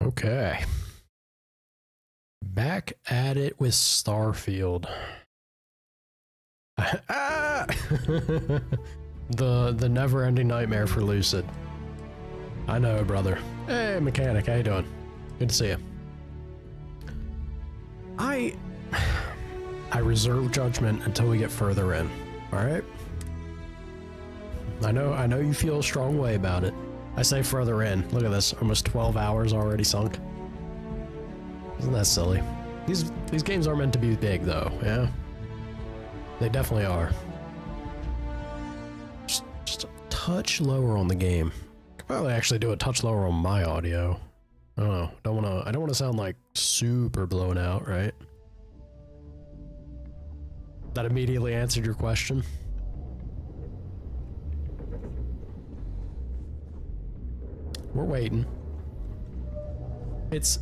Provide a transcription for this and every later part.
Okay. Back at it with Starfield. Ah! the never-ending nightmare for Lucid. I know, brother. Hey, mechanic, how you doing? Good to see you. I reserve judgment until we get further in. All right. I know you feel a strong way about it. I say further in. Look at this, almost 12 hours already sunk. Isn't that silly? These games are meant to be big, though. Yeah, they definitely are. Just a touch lower on the game. Could probably actually do a touch lower on my audio. I don't know. I don't want to sound like super blown out, right? That immediately answered your question. We're waiting. It's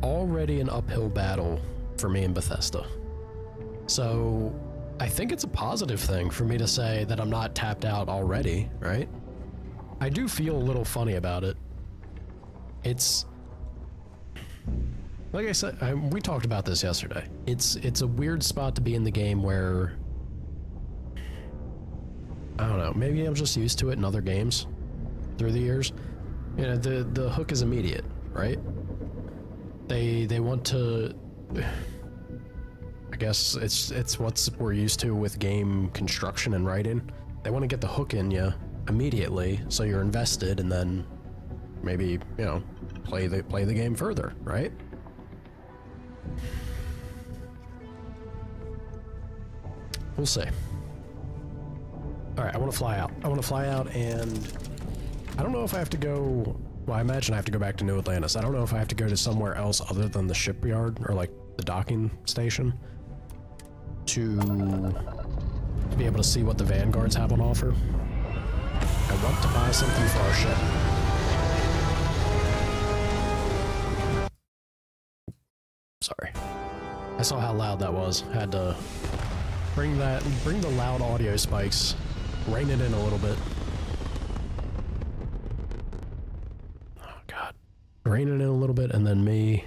already an uphill battle for me in Bethesda. So I think it's a positive thing for me to say that I'm not tapped out already, right? I do feel a little funny about it. It's like I said, we talked about this yesterday. It's a weird spot to be in the game where I don't know, maybe I'm just used to it in other games through the years. You know, the hook is immediate, right? They want to, I guess it's what we're used to with game construction and writing. They want to get the hook in you immediately, so you're invested, and then maybe, you know, play the game further, right? We'll see. All right, I want to fly out. And I don't know if I have to go. Well, I imagine I have to go back to New Atlantis. I don't know if I have to go to somewhere else other than the shipyard or like the docking station to be able to see what the Vanguards have on offer. I want to buy something for our ship. Sorry. I saw how loud that was. Had to bring the loud audio spikes, rein it in a little bit. Rein it in a little bit, and then me.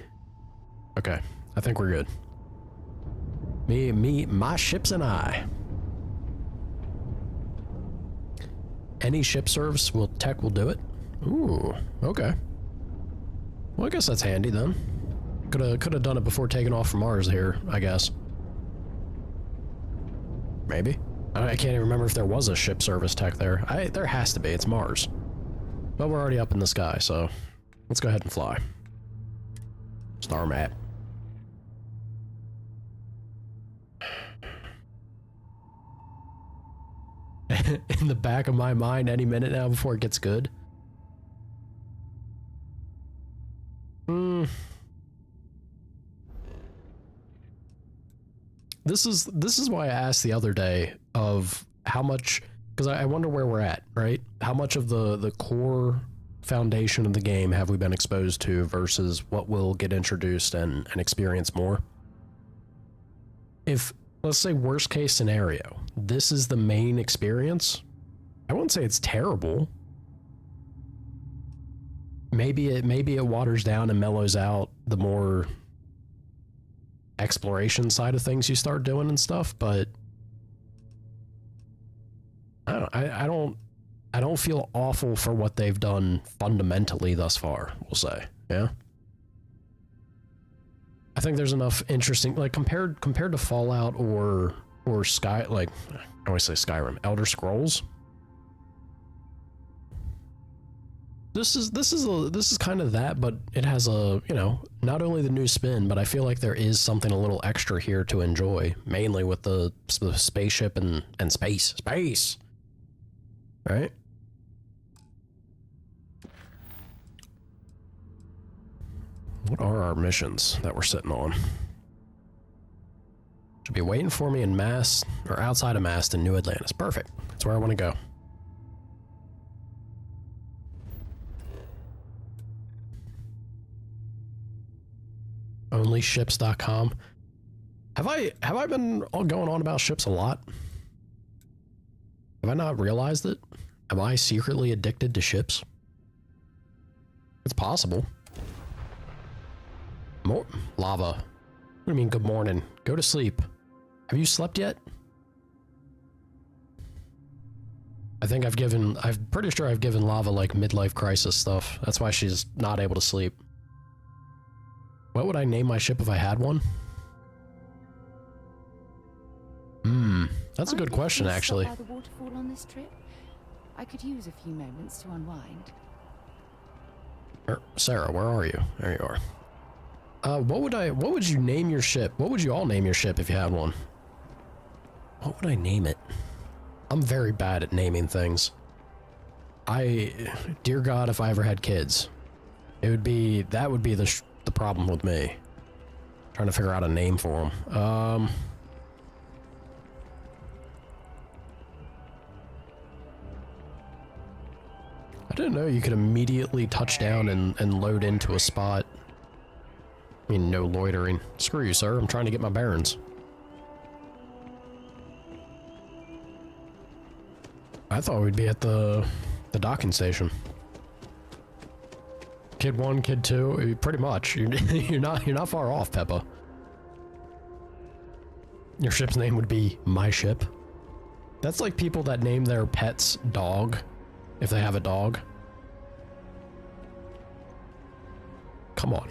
Okay, I think we're good. My ships and I. Any ship service tech will do it. Ooh, okay. Well, I guess that's handy then. Could have done it before taking off from Mars here, I guess. Maybe. I can't even remember if there was a ship service tech there. There has to be. It's Mars. But we're already up in the sky, so let's go ahead and fly. Star map. In the back of my mind any minute now before it gets good. This is why I asked the other day of how much, because I wonder where we're at, right? How much of the core foundation of the game have we been exposed to versus what will get introduced and experience more? If, let's say, worst case scenario, this is the main experience, I wouldn't say it's terrible. Maybe it waters down and mellows out the more exploration side of things you start doing and stuff, but I don't feel awful for what they've done fundamentally thus far, we'll say. Yeah. I think there's enough interesting, like compared to Fallout or Sky, like I always say Skyrim, Elder Scrolls. This is kind of that, but it has a, you know, not only the new spin, but I feel like there is something a little extra here to enjoy, mainly with the spaceship and space, right? What are our missions that we're sitting on? Should be waiting for me in Mast, or outside of Mast in New Atlantis. Perfect. That's where I want to go. Onlyships.com. Have I been going on about ships a lot? Have I not realized it? Am I secretly addicted to ships? It's possible. More lava. What do you mean, good morning? Go to sleep. Have you slept yet? I'm pretty sure I've given lava like midlife crisis stuff. That's why she's not able to sleep. What would I name my ship if I had one? That's a good question, actually. By the waterfall on this trip? I could use a few moments to unwind. Sarah, where are you? There you are. What would you name your ship? What would you all name your ship if you had one? What would I name it? I'm very bad at naming things. Dear God, if I ever had kids, that would be the problem with me. Trying to figure out a name for them. I didn't know you could immediately touch down and load into a spot. I mean, no loitering. Screw you, sir. I'm trying to get my bearings. I thought we'd be at the docking station. Kid 1, Kid 2, pretty much. You're not far off, Peppa. Your ship's name would be My Ship. That's like people that name their pets dog, if they have a dog. Come on.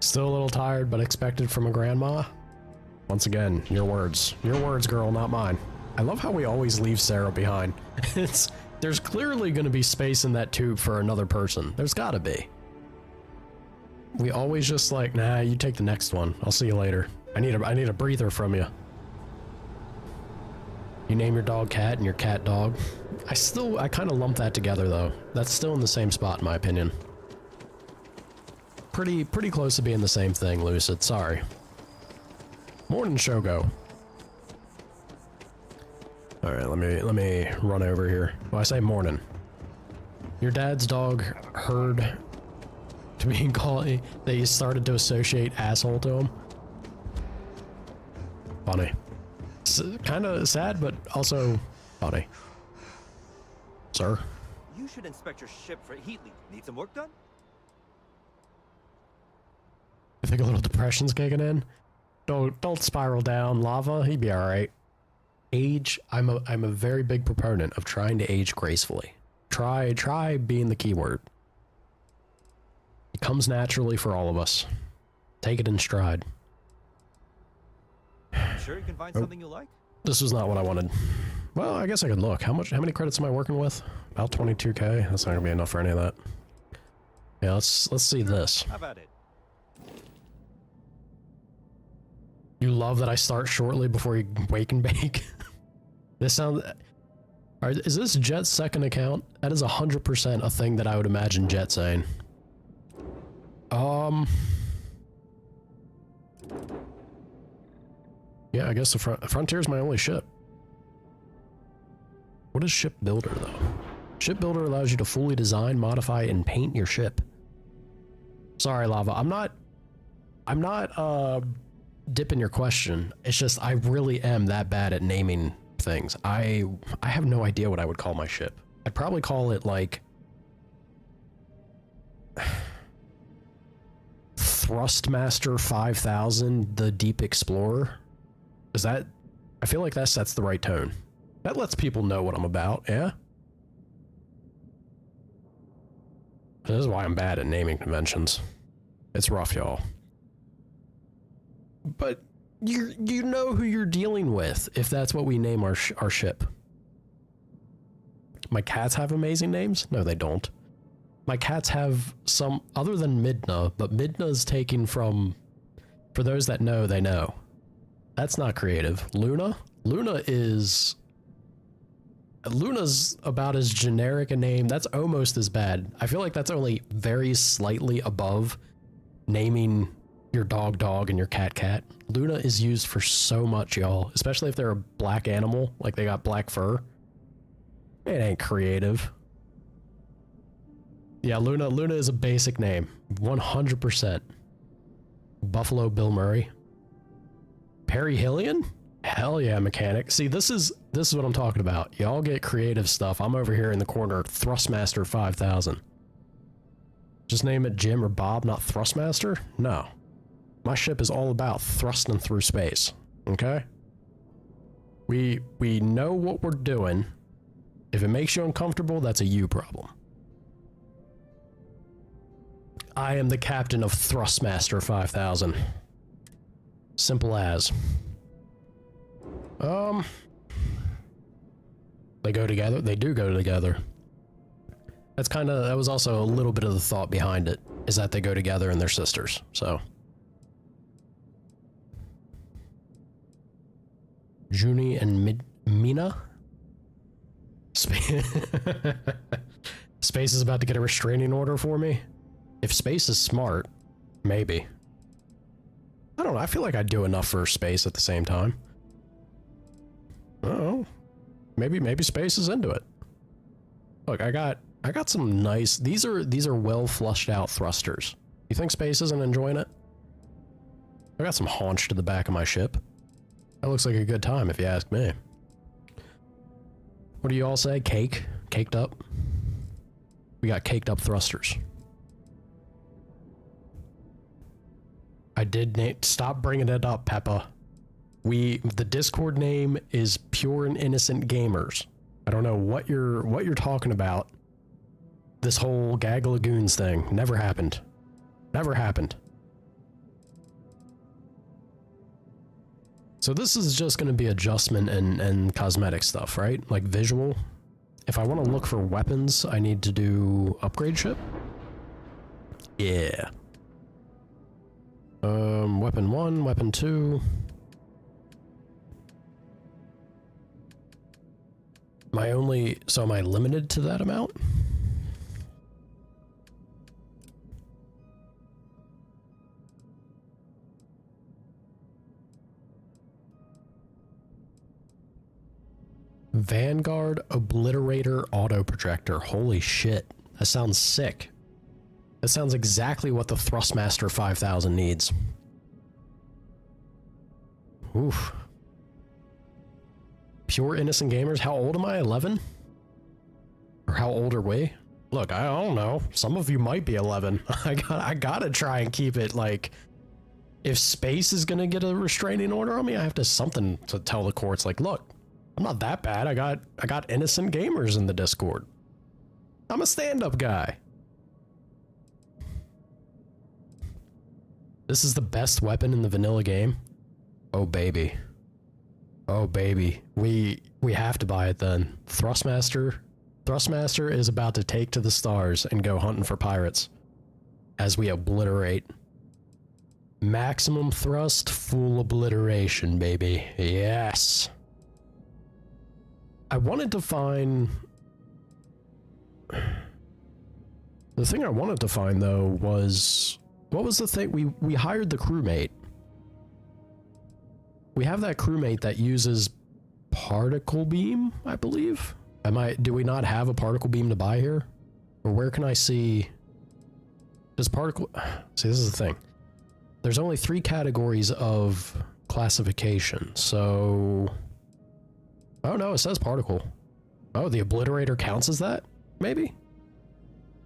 Still a little tired, but expected from a grandma? Once again, your words. Your words, girl, not mine. I love how we always leave Sarah behind. There's clearly going to be space in that tube for another person. There's gotta be. We always just like, nah, you take the next one. I'll see you later. I need a breather from you. You name your dog cat and your cat dog. I kind of lump that together though. That's still in the same spot in my opinion. Pretty close to being the same thing, Lucid. Sorry. Morning, Shogo. All right, let me run over here. Well, I say morning. Your dad's dog heard to being called. They started to associate asshole to him. Funny. Kind of sad, but also funny. Sir? You should inspect your ship for heat leak. Need some work done? I think a little depression's kicking in. Don't spiral down, lava. He'd be all right. Age. I'm a very big proponent of trying to age gracefully. Try being the key word. It comes naturally for all of us. Take it in stride. Sure you can find something you like? This was not what I wanted. Well, I guess I could look. How many credits am I working with? About 22k. That's not gonna be enough for any of that. Yeah, let's see this. How about it? You love that I start shortly before you wake and bake. This sounds. Is this Jet's second account? That is 100% a thing that I would imagine Jet saying. Yeah, I guess the Frontier is my only ship. What is Ship Builder, though? Ship Builder allows you to fully design, modify, and paint your ship. Sorry, Lava. I'm not dipping your question. It's just I really am that bad at naming things. I have no idea what I would call my ship. I'd probably call it, like... Thrustmaster 5000, the Deep Explorer. Is that... I feel like that sets the right tone. That lets people know what I'm about, yeah? This is why I'm bad at naming conventions. It's rough, y'all. But you know who you're dealing with if that's what we name our ship. My cats have amazing names? No, they don't. My cats have some other than Midna, but Midna's taken from... For those that know, they know. That's not creative. Luna? Luna's about as generic a name. That's almost as bad. I feel like that's only very slightly above naming your dog and your cat. Luna is used for so much, y'all. Especially if they're a black animal, like they got black fur. It ain't creative. Yeah, Luna is a basic name. 100%. Buffalo Bill Murray. Perry Hillian? Hell yeah, mechanic. See, this is what I'm talking about. Y'all get creative stuff. I'm over here in the corner, Thrustmaster 5000. Just name it Jim or Bob, not Thrustmaster? No. My ship is all about thrusting through space, okay? We know what we're doing. If it makes you uncomfortable, that's a you problem. I am the captain of Thrustmaster 5000. Simple as. They go together? They do go together. That was also a little bit of the thought behind it, is that they go together and they're sisters, so. Junie and Mina? Space is about to get a restraining order for me? If Space is smart, maybe. I don't know, I feel like I'd do enough for Space at the same time. Oh, maybe Space is into it. Look, I got some nice, these are well flushed out thrusters. You think Space isn't enjoying it? I got some haunch to the back of my ship. That looks like a good time if you ask me. What do you all say? Cake? Caked up? We got caked up thrusters. I did stop bringing it up, Peppa. The Discord name is Pure and Innocent Gamers. I don't know what you're talking about. This whole Gag Lagoons thing never happened. Never happened. So this is just going to be adjustment and cosmetic stuff, right? Like visual. If I want to look for weapons, I need to do upgrade ship. Yeah. Weapon 1, weapon 2. So am I limited to that amount? Vanguard Obliterator Auto Projector. Holy shit. That sounds sick. That sounds exactly what the Thrustmaster 5000 needs. Oof. Pure Innocent Gamers. How old am I? 11? Or how old are we? Look, I don't know. Some of you might be 11. I gotta try and keep it like... If Space is gonna get a restraining order on me, I have to something to tell the courts like, look, I'm not that bad. I got innocent gamers in the Discord. I'm a stand-up guy. This is the best weapon in the vanilla game. Oh baby. Oh baby. We have to buy it then. Thrustmaster is about to take to the stars and go hunting for pirates as we obliterate. Maximum thrust, full obliteration, baby. Yes. I wanted to find... The thing I wanted to find, though, was... What was the thing? We hired the crewmate. We have that crewmate that uses particle beam, I believe? Do we not have a particle beam to buy here? Or where can I see... Does particle... See, this is the thing. There's only 3 categories of classification, so... Oh no, it says particle. Oh, the obliterator counts as that? Maybe?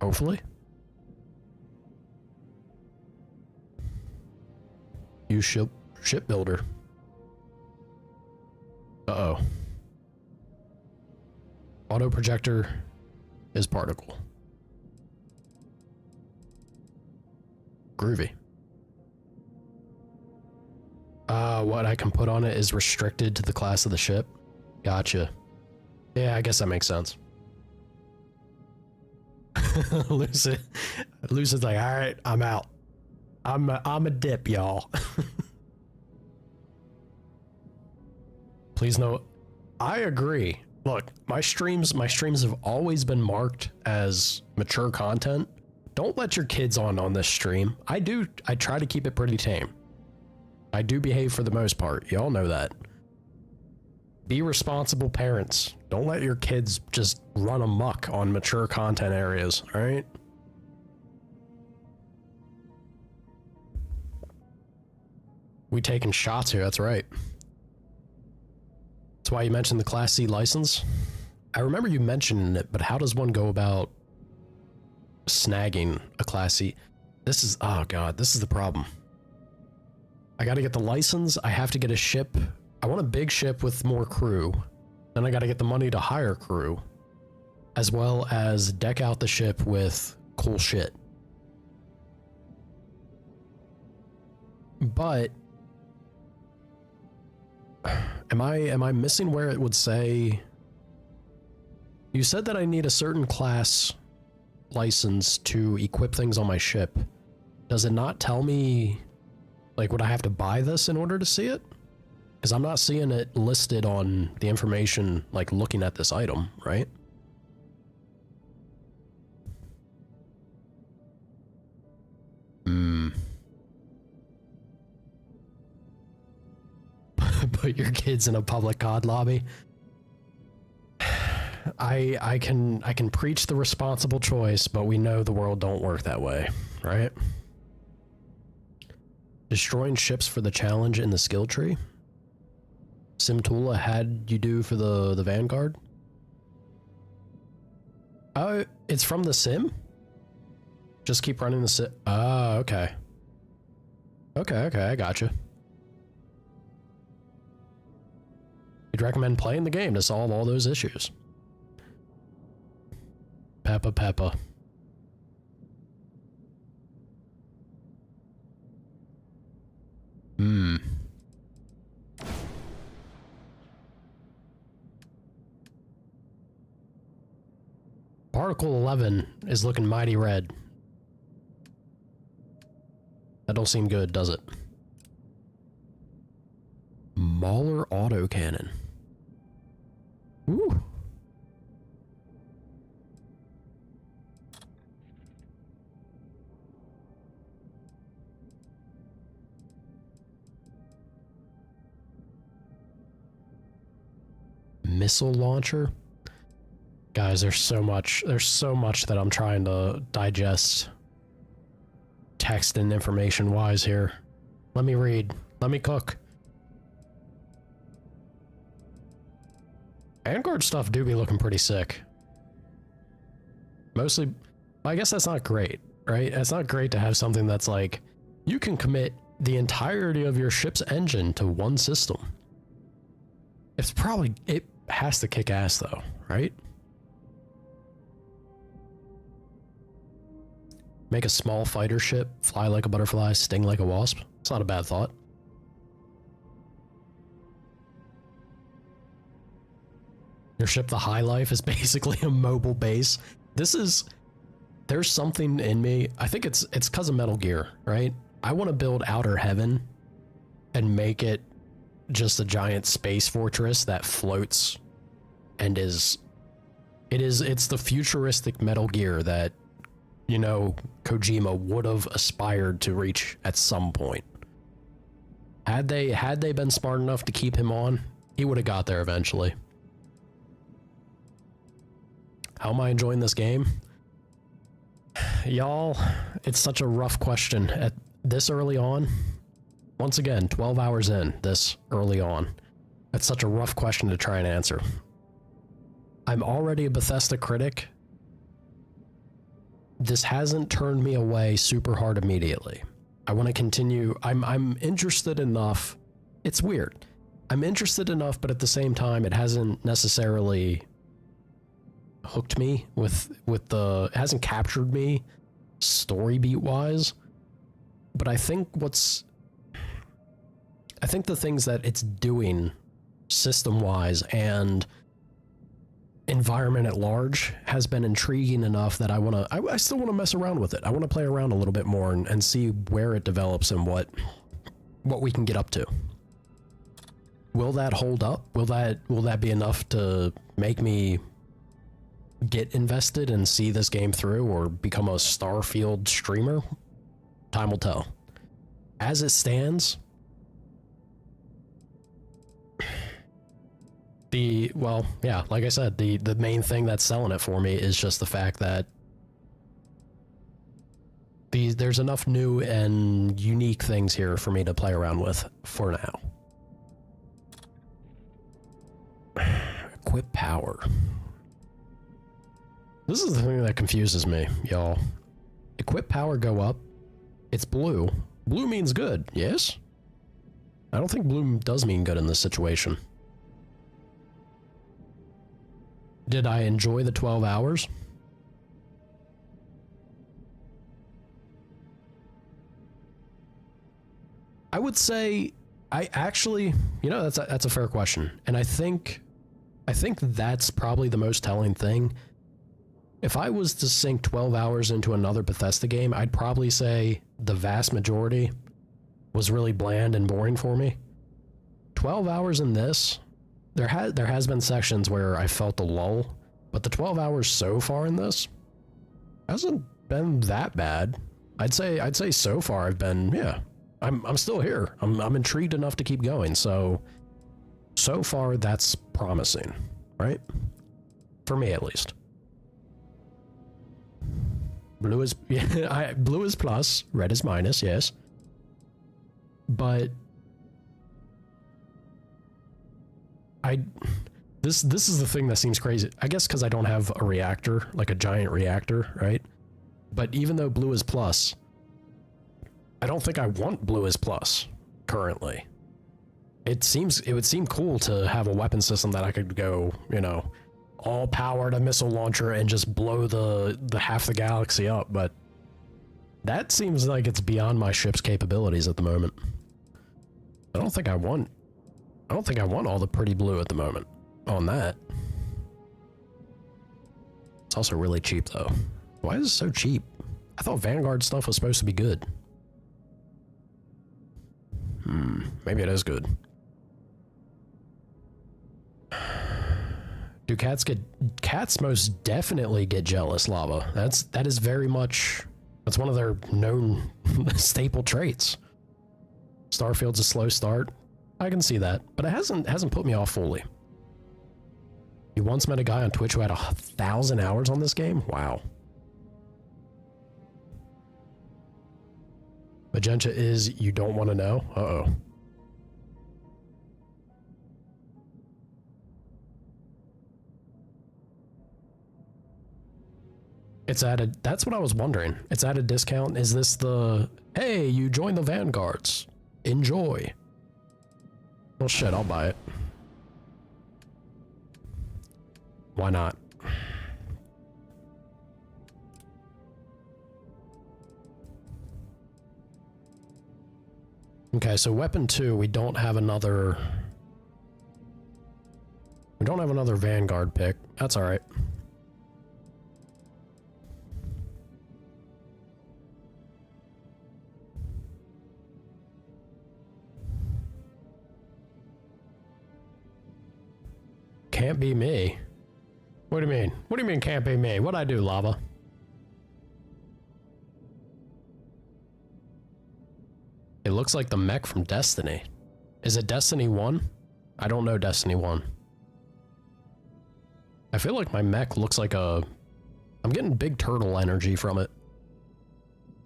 Hopefully. Use shipbuilder. Uh-oh. Auto projector is particle. Groovy. What I can put on it is restricted to the class of the ship. Gotcha. Yeah, I guess that makes sense. Lucid's like, all right, I'm out. I'm a dip, y'all. Please note, I agree. Look, my streams have always been marked as mature content. Don't let your kids on this stream. I try to keep it pretty tame. I do behave for the most part. Y'all know that. Be responsible parents. Don't let your kids just run amok on mature content areas, alright? We taking shots here, that's right. That's why you mentioned the Class C license. I remember you mentioning it, but how does one go about snagging a Class C. This is, oh god, this is the problem. I gotta get the license, I have to get a ship. I want a big ship with more crew. Then I gotta get the money to hire crew, as well as deck out the ship with cool shit. But am I missing where it would say? You said that I need a certain class license to equip things on my ship. Does it not tell me, like, would I have to buy this in order to see it? Because I'm not seeing it listed on the information, like, looking at this item, right? Put your kids in a public COD lobby. I can preach the responsible choice, but we know the world don't work that way, right? Destroying ships for the challenge in the skill tree. Simtula had you do for the Vanguard. Oh, it's from the sim? Just keep running the sim. Oh, okay. Okay, I gotcha. You'd recommend playing the game to solve all those issues. Peppa. Particle 11 is looking mighty red. That don't seem good, does it? Mauler autocannon. Ooh. Missile launcher. Guys, there's so much that I'm trying to digest text and information wise here. Let me read. Let me cook. Vanguard stuff do be looking pretty sick. Mostly, I guess that's not great, right? It's not great to have something that's like, you can commit the entirety of your ship's engine to one system. It has to kick ass though, right? Make a small fighter ship, fly like a butterfly, sting like a wasp. It's not a bad thought. Your ship, the High Life, is basically a mobile base. There's something in me. I think it's because of Metal Gear, right? I want to build Outer Heaven and make it just a giant space fortress that floats and it's the futuristic Metal Gear that, you know, Kojima would have aspired to reach at some point. Had they been smart enough to keep him on, he would have got there eventually. How am I enjoying this game? Y'all, it's such a rough question at this early on. Once again, 12 hours in, this early on. That's such a rough question to try and answer. I'm already a Bethesda critic. This hasn't turned me away super hard immediately. I want to continue. I'm interested enough. It's weird. I'm interested enough, but at the same time, it hasn't necessarily hooked me it hasn't captured me story beat wise. But I think the things that it's doing system wise and environment at large has been intriguing enough that I still want to mess around with it. I want to play around a little bit more and see where it develops and what we can get up to. Will that hold up? Will that be enough to make me get invested and see this game through or become a Starfield streamer? Time will tell. As it stands, like I said, the main thing that's selling it for me is just the fact that there's enough new and unique things here for me to play around with for now. Equip power. This is the thing that confuses me, y'all. Equip power go up. It's blue. Blue means good, yes? I don't think blue does mean good in this situation. Did I enjoy the 12 hours? I would say I actually, you know, that's a fair question. And I think that's probably the most telling thing. If I was to sink 12 hours into another Bethesda game, I'd probably say the vast majority was really bland and boring for me. 12 hours in this, there has been sections where I felt a lull, but the 12 hours so far in this hasn't been that bad. I'd say so far I've been, yeah, I'm still here. I'm intrigued enough to keep going. So far that's promising, right? For me at least. Blue is blue is plus, red is minus, yes. But this is the thing that seems crazy. I guess because I don't have a reactor, like a giant reactor, right? But even though blue is plus, I don't think I want blue as plus currently. It would seem cool to have a weapon system that I could go, you know, all powered a missile launcher and just blow the half the galaxy up, but that seems like it's beyond my ship's capabilities at the moment. I don't think I want all the pretty blue at the moment on that. It's also really cheap though. Why is it so cheap? I thought Vanguard stuff was supposed to be good. Maybe it is good. Do cats most definitely get jealous, Lava. That is very much, that's one of their known staple traits. Starfield's a slow start. I can see that, but it hasn't put me off fully. You once met a guy on Twitch who had 1,000 hours on this game? Wow. Magenta is you don't want to know? Uh-oh. It's at a, that's what I was wondering. It's at a discount. Is this the, hey, you joined the Vanguards. Enjoy. Well, shit, I'll buy it. Why not? Okay, so weapon 2, we don't have another Vanguard pick. That's all right. Can't be me. What do you mean? What do you mean can't be me? What'd I do, Lava? It looks like the mech from Destiny. Is it Destiny 1? I don't know Destiny 1. I feel like my mech looks like a... I'm getting big turtle energy from it.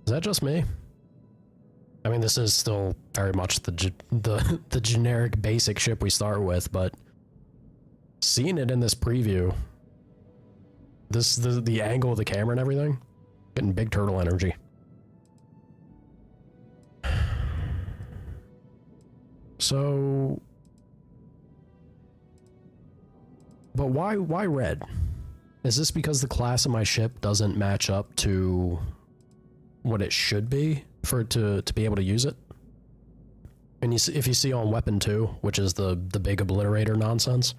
Is that just me? I mean, this is still very much the generic basic ship we start with, but seeing it in this preview, the angle of the camera and everything, getting big turtle energy. So, but why red? Is this because the class of my ship doesn't match up to what it should be for it to be able to use it? And if you see on weapon 2, which is the big obliterator nonsense,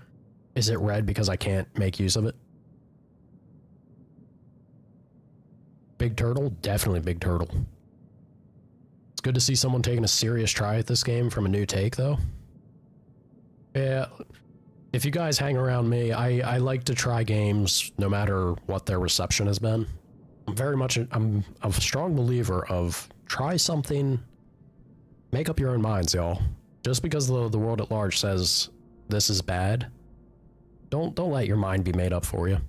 is it red because I can't make use of it? Big turtle? Definitely big turtle. It's good to see someone taking a serious try at this game from a new take, though. Yeah, if you guys hang around me, I like to try games no matter what their reception has been. I'm a strong believer of try something, make up your own minds, y'all. Just because the world at large says this is bad, don't let your mind be made up for you.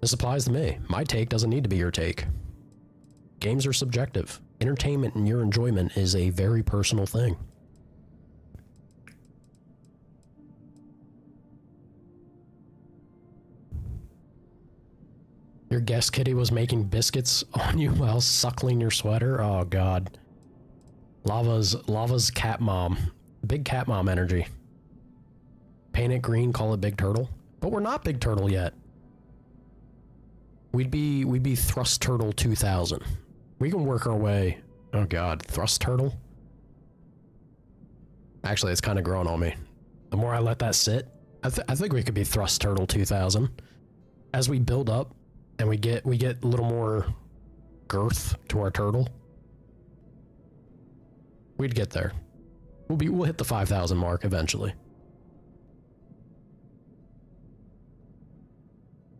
This applies to me. My take doesn't need to be your take. Games are subjective. Entertainment and your enjoyment is a very personal thing. Your guest kitty was making biscuits on you while suckling your sweater? Oh god. Lava's cat mom. Big cat mom energy. Paint it green, call it Big Turtle. But we're not Big Turtle yet. We'd be Thrust Turtle 2000. We can work our way. Oh god, Thrust Turtle? Actually, it's kind of growing on me. The more I let that sit, I think we could be Thrust Turtle 2000. As we build up and we get a little more girth to our turtle, we'd get there. We'll hit the 5,000 mark eventually.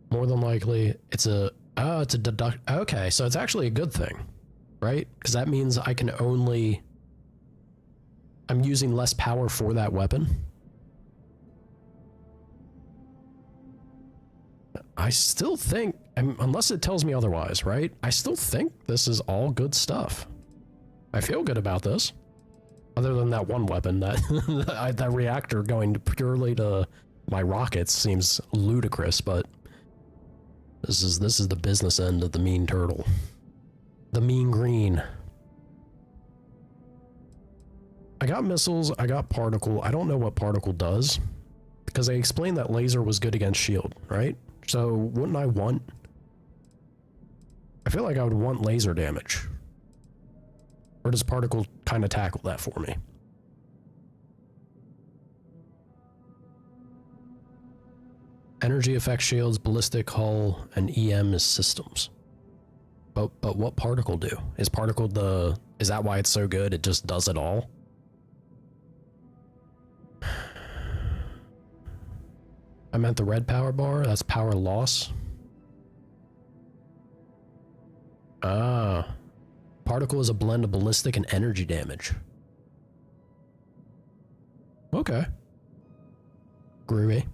More than likely, it's a deduct. Okay, so it's actually a good thing, right? Because that means I can only. I'm using less power for that weapon. I still think, unless it tells me otherwise, right? I still think this is all good stuff. I feel good about this. Other than that one weapon, that reactor going purely to my rockets seems ludicrous, but this is the business end of the mean turtle. The mean green. I got missiles, I got particle. I don't know what particle does, because they explained that laser was good against shield, right? So wouldn't I want... I feel like I would want laser damage. Or does particle kind of tackle that for me? Energy affects shields, ballistic hull, and EM is systems. But what particle do? Is particle the... Is that why it's so good? It just does it all? I meant the red power bar. That's power loss. Ah. Particle is a blend of ballistic and energy damage. Okay. Groovy.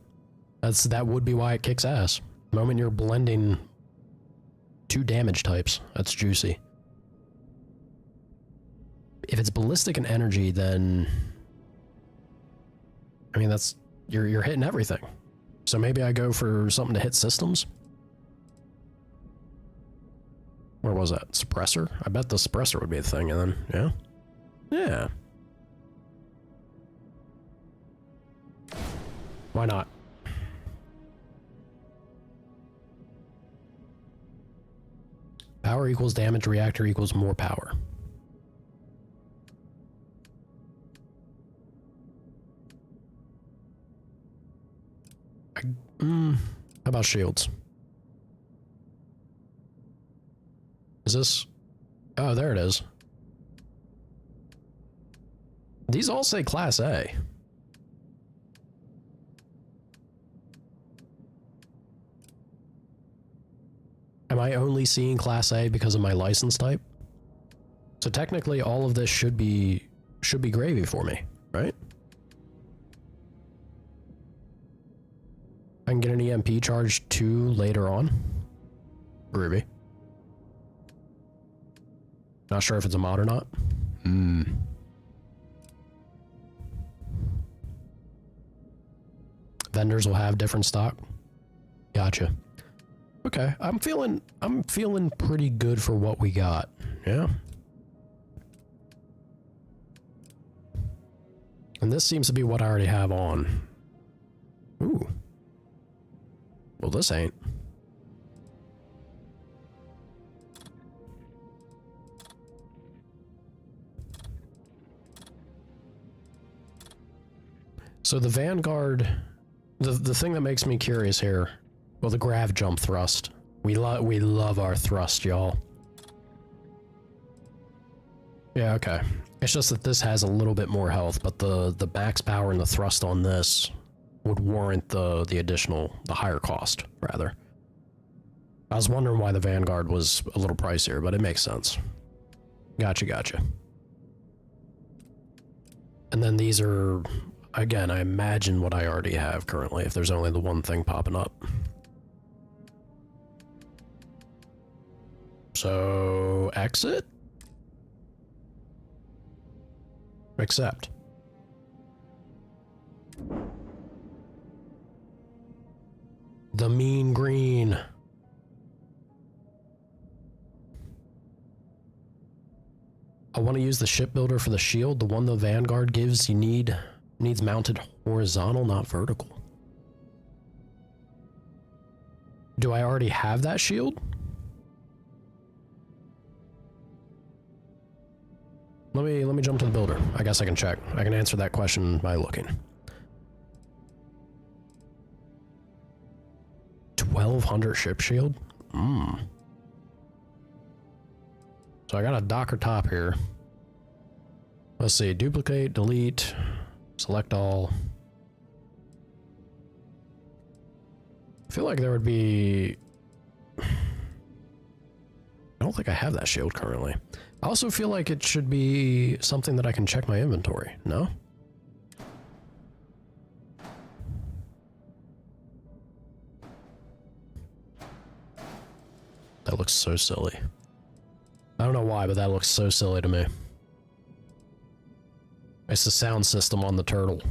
That would be why it kicks ass. The moment you're blending two damage types, that's juicy. If it's ballistic and energy, then I mean that's you're hitting everything. So maybe I go for something to hit systems. Where was that? Suppressor? I bet the suppressor would be the thing, and then yeah. Why not? Power equals damage, reactor equals more power. How about shields? Is this... Oh, there it is. These all say Class A. Am I only seeing Class A because of my license type? So technically all of this should be gravy for me, right? I can get an EMP charge too later on. Groovy. Not sure if it's a mod or not. Vendors will have different stock. Gotcha. Okay, I'm feeling pretty good for what we got. Yeah. And this seems to be what I already have on. Ooh. Well, this ain't. So the Vanguard, the thing that makes me curious here, well, the grav jump thrust. We love our thrust, y'all. Yeah, okay. It's just that this has a little bit more health, but the max power and the thrust on this would warrant the higher cost, rather. I was wondering why the Vanguard was a little pricier, but it makes sense. Gotcha. And then these are, again, I imagine what I already have currently, if there's only the one thing popping up. So, exit? Accept. The mean green. I want to use the shipbuilder for the shield. The one the Vanguard gives you needs mounted horizontal, not vertical. Do I already have that shield? Let me jump to the builder. I guess I can check. I can answer that question by looking. 1200 ship shield? So I got a Docker top here. Let's see, duplicate, delete, select all. I feel like there would be... I don't think I have that shield currently. I also feel like it should be something that I can check my inventory, no? That looks so silly. I don't know why, but that looks so silly to me. It's the sound system on the turtle.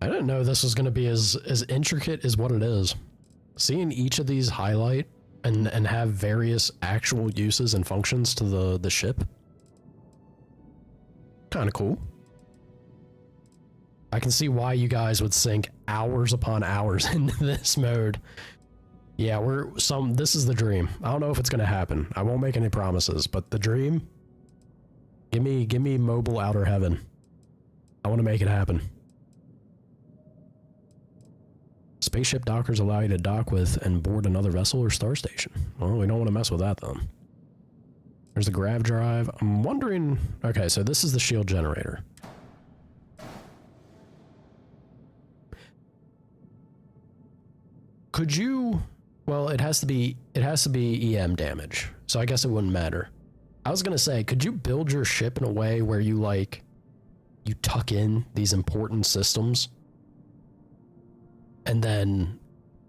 I didn't know this was going to be as intricate as what it is. Seeing each of these highlight and have various actual uses and functions to the ship. Kind of cool. I can see why you guys would sink hours upon hours into this mode. Yeah, this is the dream. I don't know if it's going to happen. I won't make any promises, but the dream, give me mobile outer heaven. I want to make it happen. Spaceship dockers allow you to dock with and board another vessel or star station. Well, we don't want to mess with that then. There's the grav drive. I'm wondering, okay, so this is the shield generator. Could you, well, it has to be EM damage, so I guess it wouldn't matter. I was gonna say, could you build your ship in a way where you you tuck in these important systems and then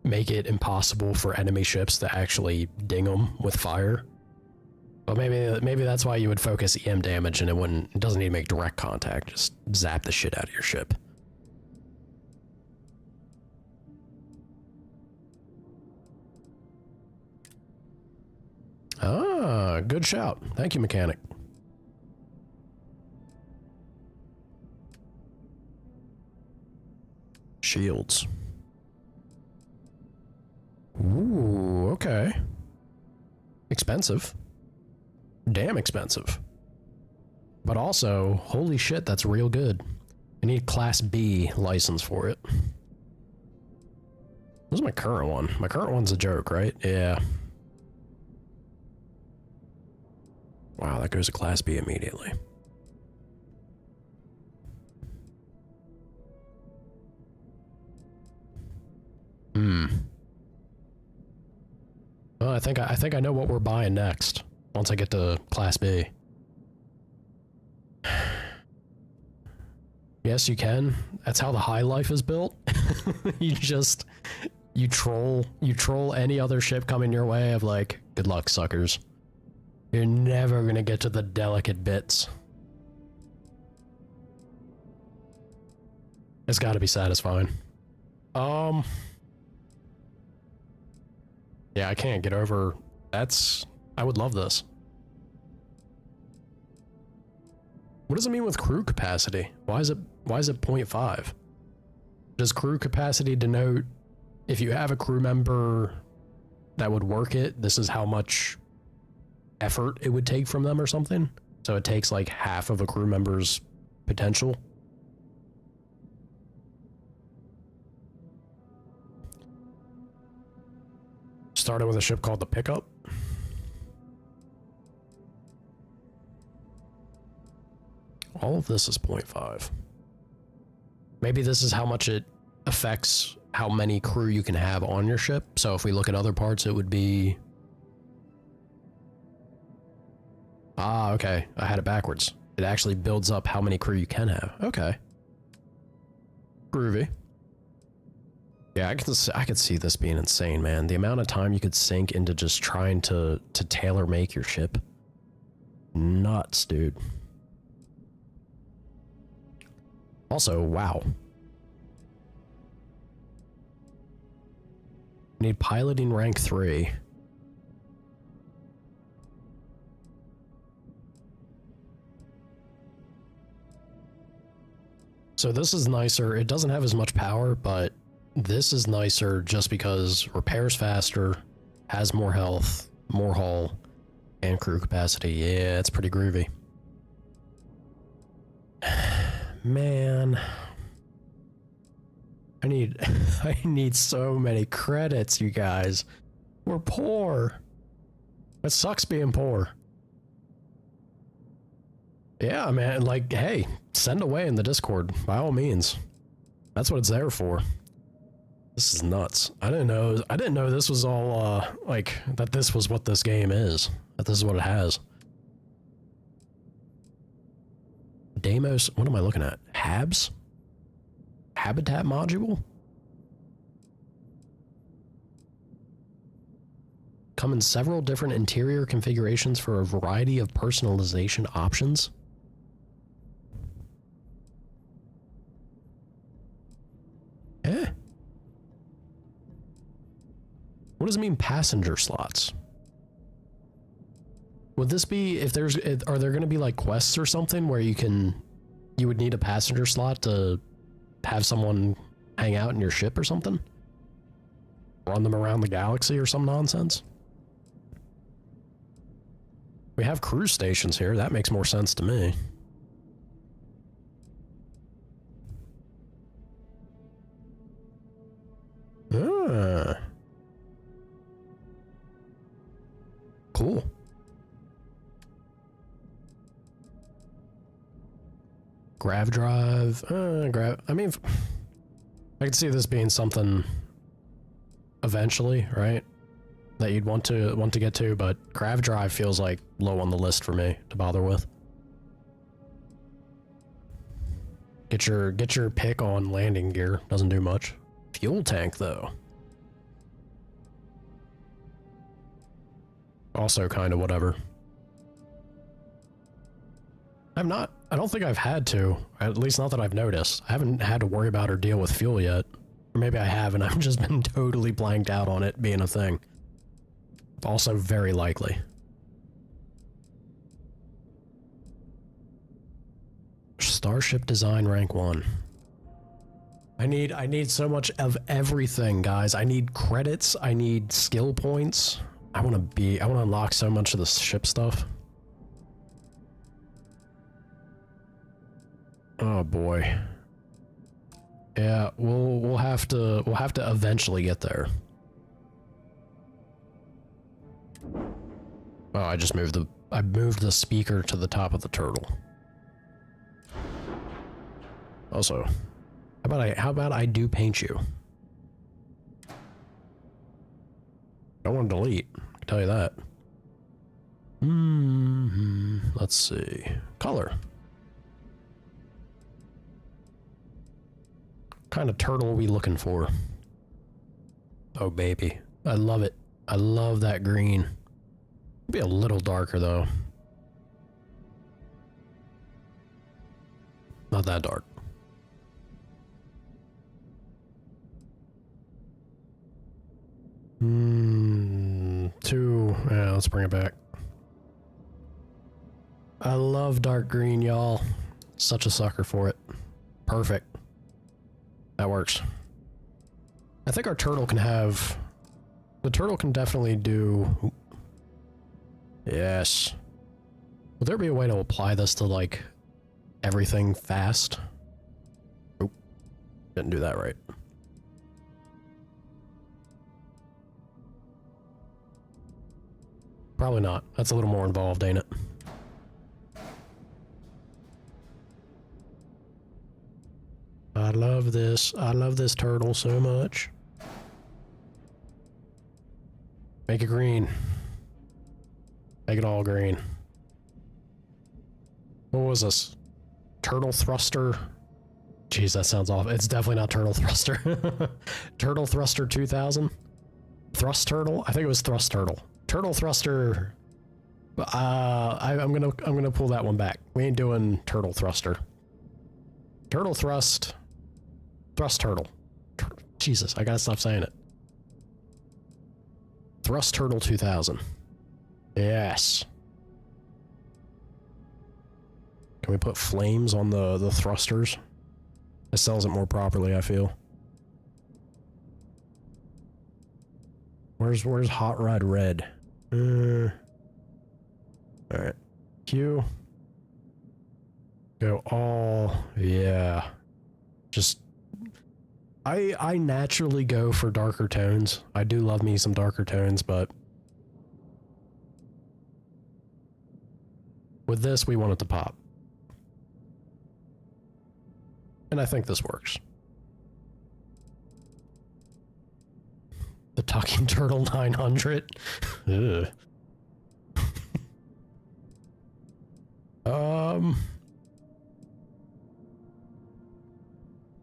make it impossible for enemy ships to actually ding them with fire? But maybe that's why you would focus EM damage and it doesn't need to make direct contact, just zap the shit out of your ship. Ah, good shout. Thank you, mechanic. Shields. Ooh, okay. Expensive. Damn expensive. But also, holy shit, that's real good. I need Class B license for it. This is my current one. My current one's a joke, right? Yeah. Wow, that goes to Class B immediately. Well, I think I know what we're buying next. Once I get to Class B. Yes, you can. That's how the high life is built. you troll any other ship coming your way of like, good luck, suckers. You're never gonna get to the delicate bits. It's gotta be satisfying. Yeah, I can't get over... I would love this. What does it mean with crew capacity? Why is it 0.5? Does crew capacity denote if you have a crew member that would work it, this is how much effort it would take from them or something? So it takes like half of a crew member's potential? Started with a ship called the Pickup. All of this is 0.5. Maybe this is how much it affects how many crew you can have on your ship. So if we look at other parts, it would be... Ah, okay. I had it backwards. It actually builds up how many crew you can have. Okay. Groovy. Yeah, I could see this being insane, man. The amount of time you could sink into just trying to tailor make your ship. Nuts, dude. Also, wow. Need piloting rank 3. So this is nicer. It doesn't have as much power, but this is nicer just because repairs faster, has more health, more hull, and crew capacity. Yeah, it's pretty groovy. Man. I need so many credits, you guys. We're poor. It sucks being poor. Yeah, man, like, hey, send away in the Discord, by all means. That's what it's there for. This is nuts. I didn't know this was all, like, that this was what this game is. That this is what it has. Deimos, what am I looking at? Habs? Habitat module? Come in several different interior configurations for a variety of personalization options. Eh? What does it mean, passenger slots? Would this be, if there's, are there going to be like quests or something where you would need a passenger slot to have someone hang out in your ship or something? Run them around the galaxy or some nonsense? We have cruise stations here. That makes more sense to me. Ah. Cool. Grav drive. I mean, I could see this being something eventually, right? That you'd want to get to, but grav drive feels like low on the list for me to bother with. Get your pick on landing gear. Doesn't do much. Fuel tank though. Also kind of whatever. I don't think I've had to, at least not that I've noticed. I haven't had to worry about or deal with fuel yet. Or maybe I have and I've just been totally blanked out on it being a thing. Also very likely. Starship design rank 1. I need so much of everything, guys. I need credits, I need skill points. I want to unlock so much of the ship stuff. Oh boy. Yeah, we'll have to eventually get there. Oh, I moved the speaker to the top of the turtle. Also, how about I do paint you? Don't want to delete, I can tell you that. Let's see. Color. What kind of turtle are we looking for? Oh baby, I love it. I love that green. Be a little darker though. Not that dark. Yeah, let's bring it back. I love dark green, y'all. Such a sucker for it. Perfect. That works. I think our turtle can have... The turtle can definitely do... Yes. Will there be a way to apply this to, like, everything fast? Oop. Didn't do that right. Probably not. That's a little more involved, ain't it? I love this. I love this turtle so much. Make it green. Make it all green. What was this? Turtle thruster? Jeez, that sounds awful. It's definitely not turtle thruster. Turtle thruster 2000? Thrust turtle? I think it was thrust turtle. Turtle thruster. I'm gonna pull that one back. We ain't doing turtle thruster. Turtle thrust. Thrust turtle. Jesus, I gotta stop saying it. Thrust turtle 2000. Yes. Can we put flames on the thrusters? It sells it more properly, I feel. Where's Hot Rod Red? Alright. Q. Go all, yeah. Just, I naturally go for darker tones. I do love me some darker tones, but with this, we want it to pop. And I think this works. The Talking Turtle 900. Ugh.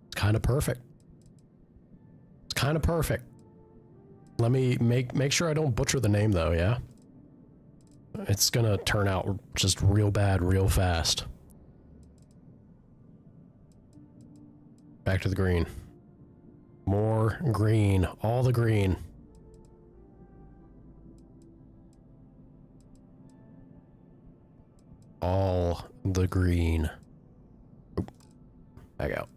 It's kind of perfect. It's kind of perfect. Let me make sure I don't butcher the name though, yeah? It's gonna turn out just real bad real fast. Back to the green. More green. All the green. All the green. Oop. Back out.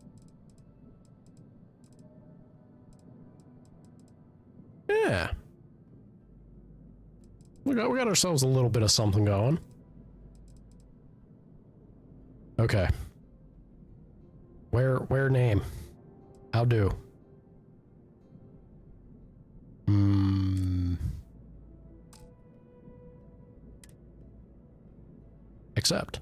Yeah. We got ourselves a little bit of something going. Okay. Where name? How do? Accept.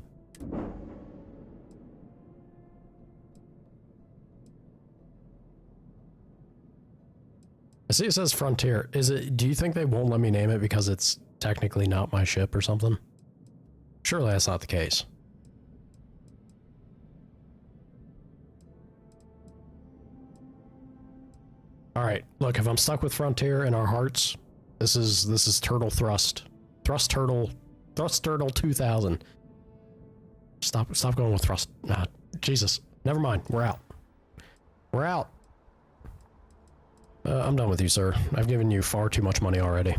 I see it says Frontier. Do you think they won't let me name it because it's technically not my ship or something? Surely that's not the case. Alright, look, if I'm stuck with Frontier in our hearts, this is Turtle Thrust. Thrust Turtle 2000. Stop going with Thrust. Nah, Jesus. Never mind, we're out. We're out. I'm done with you, sir. I've given you far too much money already.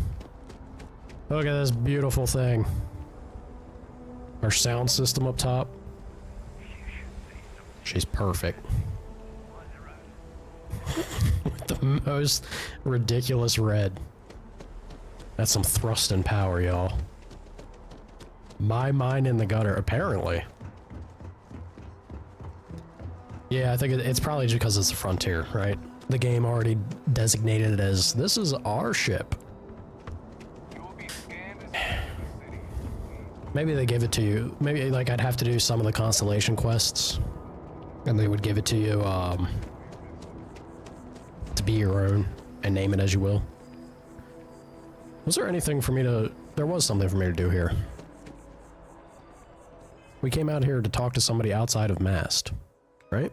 Look at this beautiful thing. Our sound system up top. She's perfect. With the most ridiculous red. That's some thrust and power, y'all. My mind in the gutter, apparently. Yeah, I think it's probably just because it's a Frontier, right? The game already designated it as, this is our ship. Maybe they give it to you. Maybe, like, I'd have to do some of the constellation quests. And they would give it to you, to be your own, and name it as you will. Was there anything for me to... There was something for me to do here. We came out here to talk to somebody outside of Mast, right?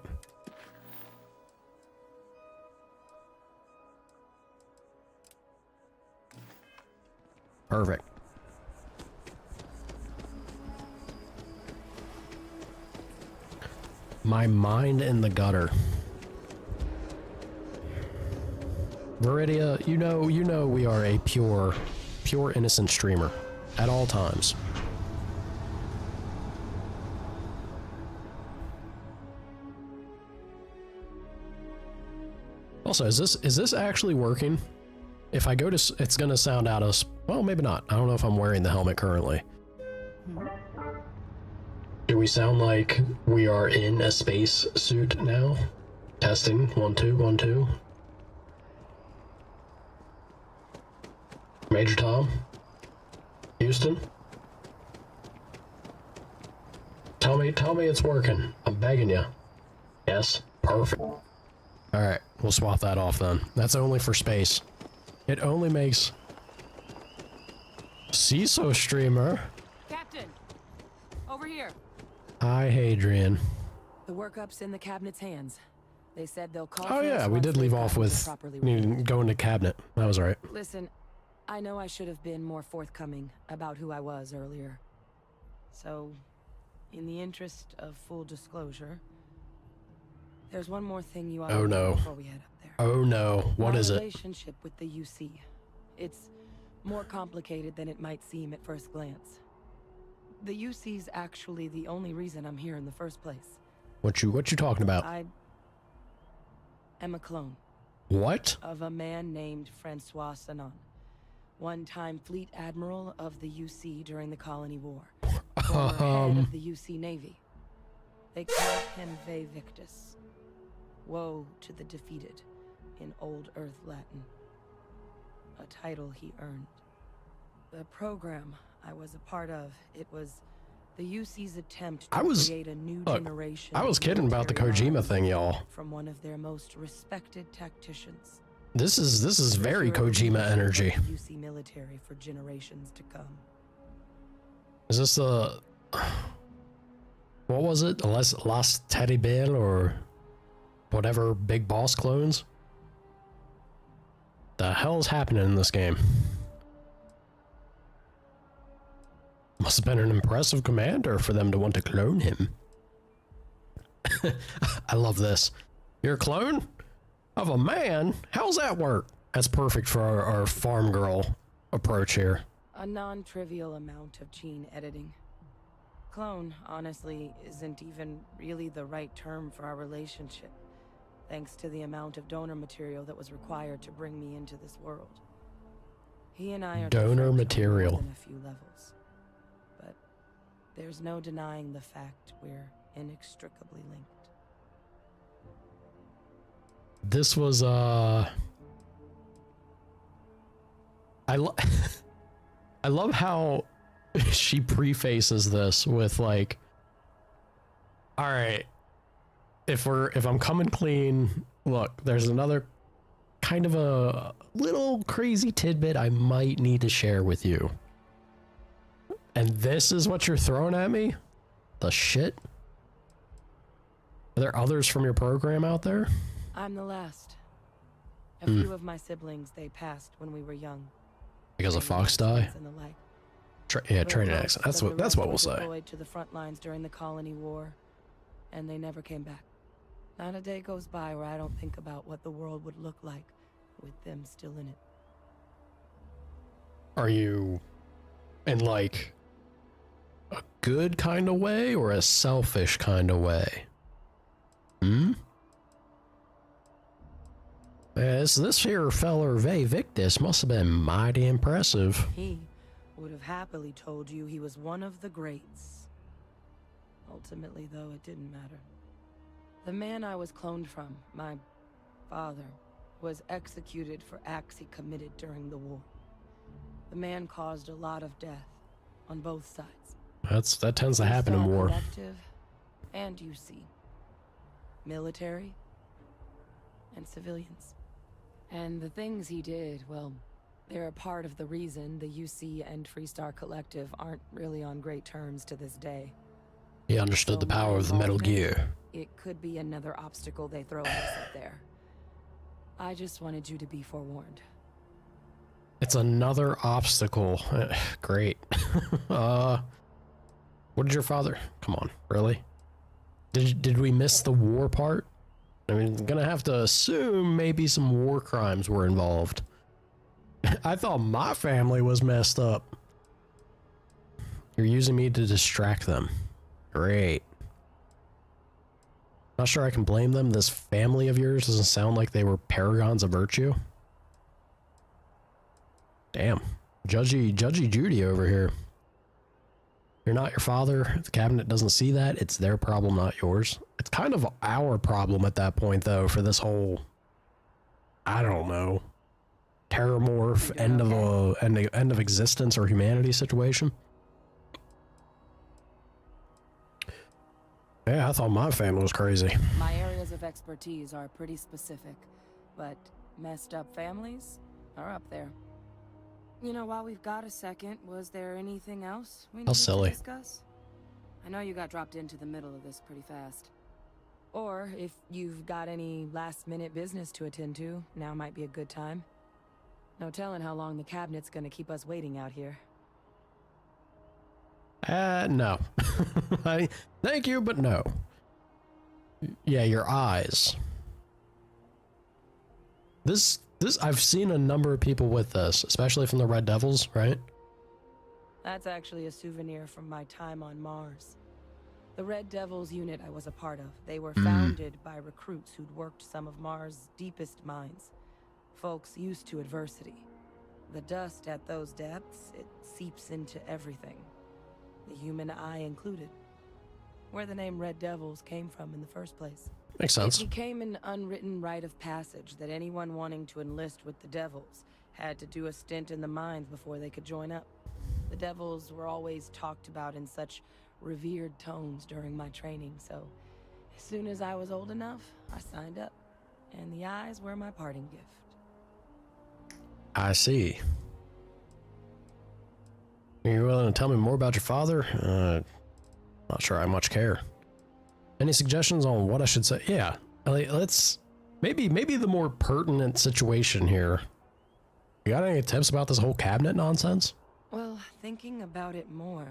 Perfect. My mind in the gutter. Viridia, you know we are a pure innocent streamer at all times. Also, is this actually working? If I go to, it's gonna sound out of, well, maybe not. I don't know if I'm wearing the helmet currently. Do we sound like we are in a space suit now? Testing, 1 2 1 2. Major Tom? Houston? Tell me it's working. I'm begging you. Yes? Perfect. Alright, we'll swap that off then. That's only for space. It only makes... CISO streamer? Captain! Over here! Hi, Hadrian. The workup's in the cabinet's hands. They said they'll call. Oh yeah, we did leave off with going to cabinet. That was alright. Listen, I know I should have been more forthcoming about who I was earlier. So, in the interest of full disclosure, there's one more thing you ought to know before we head up there. Oh no, what is it? My relationship with the UC. It's more complicated than it might seem at first glance. The UC's actually the only reason I'm here in the first place. What you talking about? I am a clone What? of a man named Francois Sanon, one-time fleet admiral of the UC during the Colony War, former head of the UC Navy. They called him Ve Victus, woe to the defeated, in Old Earth Latin, a title he earned. The program I was a part of, it was the UC's attempt to create a new generation. I was kidding about the Kojima thing, y'all. From one of their most respected tacticians. This is very Kojima energy. UC military for generations to come. Is this the what was it? The Last Teddy Bear or whatever Big Boss clones? The hell's happening in this game? Must have been an impressive commander for them to want to clone him. I love this. You're a clone of a man? How's that work? That's perfect for our farm girl approach here. A non-trivial amount of gene editing. Clone, honestly, isn't even really the right term for our relationship, thanks to the amount of donor material that was required to bring me into this world. He and I are donor material on a few levels. There's no denying the fact we're inextricably linked. This was I love how she prefaces this with like, all right, if I'm coming clean, look, there's another kind of a little crazy tidbit I might need to share with you. And this is what you're throwing at me? The shit? Are there others from your program out there? I'm the last. A few of my siblings, they passed when we were young. Because of Fox die? And the like. Training accident. That's what we'll say. Deployed to the front lines during the Colony War, and they never came back. Not a day goes by where I don't think about what the world would look like with them still in it. Are you in like a good kind of way or a selfish kind of way? This here feller Ve Victus must have been mighty impressive. He would have happily told you he was one of the greats. Ultimately, though, it didn't matter. The man I was cloned from, my father, was executed for acts he committed during the war. The man caused a lot of death on both sides. That tends to happen in war. Collective and UC. Military and civilians. And the things he did, well, they're a part of the reason the UC and Freestar Collective aren't really on great terms to this day. He understood the power of the Metal Gear. It could be another obstacle they throw at us up there. I just wanted you to be forewarned. It's another obstacle. Great. What did your father... Come on, really? Did we miss the war part? I mean, gonna have to assume maybe some war crimes were involved. I thought my family was messed up. You're using me to distract them. Great. Not sure I can blame them. This family of yours doesn't sound like they were paragons of virtue. Damn. Judgy Judy over here. You're not your father. The cabinet doesn't see that. It's their problem, not yours. It's kind of our problem at that point, though, for this whole, I don't know, terramorph, end of existence or humanity situation. Yeah, I thought my family was crazy. My areas of expertise are pretty specific, but messed up families are up there. You know, while we've got a second, was there anything else we needed to discuss? I know you got dropped into the middle of this pretty fast. Or if you've got any last-minute business to attend to, now might be a good time. No telling how long the cabinet's gonna keep us waiting out here. No. Thank you, but no. Yeah, your eyes. This, I've seen a number of people with this, especially from the Red Devils, right? That's actually a souvenir from my time on Mars. The Red Devils unit I was a part of. They were founded by recruits who'd worked some of Mars' deepest mines. Folks used to adversity. The dust at those depths, it seeps into everything. The human eye included. Where the name Red Devils came from in the first place. Makes sense. It became an unwritten rite of passage that anyone wanting to enlist with the Devils had to do a stint in the mines before they could join up. The Devils were always talked about in such revered tones during my training, so as soon as I was old enough, I signed up. And the eyes were my parting gift. I see. Are you willing to tell me more about your father? Not sure I much care. Any suggestions on what I should say? Yeah, let's maybe the more pertinent situation here. You got any tips about this whole cabinet nonsense? Well, thinking about it more,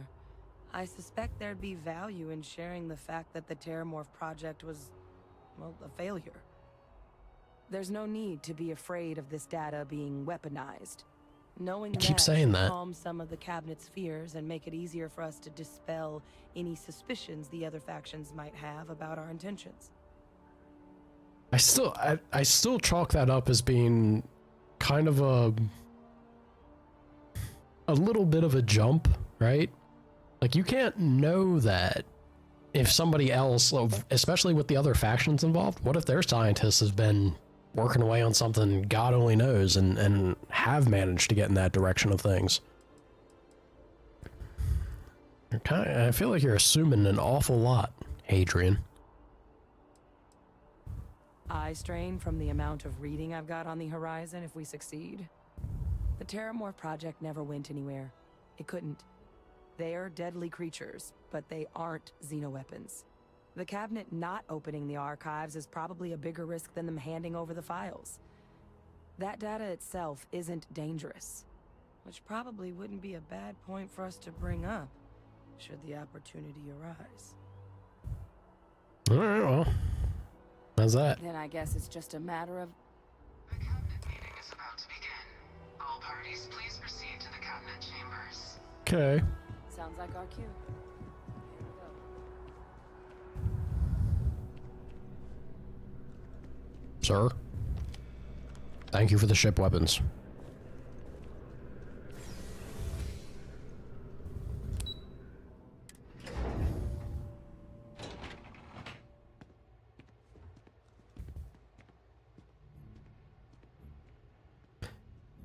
I suspect there'd be value in sharing the fact that the Terramorph project was, well, a failure. There's no need to be afraid of this data being weaponized. Knowing You keep that saying should that. calm some of the cabinet's fears and make it easier for us to dispel any suspicions the other factions might have about our intentions. I still chalk that up as being kind of a little bit of a jump, right? Like, you can't know that if somebody else, especially with the other factions involved, what if their scientists have been working away on something God only knows and have managed to get in that direction of things? I feel like you're assuming an awful lot, Hadrian. Eye strain from the amount of reading I've got on the horizon if we succeed. The Terramorph project never went anywhere. It couldn't. They're deadly creatures, but they aren't xenoweapons. The cabinet not opening the archives is probably a bigger risk than them handing over the files. That data itself isn't dangerous, which probably wouldn't be a bad point for us to bring up, should the opportunity arise. Alright, well, how's that? Then I guess it's just a matter of... The cabinet meeting is about to begin. All parties, please proceed to the cabinet chambers. Okay. Sounds like our cue. Here we go. Sir, thank you for the ship weapons.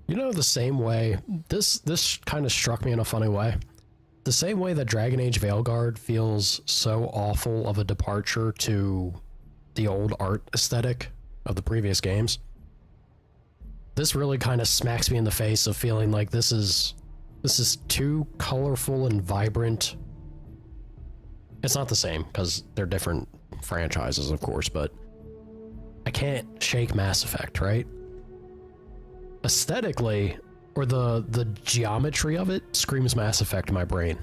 You know, the same way, this kind of struck me in a funny way. The same way that Dragon Age Veilguard feels so awful of a departure to the old art aesthetic of the previous games. This really kind of smacks me in the face of feeling like this is too colorful and vibrant. It's not the same because they're different franchises, of course, but I can't shake Mass Effect, right? Aesthetically, or the geometry of it screams Mass Effect in my brain.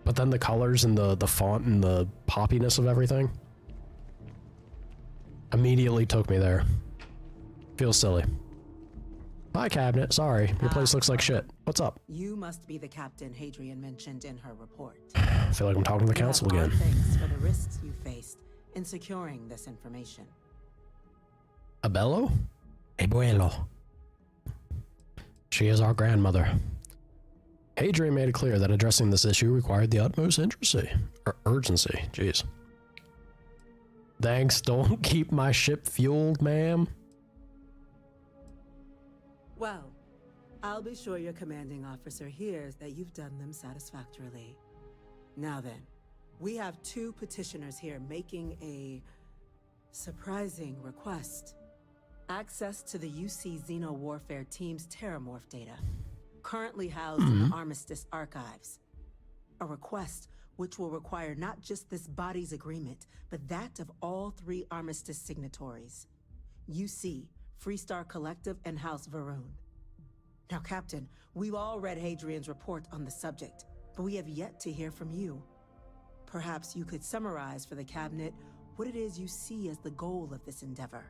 But then the colors and the font and the poppiness of everything immediately took me there. Feels silly. Hi, Cabinet. Sorry, your place looks like shit. What's up? You must be the captain Hadrian mentioned in her report. I feel like I'm talking to the You council have again. thanks for the risks you faced in securing this information. Abello? Abuelo. She is our grandmother. Hadrian made it clear that addressing this issue required the utmost urgency. Jeez. Thanks, don't keep my ship fueled, ma'am. Well, I'll be sure your commanding officer hears that you've done them satisfactorily. Now then, we have two petitioners here making a surprising request. Access to the UC Xeno Warfare Team's Terramorph data, currently housed in the Armistice archives. A request which will require not just this body's agreement, but that of all three Armistice signatories. UC, Freestar Collective, and House Varun. Now, Captain, we've all read Hadrian's report on the subject, but we have yet to hear from you. Perhaps you could summarize for the Cabinet what it is you see as the goal of this endeavor.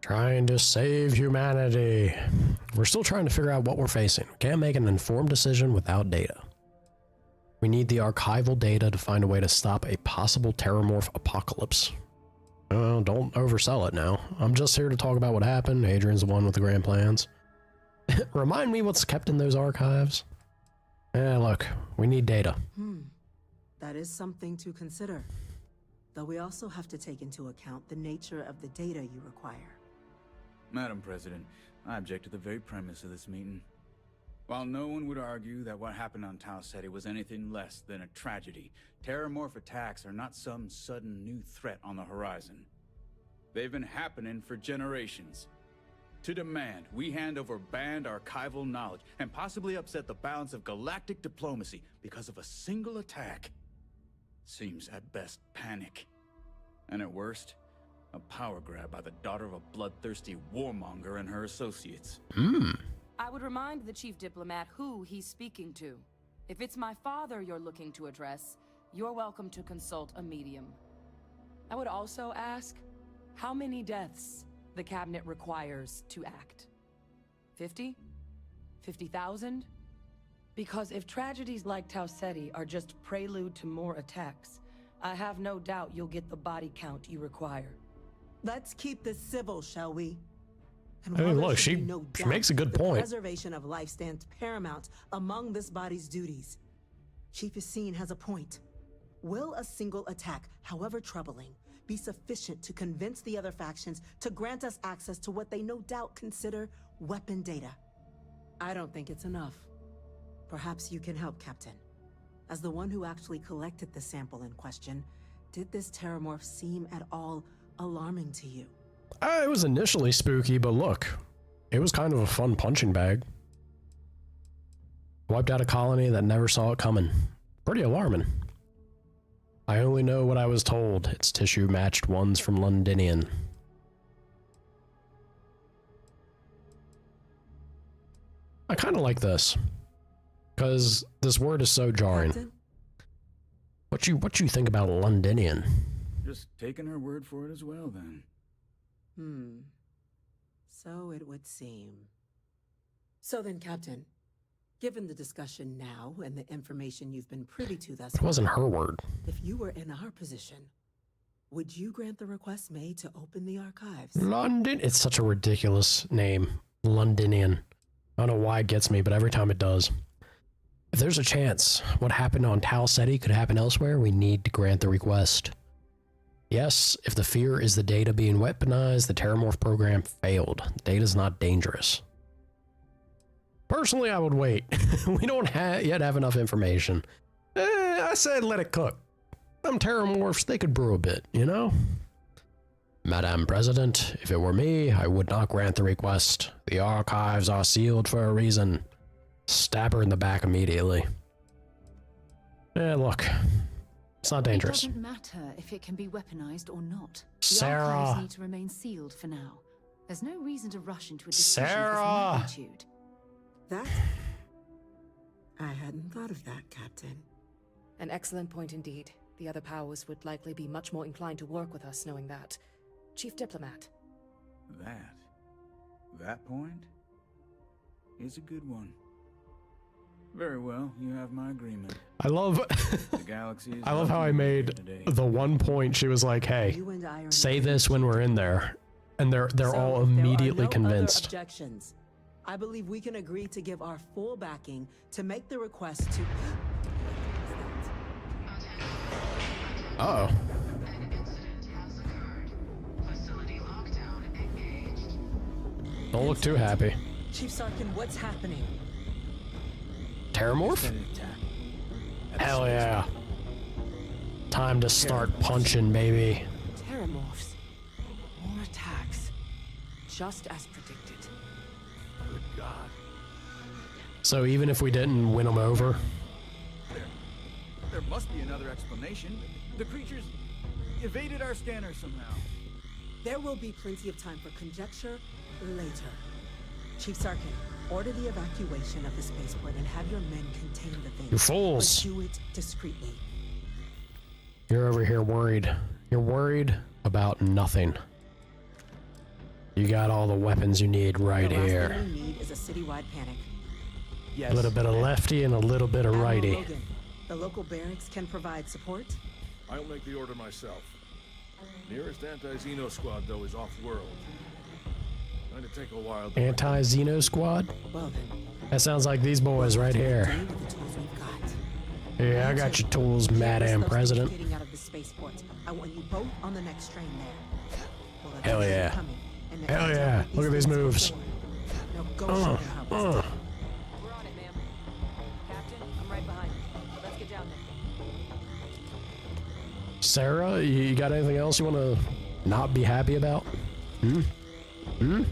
Trying to save humanity. We're still trying to figure out what we're facing. We can't make an informed decision without data. We need the archival data to find a way to stop a possible terramorph apocalypse. Don't oversell it now. I'm just here to talk about what happened. Adrian's the one with the grand plans. Remind me what's kept in those archives. Look, we need data. That is something to consider. Though we also have to take into account the nature of the data you require. Madam President, I object to the very premise of this meeting. While no one would argue that what happened on Tau Ceti was anything less than a tragedy, terramorph attacks are not some sudden new threat on the horizon. They've been happening for generations. To demand we hand over banned archival knowledge and possibly upset the balance of galactic diplomacy because of a single attack seems at best panic. And at worst, a power grab by the daughter of a bloodthirsty warmonger and her associates. I would remind the chief diplomat who he's speaking to. If it's my father you're looking to address, you're welcome to consult a medium. I would also ask how many deaths the cabinet requires to act. 50? 50,000? Because if tragedies like Tau Ceti are just prelude to more attacks, I have no doubt you'll get the body count you require. Let's keep this civil, shall we? And Hey, while there look, should she be no doubt, makes a good the point. Preservation of life stands paramount among this body's duties. Chief Yassine has a point. Will a single attack, however troubling, be sufficient to convince the other factions to grant us access to what they no doubt consider weapon data? I don't think it's enough. Perhaps you can help, Captain. As the one who actually collected the sample in question, did this terramorph seem at all alarming to you? It was initially spooky, but look, it was kind of a fun punching bag. Wiped out a colony that never saw it coming. Pretty alarming. I only know what I was told. It's tissue matched ones from Londinian. I kind of like this, because this word is so jarring. Captain? What you think about Londinian? Just taking her word for it as well, then. So it would seem. So then, Captain, given the discussion now and the information you've been privy to thus It wasn't her word. if you were in our position, would you grant the request made to open the archives? London. It's such a ridiculous name. Londinian. I don't know why it gets me, but every time it does. If there's a chance what happened on Tau Ceti could happen elsewhere, we need to grant the request. Yes, if the fear is the data being weaponized, the Terramorph program failed. Data's not dangerous. Personally, I would wait. We don't yet have enough information. I said let it cook. Them Terramorphs, they could brew a bit, you know? Madam President, if it were me, I would not grant the request. The archives are sealed for a reason. Stab her in the back immediately. Look. It's not dangerous. It doesn't matter if it can be weaponized or not. The Sarah. archives need to remain sealed for now. There's no reason to rush into a decision of Sarah. this magnitude. That? I hadn't thought of that, Captain. An excellent point indeed. The other powers would likely be much more inclined to work with us knowing that. Chief Diplomat. That point is a good one. Very well, you have my agreement. I love The galaxy is I love how I made today. the one point she was like, hey, You and I are say in this when we're in there. And they're So, all if there are immediately no other convinced. objections, I believe we can agree to give our full backing to make the request to. Uh-oh. An incident has occurred. Facility lockdown engaged. Don't look too happy. Chief Sarkin, what's happening? Terramorph? Hell yeah. Time to start punching, baby. Terramorphs. More attacks. Just as predicted. Good God. So even if we didn't win them over, There must be another explanation. The creatures evaded our scanner somehow. There will be plenty of time for conjecture later. Chief Sarkin, order the evacuation of the spaceport and have your men contain the thing. You fools. But do it discreetly. you're over here worried. You're worried about nothing. You got all the weapons you need right the last here. thing we need is a citywide panic. A little bit of lefty and a little bit of Admiral righty. Logan, The local barracks can provide support? I'll make the order myself. Nearest anti-Xeno squad, though, is off-world. Going to take a while. Anti-Xeno squad? Well then. That sounds like these boys right here. Do with the tools we've got. Yeah, I got your tools, Madam President. Getting out of the spaceport. I want you both on the next train there. Well, the Hell others are yeah. coming, and they're Hell gonna yeah. deal with Look at these things moves. before. Now go show them how it's done. We're on it, ma'am. Captain, I'm right behind you. Let's get down there. Sarah, you got anything else you want to not be happy about? Hmm? Hmm?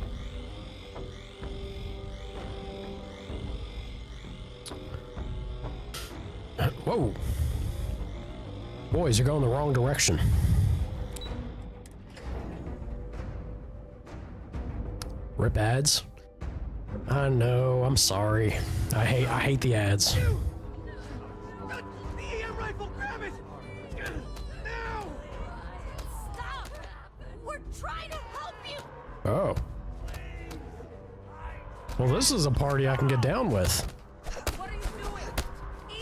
Whoa. Boys, you're going the wrong direction. Rip ads? I know, I'm sorry. I hate the ads. The EM rifle, grab it! Now! Stop! We're trying to help you! Oh. Well, this is a party I can get down with. What are you doing?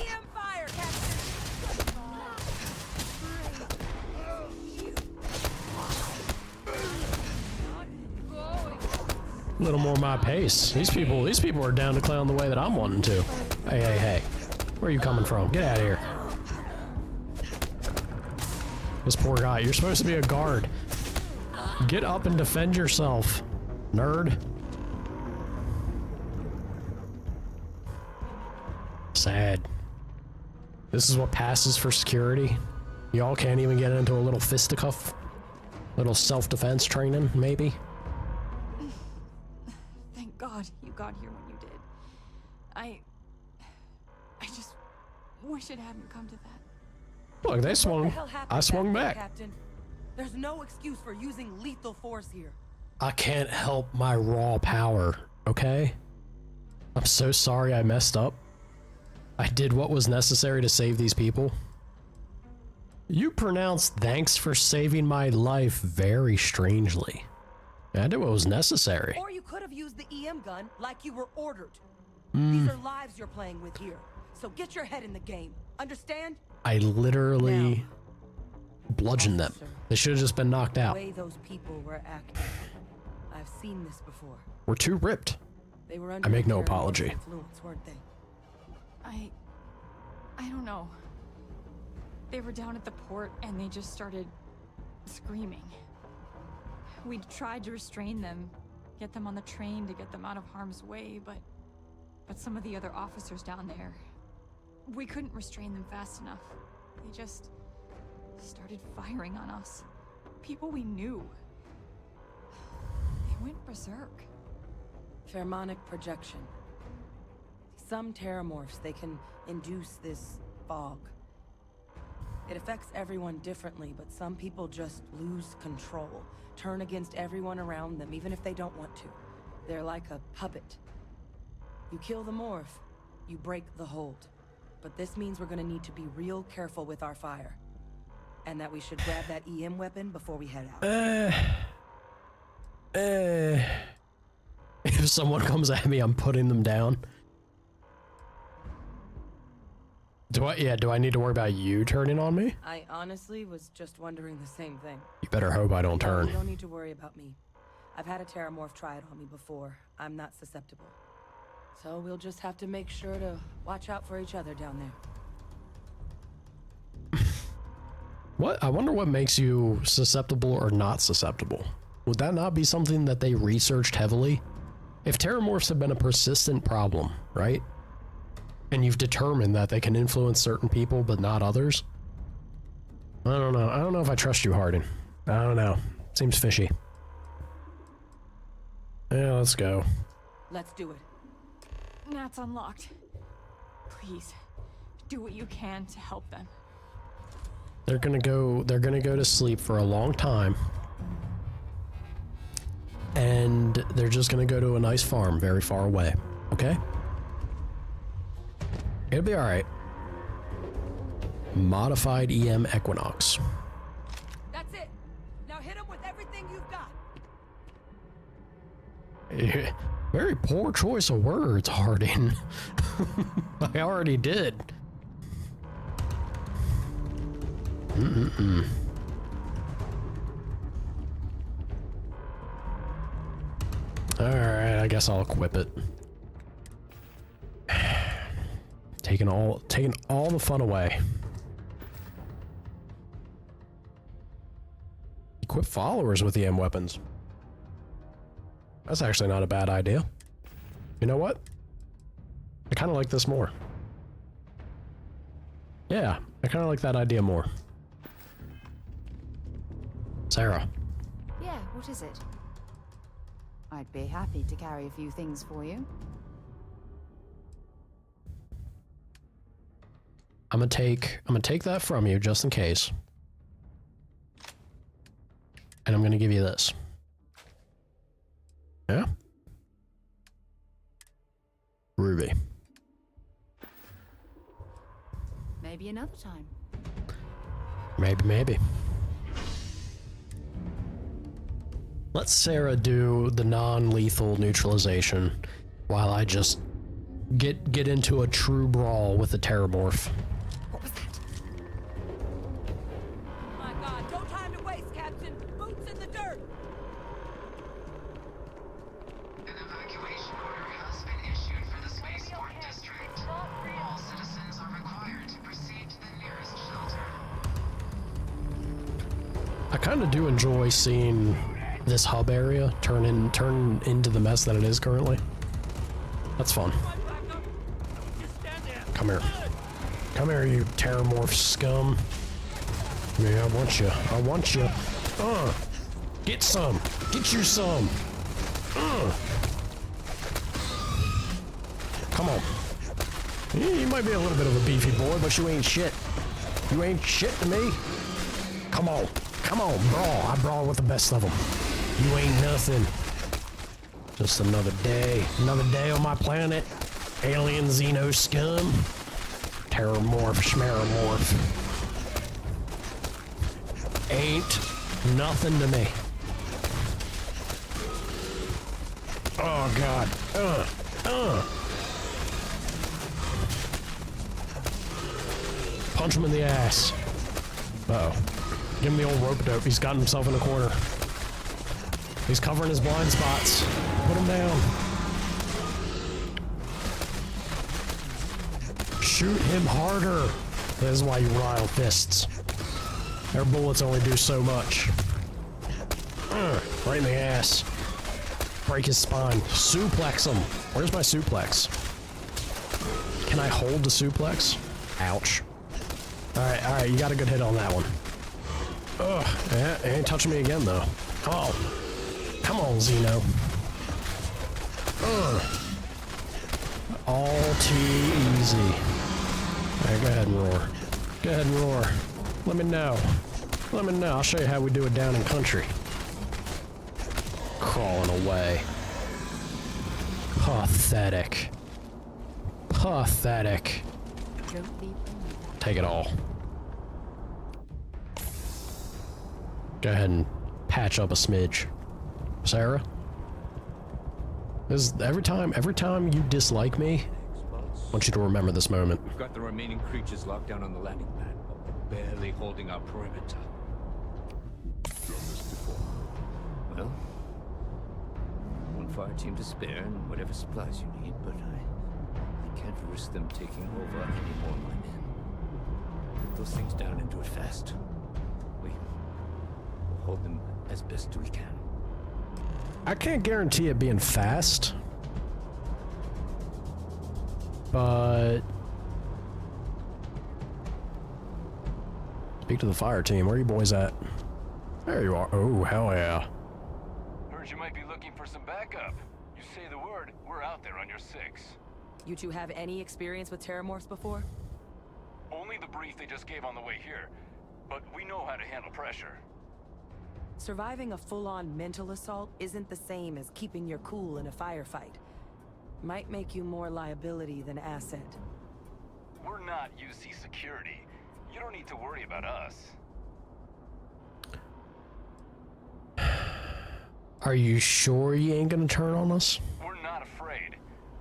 EM fire, Captain! A little more my pace. These people are down to clown the way that I'm wanting to. Hey. Where are you coming from? Get out of here. This poor guy. You're supposed to be a guard. Get up and defend yourself, nerd. Sad. This is what passes for security. Y'all can't even get into a little fisticuff. Little self-defense training, maybe? Thank God you got here when you did. I just wish it hadn't come to that. Look, they What the swung. hell happened I swung there, back. Captain? There's no excuse for using lethal force here. I can't help my raw power, okay? I'm so sorry I messed up. I did what was necessary to save these people. You pronounced thanks for saving my life very strangely. I did what was necessary. Or you could have used the EM gun like you were ordered. These are lives you're playing with here. So get your head in the game. Understand? I literally bludgeoned them. Officer, They should have just been knocked the out. way those people were acting. I've seen this before. We're too ripped. They were under I make no Terran apology. influence, weren't they? I don't know. They were down at the port and they just started screaming. We tried to restrain them, get them on the train to get them out of harm's way, but some of the other officers down there, we couldn't restrain them fast enough. They just started firing on us. People we knew. They went berserk. Pheromonic projection. Some terramorphs, they can induce this fog. It affects everyone differently, but some people just lose control, turn against everyone around them, even if they don't want to. They're like a puppet. You kill the morph, you break the hold. But this means we're gonna need to be real careful with our fire. And that we should grab that EM weapon before we head out. If someone comes at me, I'm putting them down. Do I need to worry about you turning on me? I honestly was just wondering the same thing. You better hope I don't No, turn. you don't need to worry about me. I've had a terramorph try it on me before. I'm not susceptible. So we'll just have to make sure to watch out for each other down there. What? I wonder what makes you susceptible or not susceptible. Would that not be something that they researched heavily? If terramorphs have been a persistent problem, right? And you've determined that they can influence certain people but not others? I don't know. I don't know if I trust you, Hardin. I don't know. Seems fishy. Yeah, let's go. Let's do it. Nat's unlocked. Please, do what you can to help them. They're gonna go to sleep for a long time. And they're just gonna go to a nice farm very far away. Okay? It'll be alright. Modified EM Equinox. That's it. Now hit him with everything you've got. Very poor choice of words, Harding. I already did. Alright, I guess I'll equip it. Taking all the fun away. Equip followers with EM weapons. That's actually not a bad idea. You know what? I kind of like this more. Yeah, I kind of like that idea more. Sarah. Yeah, what is it? I'd be happy to carry a few things for you. I'm gonna take that from you just in case. And I'm gonna give you this. Yeah? Ruby. Maybe another time. Maybe. Let Sarah do the non-lethal neutralization while I just get into a true brawl with the Terramorph. What was that? My God, no time to waste, Captain. Boots in the dirt. An evacuation order has been issued for the spaceport district. All citizens are required to proceed to the nearest shelter. I kind of do enjoy seeing this hub area turn into the mess that it is currently. That's fun. Come here. Come here, you Terramorph scum. Yeah, I want you. I want you. Get some. Get you some. Come on. You might be a little bit of a beefy boy, but you ain't shit. You ain't shit to me. Come on. Come on, brawl. I brawl with the best of them. You ain't nothing. Just another day. Another day on my planet. Alien Xeno scum. Terramorph, schmeramorph. Ain't nothing to me. Oh, God. Punch him in the ass. Uh-oh. Give him the old rope-a-dope. He's gotten himself in a corner. He's covering his blind spots. Put him down. Shoot him harder. That is why you rely on fists. Their bullets only do so much. Right in the ass. Break his spine. Suplex him. Where's my suplex? Can I hold the suplex? Ouch. Alright, you got a good hit on that one. Ugh, it ain't touching me again though. Come on. Come on, Xeno. All too easy. Alright, go ahead and roar. Go ahead and roar. Let me know. Let me know. I'll show you how we do it down in country. Crawling away. Pathetic. Pathetic. Take it all. Go ahead and patch up a smidge. Sarah? Every time you dislike me, I want you to remember this moment. We've got the remaining creatures locked down on the landing pad, but we're barely holding our perimeter. Done this before. Well, one fire team to spare and whatever supplies you need, but I can't risk them taking over any more of my men. Put those things down and do it fast. We'll hold them as best we can. I can't guarantee it being fast, but speak to the fire team. Where are you boys at? There you are. Oh, hell yeah. Heard you might be looking for some backup. You say the word, we're out there on your 6. You two have any experience with Terramorphs before? Only the brief they just gave on the way here, but we know how to handle pressure. Surviving a full-on mental assault isn't the same as keeping your cool in a firefight. Might make you more liability than asset. We're not UC security. You don't need to worry about us. Are you sure you ain't gonna turn on us? We're not afraid,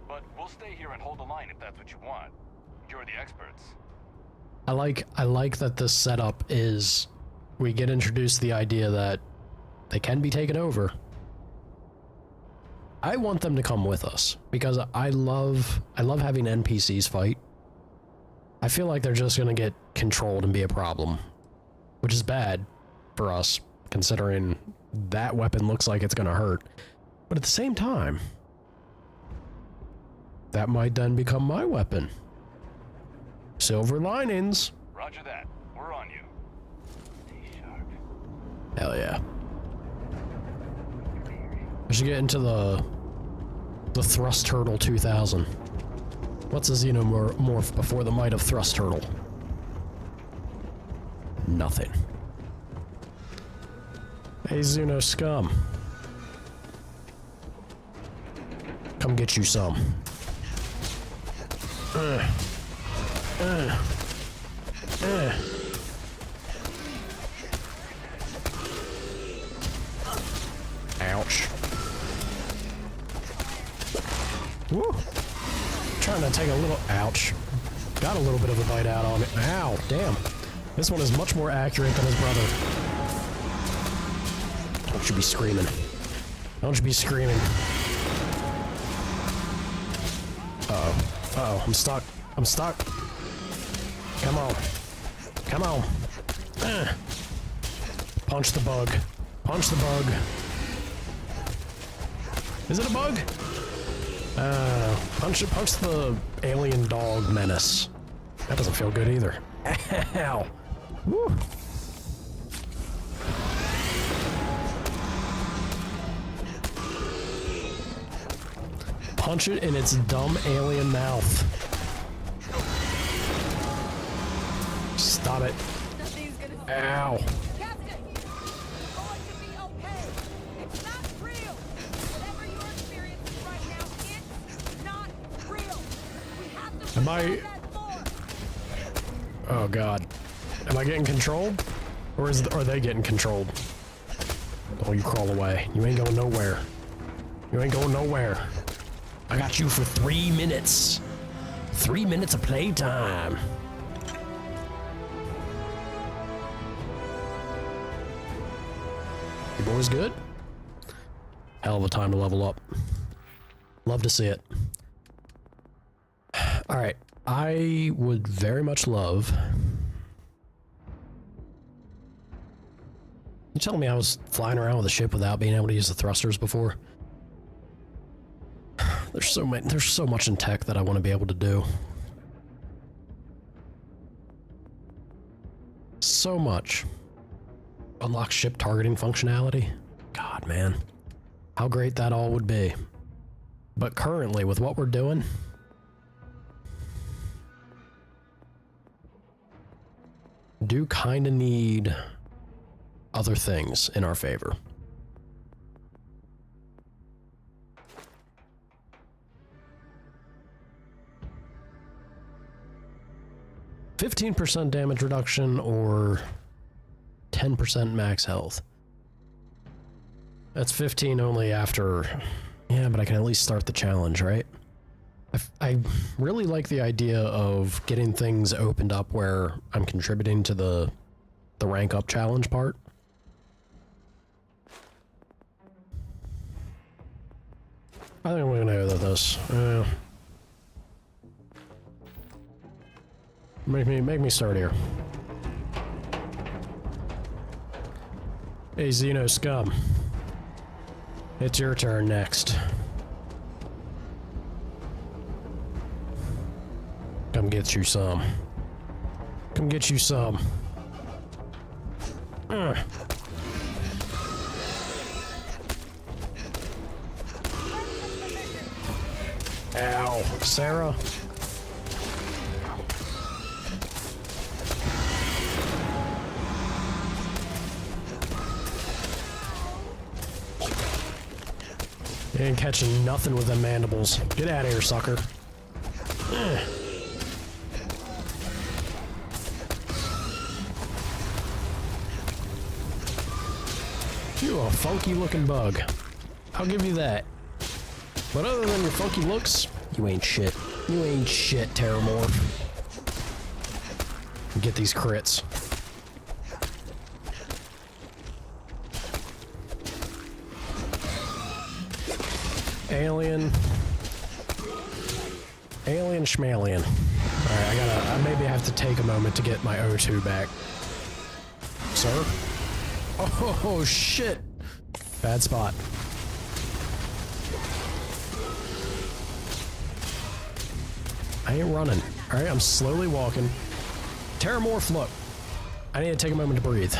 but we'll stay here and hold the line if that's what you want. You're the experts. I like that this setup is, we get introduced to the idea that they can be taken over. I want them to come with us because I love having NPCs fight. I feel like they're just gonna get controlled and be a problem, which is bad for us considering that weapon looks like it's gonna hurt. But at the same time, that might then become my weapon. Silver linings. Roger that. We're on you. Stay sharp. Hell yeah. I should get into the Thrust Turtle 2000. What's a xenomorph before the might of Thrust Turtle? Nothing. Hey, Zuno scum. Come get you some. Ouch. Woo. Trying to take a little, ouch. Got a little bit of a bite out on it. Ow, damn. This one is much more accurate than his brother. Don't you be screaming. Don't you be screaming. Uh-oh. Uh-oh, I'm stuck. I'm stuck. Come on. Come on. Punch the bug. Punch the bug. Is it a bug? Punch the alien dog menace. That doesn't feel good either. Ow. Woo. Punch it in its dumb alien mouth. Stop it. Ow. Am I... Oh god. Am I getting controlled? Or are they getting controlled? Oh, you crawl away. You ain't going nowhere. You ain't going nowhere. I got you for 3 minutes. 3 minutes of playtime. You boys good? Hell of a time to level up. Love to see it. Alright, I would very much love... You telling me I was flying around with a ship without being able to use the thrusters before? There's so much in tech that I want to be able to do. So much. Unlock ship targeting functionality? God, man. How great that all would be. But currently, with what we're doing... do kind of need other things in our favor. %15 damage reduction or 10% max health. That's 15 only after... Yeah, but I can at least start the challenge, right? I really like the idea of getting things opened up where I'm contributing to the rank up challenge part. I think we're gonna go with this. Make me start here. Hey, Xeno scum. It's your turn next. Come get you some. Come get you some. Ow, Sarah. You ain't catching nothing with them mandibles. Get out of here, sucker. You're a funky looking bug. I'll give you that. But other than your funky looks, you ain't shit. You ain't shit, Terramorph. Get these crits. Alien. Alien schmalien. Alright, I maybe have to take a moment to get my O2 back. Sir? Oh, shit! Bad spot. I ain't running. Alright, I'm slowly walking. Terramorph, look. I need to take a moment to breathe.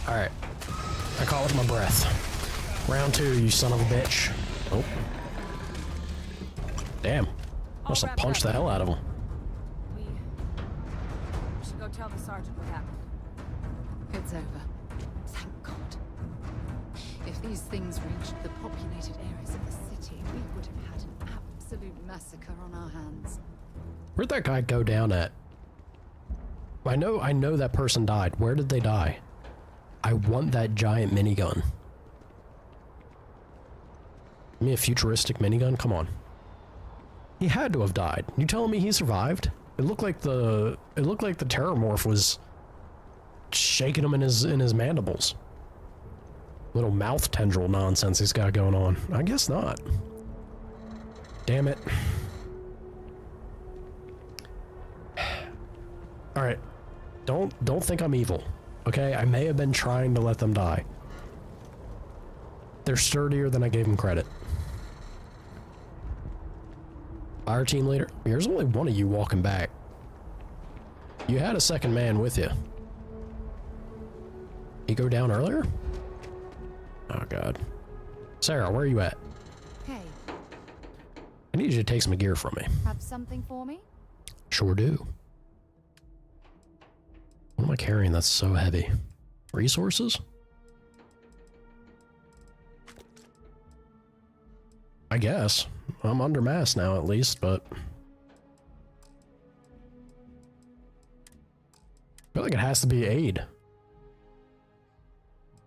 Alright. I caught with my breath. Round 2, you son of a bitch. Oh. Damn. Must have punched the hell out of him. We should go tell the sergeant what happened. It's over. Thank God. If these things reached the populated areas of the city, we would have had an absolute massacre on our hands. Where'd that guy go down at? I know that person died. Where did they die? I want that giant minigun. Give me a futuristic minigun? Come on. He had to have died. You telling me he survived? It looked like the Terramorph was shaking him in his mandibles. Little mouth tendril nonsense he's got going on. I guess not. Damn it. Alright. Don't think I'm evil. Okay? I may have been trying to let them die. They're sturdier than I gave them credit. Fire team leader? There's only one of you walking back. You had a second man with you. He go down earlier? Oh god. Sarah, where are you at? Hey. I need you to take some gear from me. Have something for me? Sure do. What am I carrying that's so heavy? Resources? I guess. I'm under mass now at least, but... I feel like it has to be aid.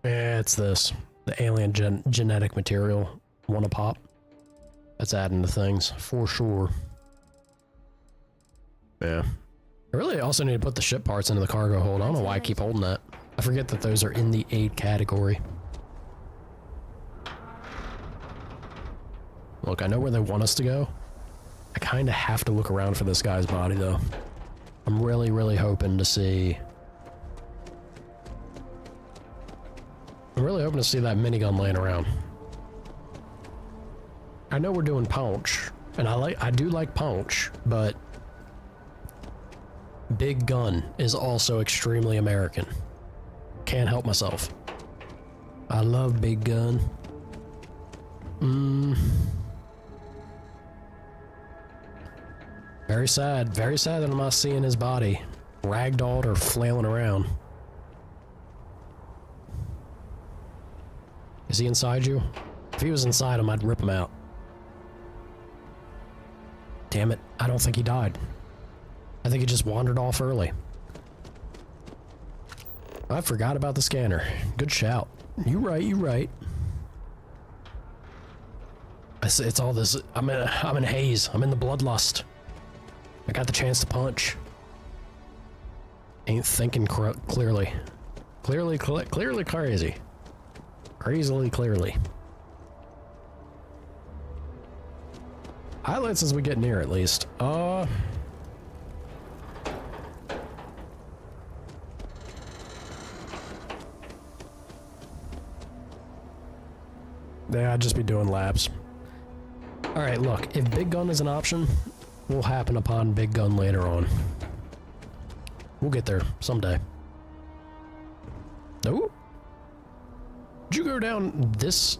Yeah, it's this. The alien genetic material. Wanna pop? That's adding to things, for sure. Yeah. I really also need to put the ship parts into the cargo hold. I don't know why I keep holding that. I forget that those are in the aid category. Look, I know where they want us to go. I kind of have to look around for this guy's body, though. I'm really, really hoping to see... I'm really hoping to see that minigun laying around. I know we're doing Punch, and I do like Punch, but... Big Gun is also extremely American. Can't help myself. I love Big Gun. Very sad that I'm not seeing his body ragdolled or flailing around. Is he inside you? If he was inside him, I'd rip him out. Damn it, I don't think he died. I think he just wandered off early. I forgot about the scanner. Good shout. You right. It's all this. I'm in haze. I'm in the bloodlust. I got the chance to punch. Ain't thinking clearly. Clearly crazy. Crazily clearly. Highlights as we get near, at least. Yeah, I'd just be doing laps. Alright, look, if Big Gun is an option, we'll happen upon Big Gun later on. We'll get there someday. No? Did you go down this?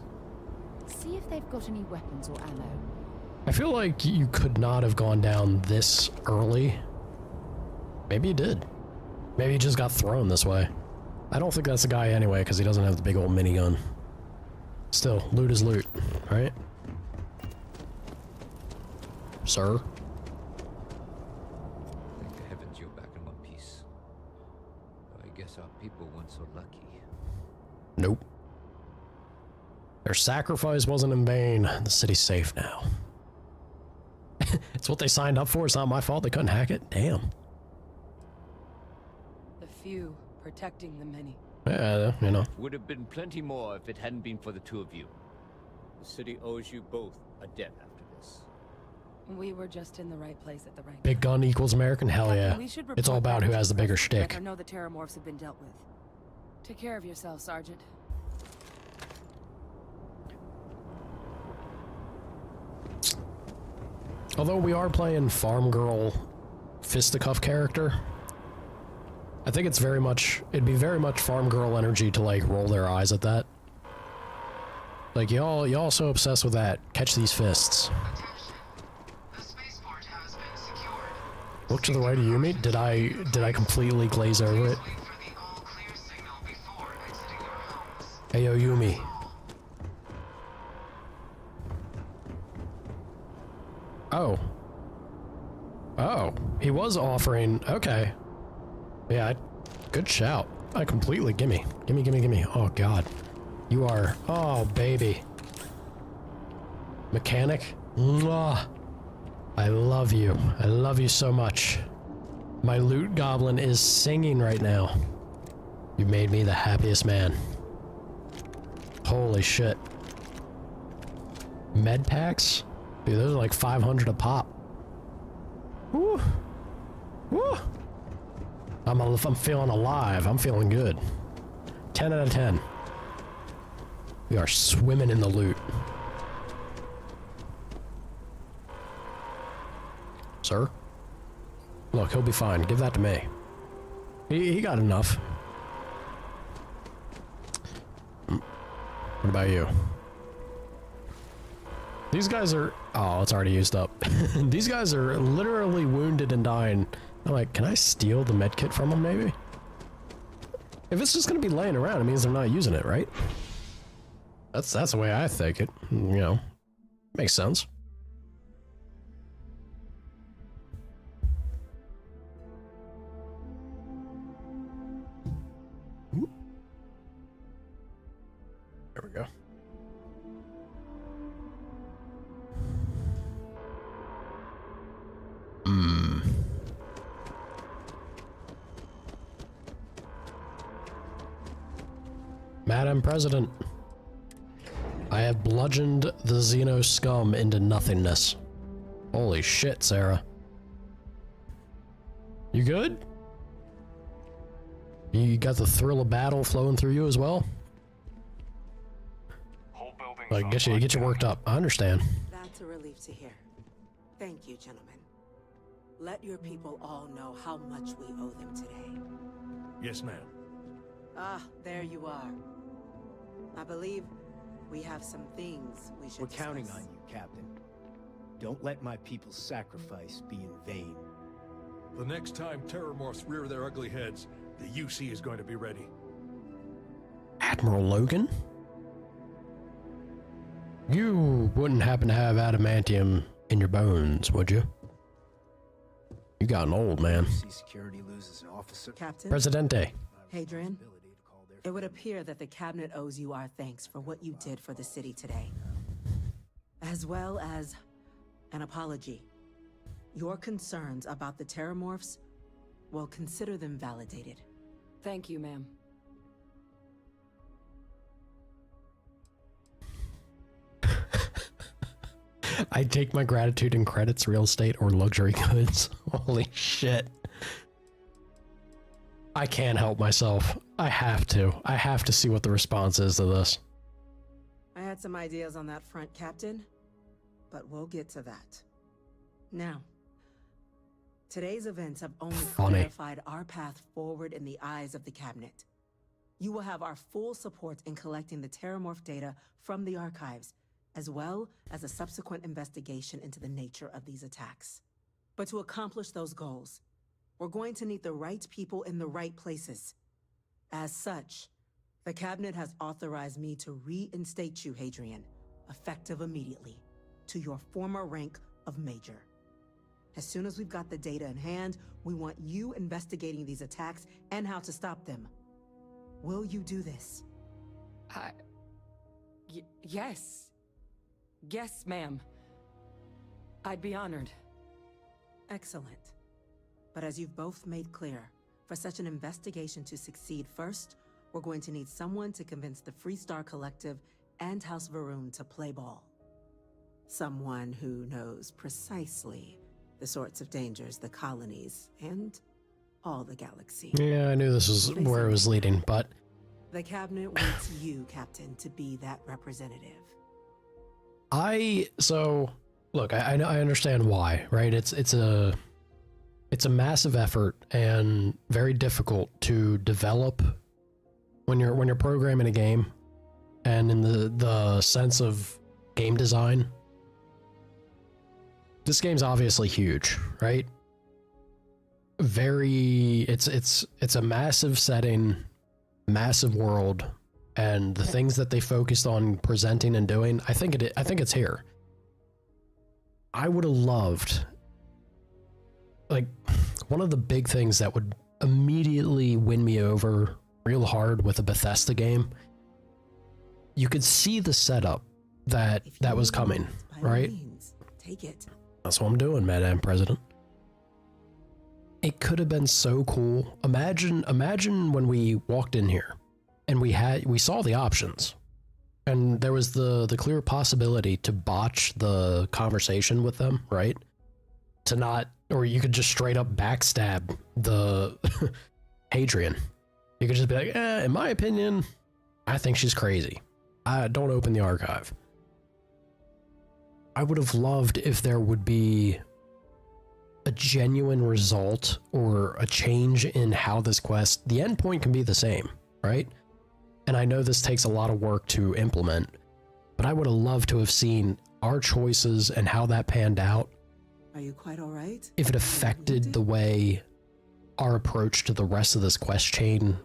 See if they've got any weapons or ammo. I feel like you could not have gone down this early. Maybe you did. Maybe you just got thrown this way. I don't think that's the guy anyway, because he doesn't have the big old minigun. Still, loot is loot, right? Sir? Thank the heavens you're back in one piece. I guess our people weren't so lucky. Nope. Their sacrifice wasn't in vain. The city's safe now. It's what they signed up for. It's not my fault they couldn't hack it. Damn. The few protecting the many. Yeah, you know. Would have been plenty more if it hadn't been for the two of you. The city owes you both a debt after this. We were just in the right place at the right time. Big gun equals American? Hell Captain, yeah. we should It's all report about back who to has the bigger Let shtick. her know the terramorphs have been dealt with. Take care of yourself, Sergeant. Although we are playing farm girl fisticuff character, I think it's very much, it'd be very much farm girl energy to like roll their eyes at that. Like y'all so obsessed with that. Catch these fists. Look to the right of Yumi. Did I completely glaze over it? Hey yo, Yumi. Oh. Oh, he was offering. Okay. Yeah, good shout. I completely gimme. Oh god. You are, oh baby. Mechanic. Mwah. I love you. I love you so much. My loot goblin is singing right now. You made me the happiest man. Holy shit. Med packs? Dude, those are like 500 a pop. Woo. Woo. I'm feeling alive. I'm feeling good. 10 out of 10. We are swimming in the loot. Sir? Look, he'll be fine. Give that to me. He got enough. What about you? These guys are... Oh, it's already used up. These guys are literally wounded and dying. I'm like, can I steal the medkit from them, maybe? If it's just gonna be laying around, it means they're not using it, right? That's the way I think it. You know, makes sense. Ooh. There we go. Madam President, I have bludgeoned the Xeno scum into nothingness. Holy shit, Sarah. You good? You got the thrill of battle flowing through you as well? Like, get you worked up. I understand. That's a relief to hear. Thank you, gentlemen. Let your people all know how much we owe them today. Yes, ma'am. Ah, there you are. I believe we have some things we should discuss. We're counting on you, Captain. Don't let my people's sacrifice be in vain. The next time terramorphs rear their ugly heads, the UC is going to be ready. Admiral Logan? You wouldn't happen to have adamantium in your bones, would you? You gotten old, man. Security loses an officer. Captain? Presidente. Hadrian, it would appear that the cabinet owes you our thanks for what you did for the city today. As well as an apology. Your concerns about the terramorphs, well, consider them validated. Thank you, ma'am. I take my gratitude in credits, real estate, or luxury goods. Holy shit. I can't help myself. I have to. I have to see what the response is to this. I had some ideas on that front, Captain, but we'll get to that. Now, today's events have only clarified our path forward in the eyes of the cabinet. You will have our full support in collecting the terramorph data from the archives, as well as a subsequent investigation into the nature of these attacks. But to accomplish those goals, we're going to need the right people in the right places. As such, the cabinet has authorized me to reinstate you, Hadrian, effective immediately, to your former rank of Major. As soon as we've got the data in hand, we want you investigating these attacks and how to stop them. Will you do this? Yes. Yes, ma'am. I'd be honored. Excellent. But as you've both made clear, for such an investigation to succeed, first, we're going to need someone to convince the Freestar Collective and House Varun to play ball. Someone who knows precisely the sorts of dangers the colonies and all the galaxy. Yeah, I knew this was where it was leading, but... The cabinet wants you, Captain, to be that representative. So, look, I understand why, right? It's a massive effort and very difficult to develop when you're programming a game, and in the sense of game design. This game's obviously huge, right? It's a massive setting, massive world, and the things that they focused on presenting and doing, I think it's here. I would have loved, like, one of the big things that would immediately win me over real hard with a Bethesda game. You could see the setup that was coming, right? Take it. That's what I'm doing, Madam President. It could have been so cool. Imagine when we walked in here and we saw the options, and there was the clear possibility to botch the conversation with them, right? To not, or you could just straight up backstab the Hadrian. You could just be like, in my opinion, I think she's crazy. Don't open the archive. I would have loved if there would be a genuine result or a change in how this quest, the end point can be the same, right? And I know this takes a lot of work to implement, but I would have loved to have seen our choices and how that panned out. Are you quite all right? If it affected the way our approach to the rest of this quest chain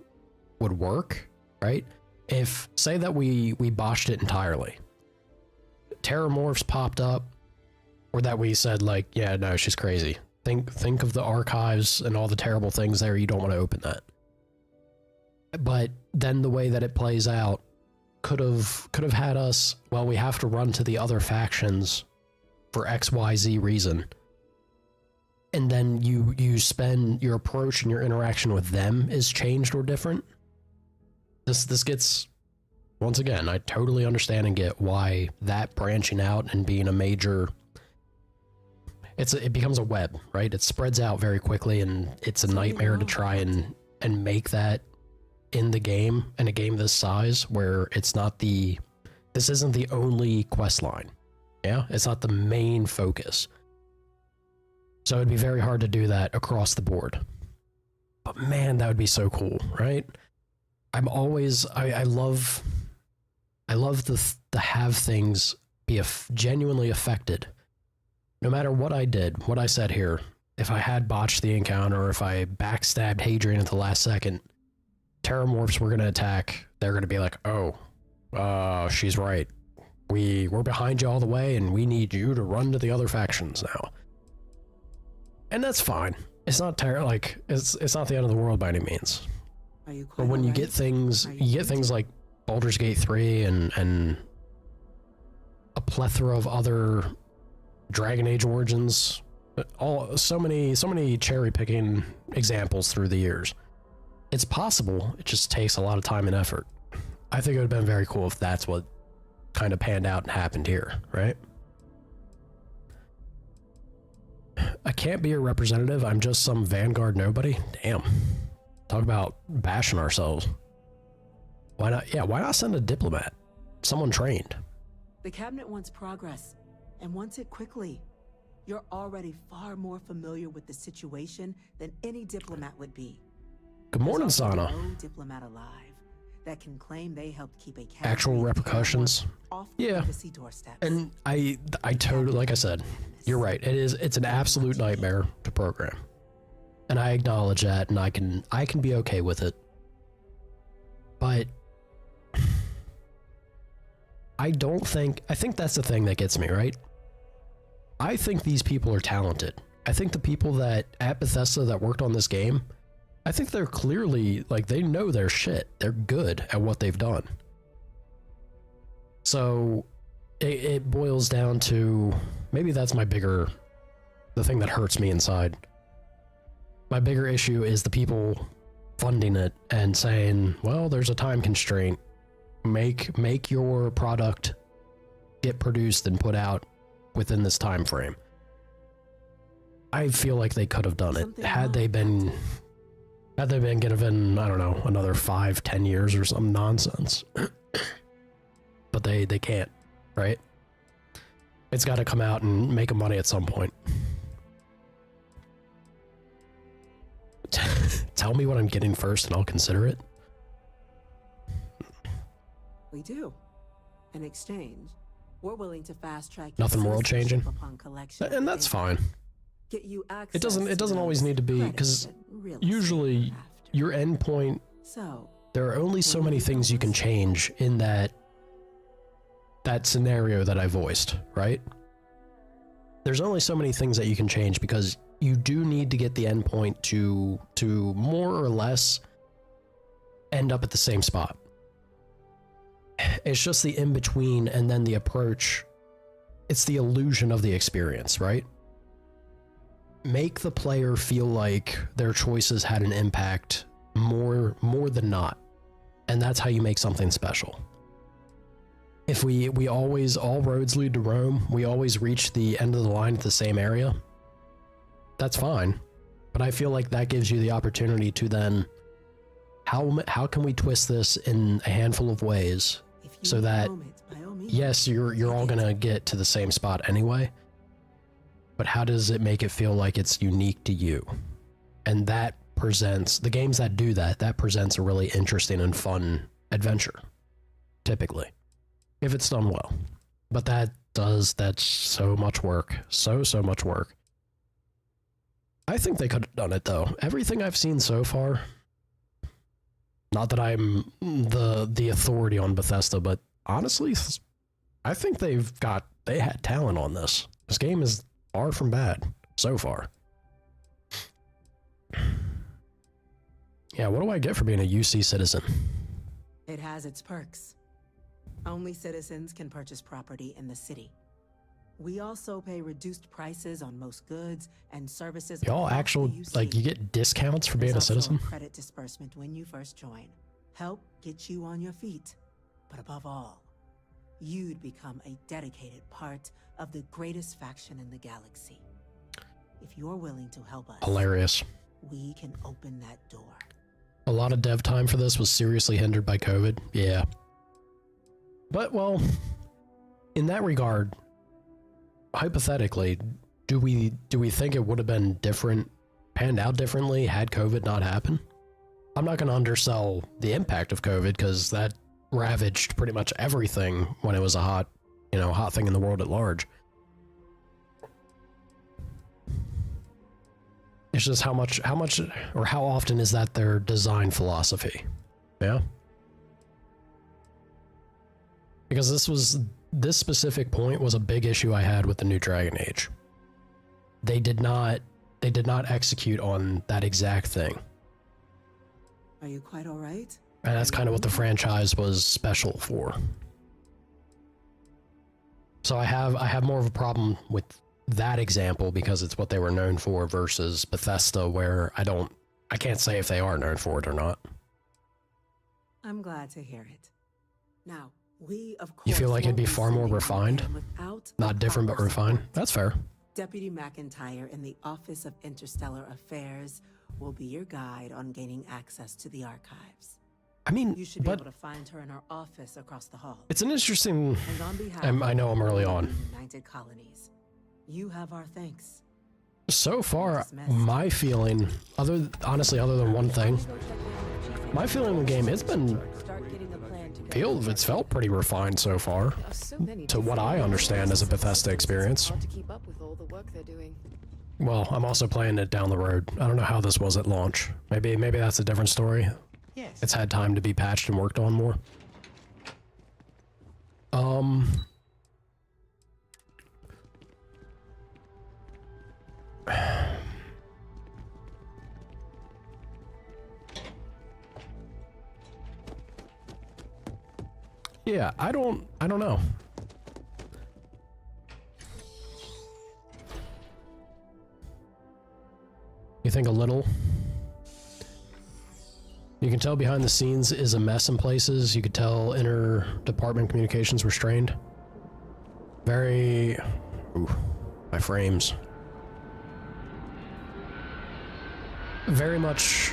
would work, right? If, say that we botched it entirely, Terramorphs popped up, or that we said, like, yeah, no, she's crazy. Think of the archives and all the terrible things there. You don't want to open that. But then the way that it plays out could have had us, well, we have to run to the other factions for XYZ reason. And then you spend your approach and your interaction with them is changed or different. This gets, once again, I totally understand and get why that branching out and being a major, it becomes a web, right? It spreads out very quickly, and it's a nightmare to try and make that in the game, in a game this size, where this isn't the only quest line. Yeah, it's not the main focus. So it'd be very hard to do that across the board. But man, that would be so cool, right? I love to have things be genuinely affected. No matter what I did, what I said here, if I had botched the encounter, or if I backstabbed Hadrian at the last second, Terramorphs were going to attack. They're going to be like, oh, she's right. We're behind you all the way, and we need you to run to the other factions now. And that's fine. It's not it's not the end of the world by any means. But when you get things, like Baldur's Gate 3 and a plethora of other Dragon Age Origins, so many cherry picking examples through the years. It's possible. It just takes a lot of time and effort. I think it would have been very cool if that's what kind of panned out and happened here, right? I can't be a representative. I'm just some Vanguard nobody. Damn. Talk about bashing ourselves. Why not? Yeah, why not send a diplomat? Someone trained. The cabinet wants progress, and wants it quickly. You're already far more familiar with the situation than any diplomat would be. Good morning, Sana. No diplomat alive that can claim they helped keep a actual repercussions. Yeah, and I totally, like I said, you're right. It's an absolute nightmare to program, and I acknowledge that, and I can be okay with it. But I think that's the thing that gets me, right? I think these people are talented. I think the people that at Bethesda that worked on this game, I think they're clearly, like, they know their shit. They're good at what they've done. So it boils down to, maybe that's my bigger the thing that hurts me inside. My bigger issue is the people funding it and saying, well, there's a time constraint. Make your product get produced and put out within this time frame. I feel like they could have done it had they been given, I don't know, another 5-10 years or some nonsense. But they can't, right? It's got to come out and make money at some point. Tell me what I'm getting first and I'll consider it. We do. In exchange, we're willing to fast track nothing world changing, and that's fine. Get you access. It doesn't always need to be, because usually your endpoint, there are only so many things you can change in that scenario that I voiced, right? There's only so many things that you can change, because you do need to get the endpoint to more or less end up at the same spot. It's just the in-between and then the approach. It's the illusion of the experience, right? Make the player feel like their choices had an impact more than not. And that's how you make something special. If we always, all roads lead to Rome, we always reach the end of the line at the same area, that's fine. But I feel like that gives you the opportunity to then, how can we twist this in a handful of ways so that, yes, you're all gonna get to the same spot anyway, but how does it make it feel like it's unique to you? And that presents, the games that do that presents a really interesting and fun adventure, typically, if it's done well. But that's so much work, so much work. I think they could have done it though. Everything I've seen so far, not that I'm the authority on Bethesda, but honestly, I think they had talent on this. This game is far from bad so far. Yeah, what do I get for being a UC citizen? It has its perks. Only citizens can purchase property in the city. We also pay reduced prices on most goods and services. Y'all like, you get discounts for being a citizen? Credit disbursement when you first join. Help get you on your feet. But above all, you'd become a dedicated part of the greatest faction in the galaxy. If you're willing to help us, hilarious. We can open that door. A lot of dev time for this was seriously hindered by COVID. Yeah. But, well, in that regard, hypothetically, do we think it would have been different, panned out differently had COVID not happened? I'm not going to undersell the impact of COVID, because that ravaged pretty much everything when it was a hot thing in the world at large. It's just how much or how often is that their design philosophy? Yeah. Because this specific point was a big issue I had with the new Dragon Age. They did not execute on that exact thing. Are you quite all right? And that's kind of what the franchise was special for. So I have more of a problem with that example, because it's what they were known for, versus Bethesda, where I can't say if they are known for it or not. I'm glad to hear it. Now, we of course, you feel like it'd be far more refined? Not different, but refined? That's fair. Deputy McIntyre in the Office of Interstellar Affairs will be your guide on gaining access to the archives. I mean, you should be able to find her in her office across the hall. It's an interesting. I know I'm early on. United Colonies, you have our thanks. So far, my feeling, other than one thing, my feeling of the game, it's felt pretty refined so far, to what I understand as a Bethesda experience. Well, I'm also playing it down the road. I don't know how this was at launch. Maybe that's a different story. Yes. It's had time to be patched and worked on more. Yeah, I don't know. You think a little? You can tell behind the scenes is a mess in places. You could tell inter-department communications were strained. Very... Ooh, my frames. Very much,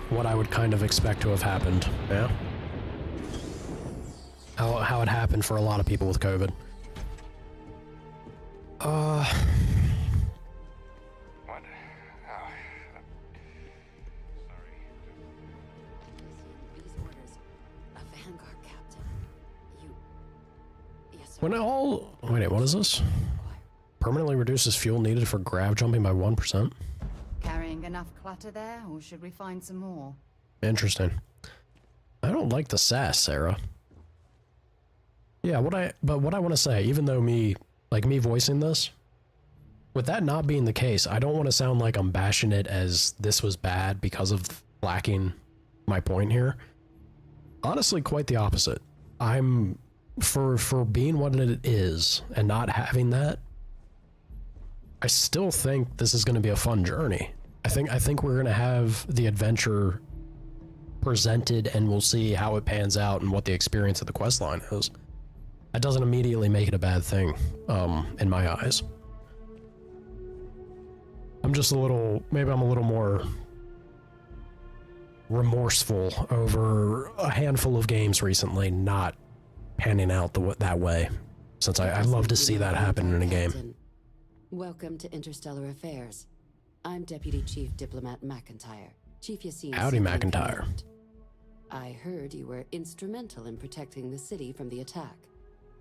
what I would kind of expect to have happened, yeah? How it happened for a lot of people with COVID. What? Oh, sorry. These orders. A Vanguard captain. You... Yes, sir. When it all... Wait, what is this? Permanently reduces fuel needed for grav jumping by 1%? Carrying enough clutter there, or should we find some more? Interesting. I don't like the sass, Sarah. Yeah, but what I want to say, even though me voicing this, with that not being the case, I don't want to sound like I'm bashing it as this was bad because of lacking my point here. Honestly, quite the opposite. I'm, for being what it is and not having that, I still think this is going to be a fun journey. I think we're going to have the adventure presented and we'll see how it pans out and what the experience of the questline is. That doesn't immediately make it a bad thing, in my eyes. I'm just maybe I'm a little more remorseful over a handful of games recently not panning out that way, since I'd love to see that happen in a game. Welcome to Interstellar Affairs. I'm Deputy Chief Diplomat McIntyre. Chief Yassine. Howdy, McIntyre. I heard you were instrumental in protecting the city from the attack.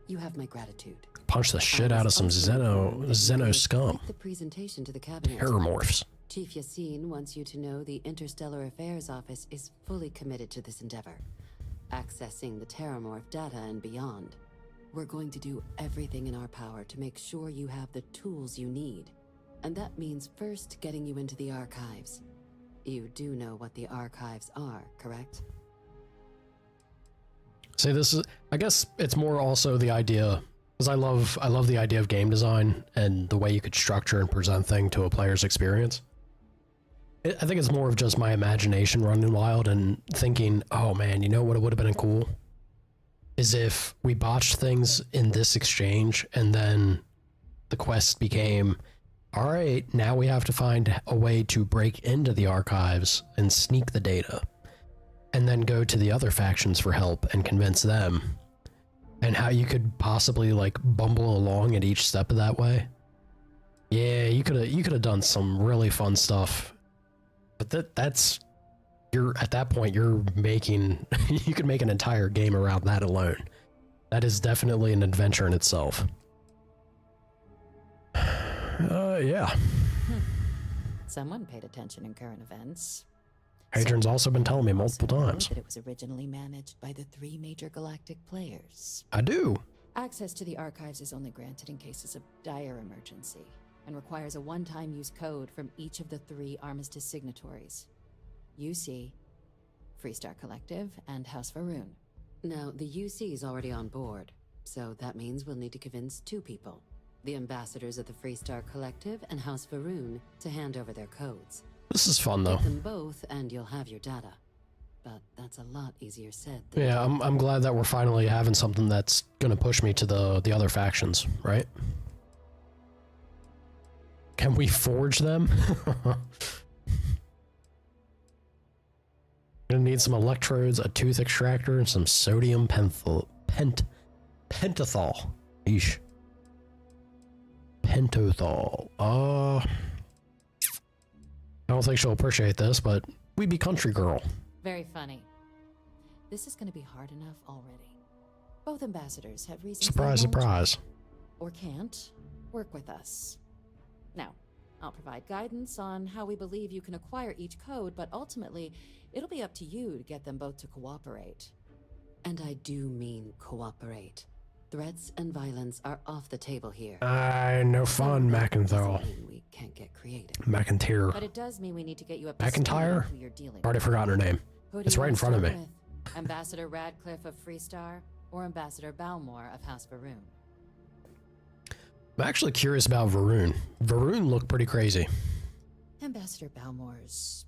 You have my gratitude. Punch the shit out of some Xeno scum. The presentation to the cabinet. Terramorphs. Chief Yassine wants you to know the Interstellar Affairs Office is fully committed to this endeavor, accessing the Terramorph data and beyond. We're going to do everything in our power to make sure you have the tools you need. And that means first getting you into the archives. You do know what the archives are, correct? See, I guess it's more also the idea, because I love the idea of game design and the way you could structure and present things to a player's experience. I think it's more of just my imagination running wild and thinking, oh man, you know what would have been cool? Is if we botched things in this exchange and then the quest became, all right, now we have to find a way to break into the archives and sneak the data, and then go to the other factions for help and convince them, and how you could possibly like bumble along at each step of that way. Yeah, you could have done some really fun stuff, but that's at that point you're making you could make an entire game around that alone. That is definitely an adventure in itself. Yeah. Someone paid attention in current events. Hadrian's also been telling me multiple times that it was originally managed by the 3 major galactic players. I do. Access to the archives is only granted in cases of dire emergency and requires a one-time use code from each of the 3 armistice signatories. UC, Freestar Collective, and House Varun. Now, the UC is already on board, so that means we'll need to convince 2 people. The ambassadors of the Freestar Collective and House Varun to hand over their codes. This is fun though. Get them both and you'll have your data. But that's a lot easier said than yeah, I'm glad that we're finally having something that's gonna push me to the other factions, right? Can we forge them? Gonna need some electrodes, a tooth extractor, and some sodium pentothal. Eesh. Pentothal. I don't think she'll appreciate this, but we be country girl. Very funny. This is going to be hard enough already. Both ambassadors have reasons. Surprise, surprise. Or can't work with us. Now, I'll provide guidance on how we believe you can acquire each code, but ultimately, it'll be up to you to get them both to cooperate. And I do mean cooperate. Threats and violence are off the table here. No fun, McIntyre. We can't get creative. McIntyre. But it does mean we need to get you up to McIntyre? who you're dealing with. Already forgotten her name. It's right in front of me. Ambassador Radcliffe of Freestar or Ambassador Balmore of House Varun? I'm actually curious about Varun. Varun looked pretty crazy. Ambassador Balmore's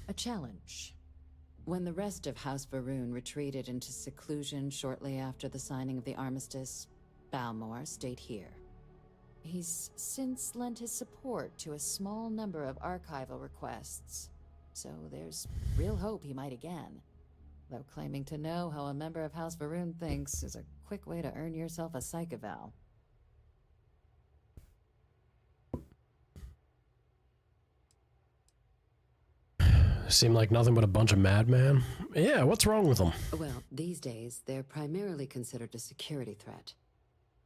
a challenge. When the rest of House Varun retreated into seclusion shortly after the signing of the armistice, Balmore stayed here. He's since lent his support to a small number of archival requests, so there's real hope he might again. Though claiming to know how a member of House Varun thinks is a quick way to earn yourself a psych eval. Seem like nothing but a bunch of madmen. Yeah, what's wrong with them? Well, these days, they're primarily considered a security threat.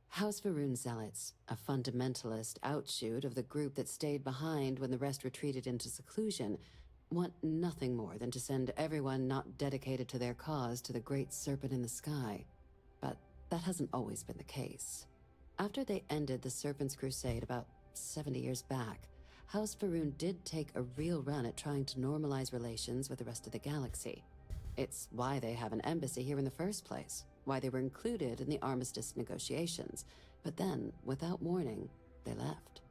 House Varun Zealots, a fundamentalist outshoot of the group that stayed behind when the rest retreated into seclusion, want nothing more than to send everyone not dedicated to their cause to the great serpent in the sky. But that hasn't always been the case. After they ended the Serpent's Crusade about 70 years back, House Varun did take a real run at trying to normalize relations with the rest of the galaxy. It's why they have an embassy here in the first place, why they were included in the armistice negotiations. But then, without warning, they left,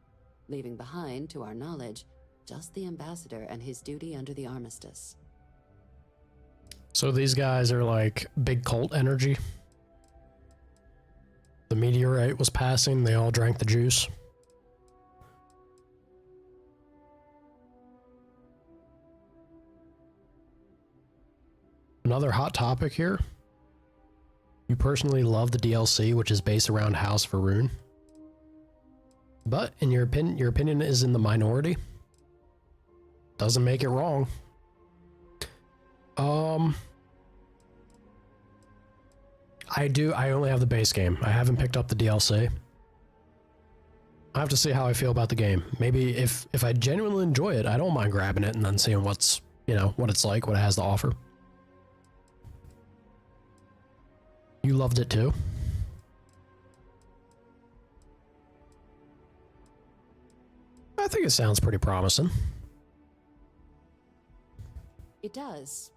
leaving behind, to our knowledge, just the ambassador and his duty under the armistice. So these guys are like big cult energy. The meteorite was passing, they all drank the juice. Another hot topic here. You personally love the DLC, which is based around House Varun. But in your opinion is in the minority. Doesn't make it wrong. I only have the base game. I haven't picked up the DLC. I have to see how I feel about the game. Maybe if I genuinely enjoy it, I don't mind grabbing it and then seeing what's, you know, what it's like, what it has to offer. You loved it too? I think it sounds pretty promising. It does,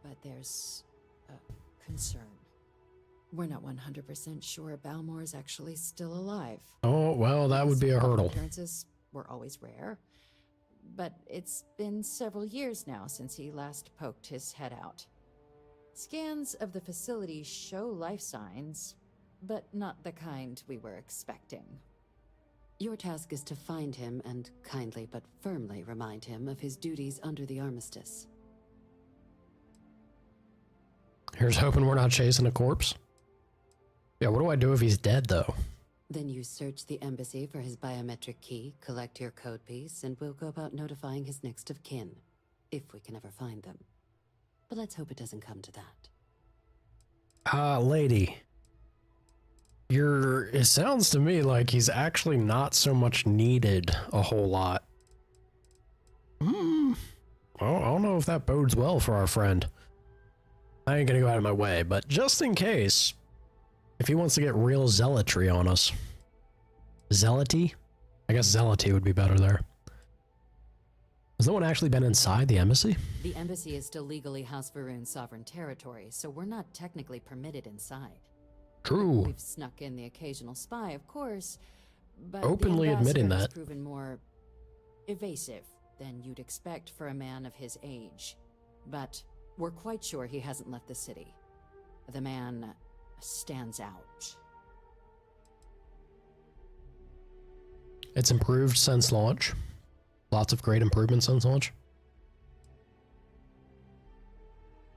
but there's a concern. We're not 100% sure Balmore is actually still alive. Oh, well, that would be a hurdle. Appearances were always rare, but it's been several years now since he last poked his head out. Scans of the facility show life signs, but not the kind we were expecting. Your task is to find him and kindly but firmly remind him of his duties under the armistice. Here's hoping we're not chasing a corpse. Yeah, what do I do if he's dead, though? Then you search the embassy for his biometric key, collect your code piece, and we'll go about notifying his next of kin, if we can ever find them. But let's hope it doesn't come to that. Lady. It sounds to me like he's actually not so much needed a whole lot. Well, I don't know if that bodes well for our friend. I ain't gonna go out of my way, but just in case, if he wants to get real zealotry on us. Zealoty? I guess zealoty would be better there. Has no one actually been inside the embassy? The embassy is still legally House Varun's sovereign territory, so we're not technically permitted inside. True. We've snuck in the occasional spy, of course, but openly the admitting ambassador has that. proven more evasive than you'd expect for a man of his age. But we're quite sure he hasn't left the city. The man stands out. It's improved since launch. Lots of great improvements since launch.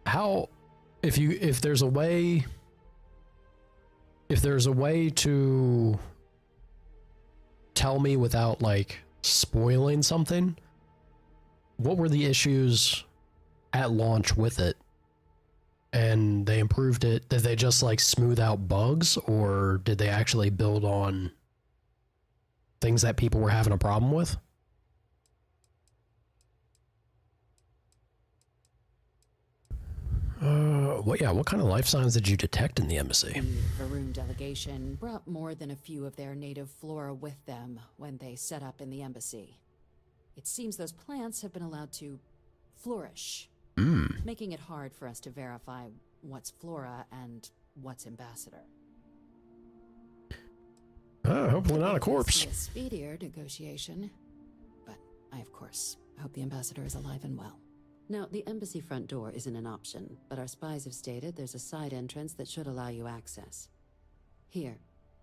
How, if there's a way to tell me without like spoiling something, what were the issues at launch with it? And they improved it. Did they just like smooth out bugs, or did they actually build on things that people were having a problem with? What kind of life signs did you detect in the embassy? The Varun delegation brought more than a few of their native flora with them when they set up in the embassy. It seems those plants have been allowed to flourish, making it hard for us to verify what's flora and what's ambassador. Hopefully not a corpse. A speedier negotiation. But I, of course, hope the ambassador is alive and well. Now, the embassy front door isn't an option, but our spies have stated there's a side entrance that should allow you access. Here,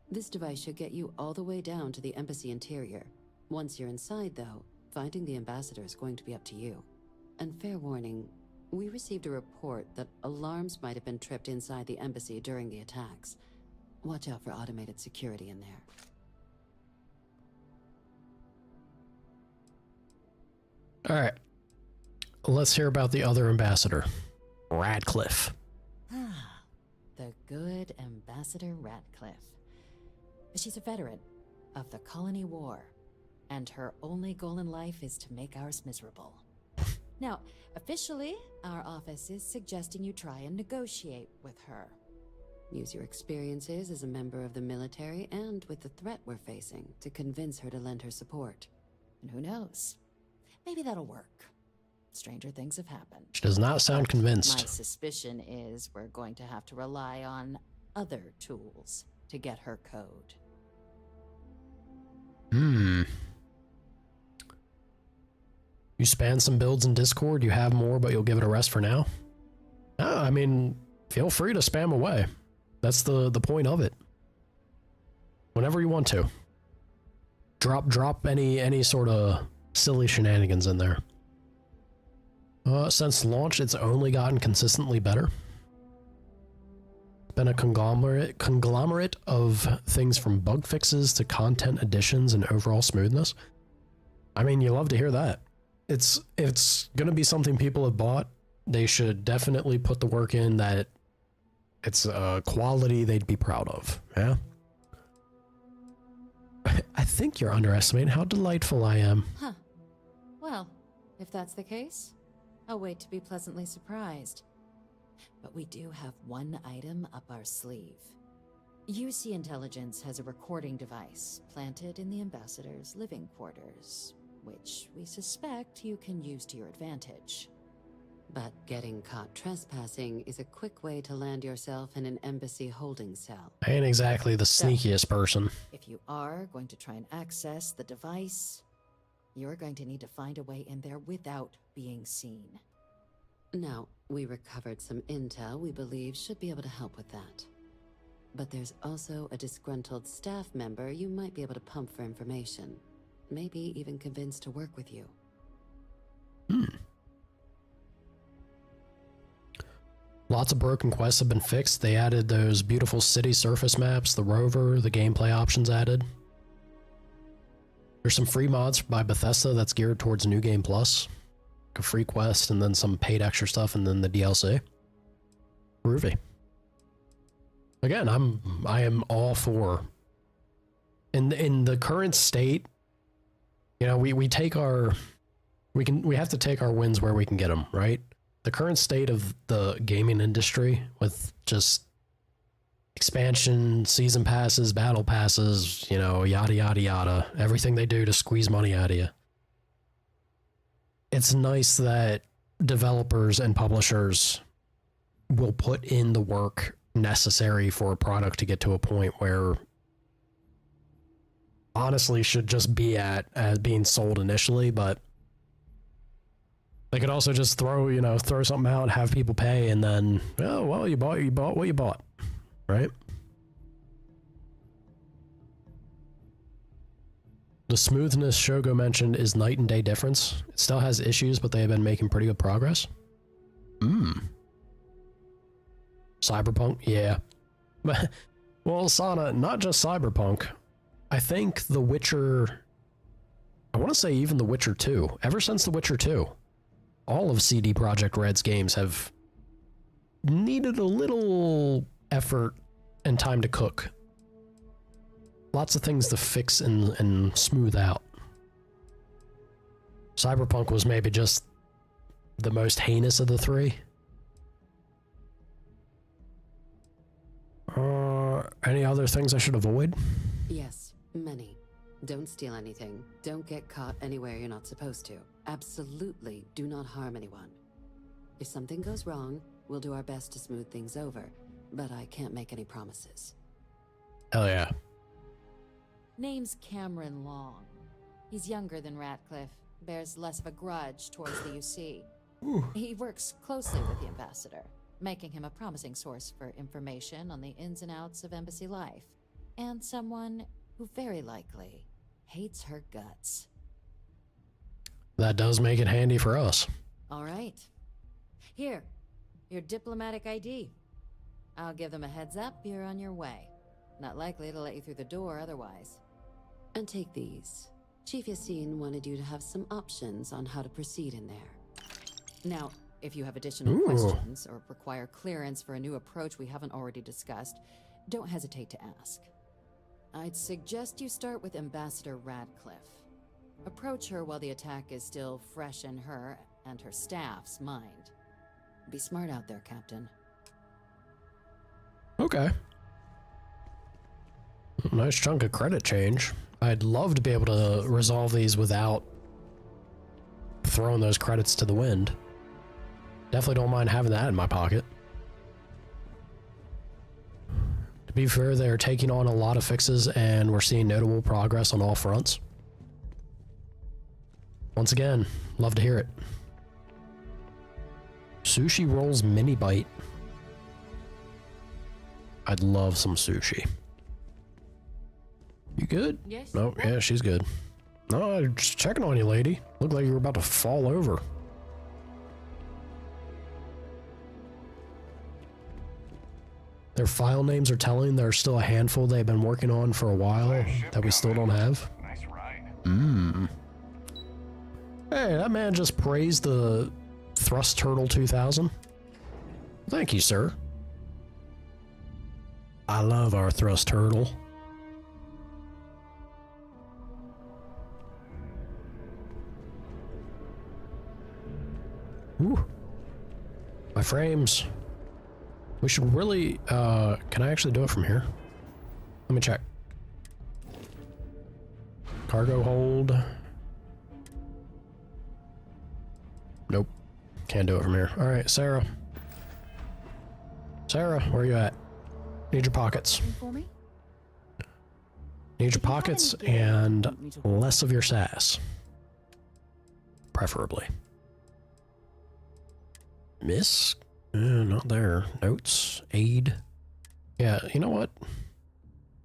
this device should get you all the way down to the embassy interior. Once you're inside, though, finding the ambassador is going to be up to you. And fair warning, we received a report that alarms might have been tripped inside the embassy during the attacks. Watch out for automated security in there. All right. Let's hear about the other ambassador, Radcliffe. The good Ambassador Radcliffe. She's a veteran of the Colony War, and her only goal in life is to make ours miserable. Now, officially, our office is suggesting you try and negotiate with her. Use your experiences as a member of the military and with the threat we're facing to convince her to lend her support. And who knows? Maybe that'll work. Stranger things have happened. She does not sound convinced. My suspicion is we're going to have to rely on other tools to get her code. You span some builds in Discord, you have more, but you'll give it a rest for now? I mean, feel free to spam away. That's the point of it. Whenever you want to. Drop any sort of silly shenanigans in there. Since launch, it's only gotten consistently better. It's been a conglomerate of things from bug fixes to content additions and overall smoothness. I mean, you love to hear that. It's going to be something people have bought. They should definitely put the work in that it's a quality they'd be proud of. Yeah. I think you're underestimating how delightful I am. Huh. Well, if that's the case, I'll wait to be pleasantly surprised. But we do have one item up our sleeve. UC Intelligence has a recording device planted in the ambassador's living quarters, which we suspect you can use to your advantage. But getting caught trespassing is a quick way to land yourself in an embassy holding cell. I ain't exactly the sneakiest person. If you are going to try and access the device, you're going to need to find a way in there without being seen. Now, we recovered some intel we believe should be able to help with that. But there's also a disgruntled staff member you might be able to pump for information. Maybe even convince to work with you. Lots of broken quests have been fixed. They added those beautiful city surface maps, the rover, the gameplay options added. There's some free mods by Bethesda that's geared towards New Game Plus. Like a free quest and then some paid extra stuff and then the DLC. Groovy. Again, I am all for. In the current state, you know, we have to take our wins where we can get them, right? The current state of the gaming industry with just expansion, season passes, battle passes, you know, yada, yada, yada. Everything they do to squeeze money out of you. It's nice that developers and publishers will put in the work necessary for a product to get to a point where honestly should just be at as being sold initially, but they could also just throw something out, have people pay, and then, oh, well, you bought what you bought, right? The smoothness Shogo mentioned is night and day difference. It still has issues, but they have been making pretty good progress. Cyberpunk, yeah. Well, Sana, not just Cyberpunk. I think The Witcher, I want to say even The Witcher 2, ever since The Witcher 2, all of CD Projekt Red's games have needed a little effort and time to cook. Lots of things to fix and smooth out. Cyberpunk was maybe just the most heinous of the three. Any other things I should avoid? Yes, many. Don't steal anything. Don't get caught anywhere you're not supposed to. Absolutely do not harm anyone. If something goes wrong, we'll do our best to smooth things over, but I can't make any promises. Hell yeah. Name's Cameron Long. He's younger than Ratcliffe, bears less of a grudge towards the UC. He works closely with the ambassador, making him a promising source for information on the ins and outs of embassy life, and someone who very likely hates her guts. That does make it handy for us. All right. Here, your diplomatic ID. I'll give them a heads up you're on your way. Not likely to let you through the door otherwise. And take these. Chief Yassine wanted you to have some options on how to proceed in there. Now, if you have additional questions or require clearance for a new approach we haven't already discussed, don't hesitate to ask. I'd suggest you start with Ambassador Radcliffe. Approach her while the attack is still fresh in her and her staff's mind. Be smart out there, Captain. Okay. Nice chunk of credit change. I'd love to be able to resolve these without throwing those credits to the wind. Definitely don't mind having that in my pocket. To be fair, they're taking on a lot of fixes and we're seeing notable progress on all fronts. Once again, love to hear it. Sushi rolls mini bite. I'd love some sushi. You good? Yes. No, yeah, she's good. No, just checking on you, lady. Looked like you were about to fall over. Their file names are telling there's still a handful they've been working on for a while that we still don't have. Nice ride. Hey, that man just praised the Thrust Turtle 2000. Thank you, sir. I love our Thrust Turtle. Ooh. My frames. We should really, can I actually do it from here? Let me check. Cargo hold. Nope. Can't do it from here. All right, Sarah. Sarah, where are you at? Need your pockets. For me? Need your pockets and less of your sass. Preferably. Miss? Not there. Notes. Aid. Yeah, you know what?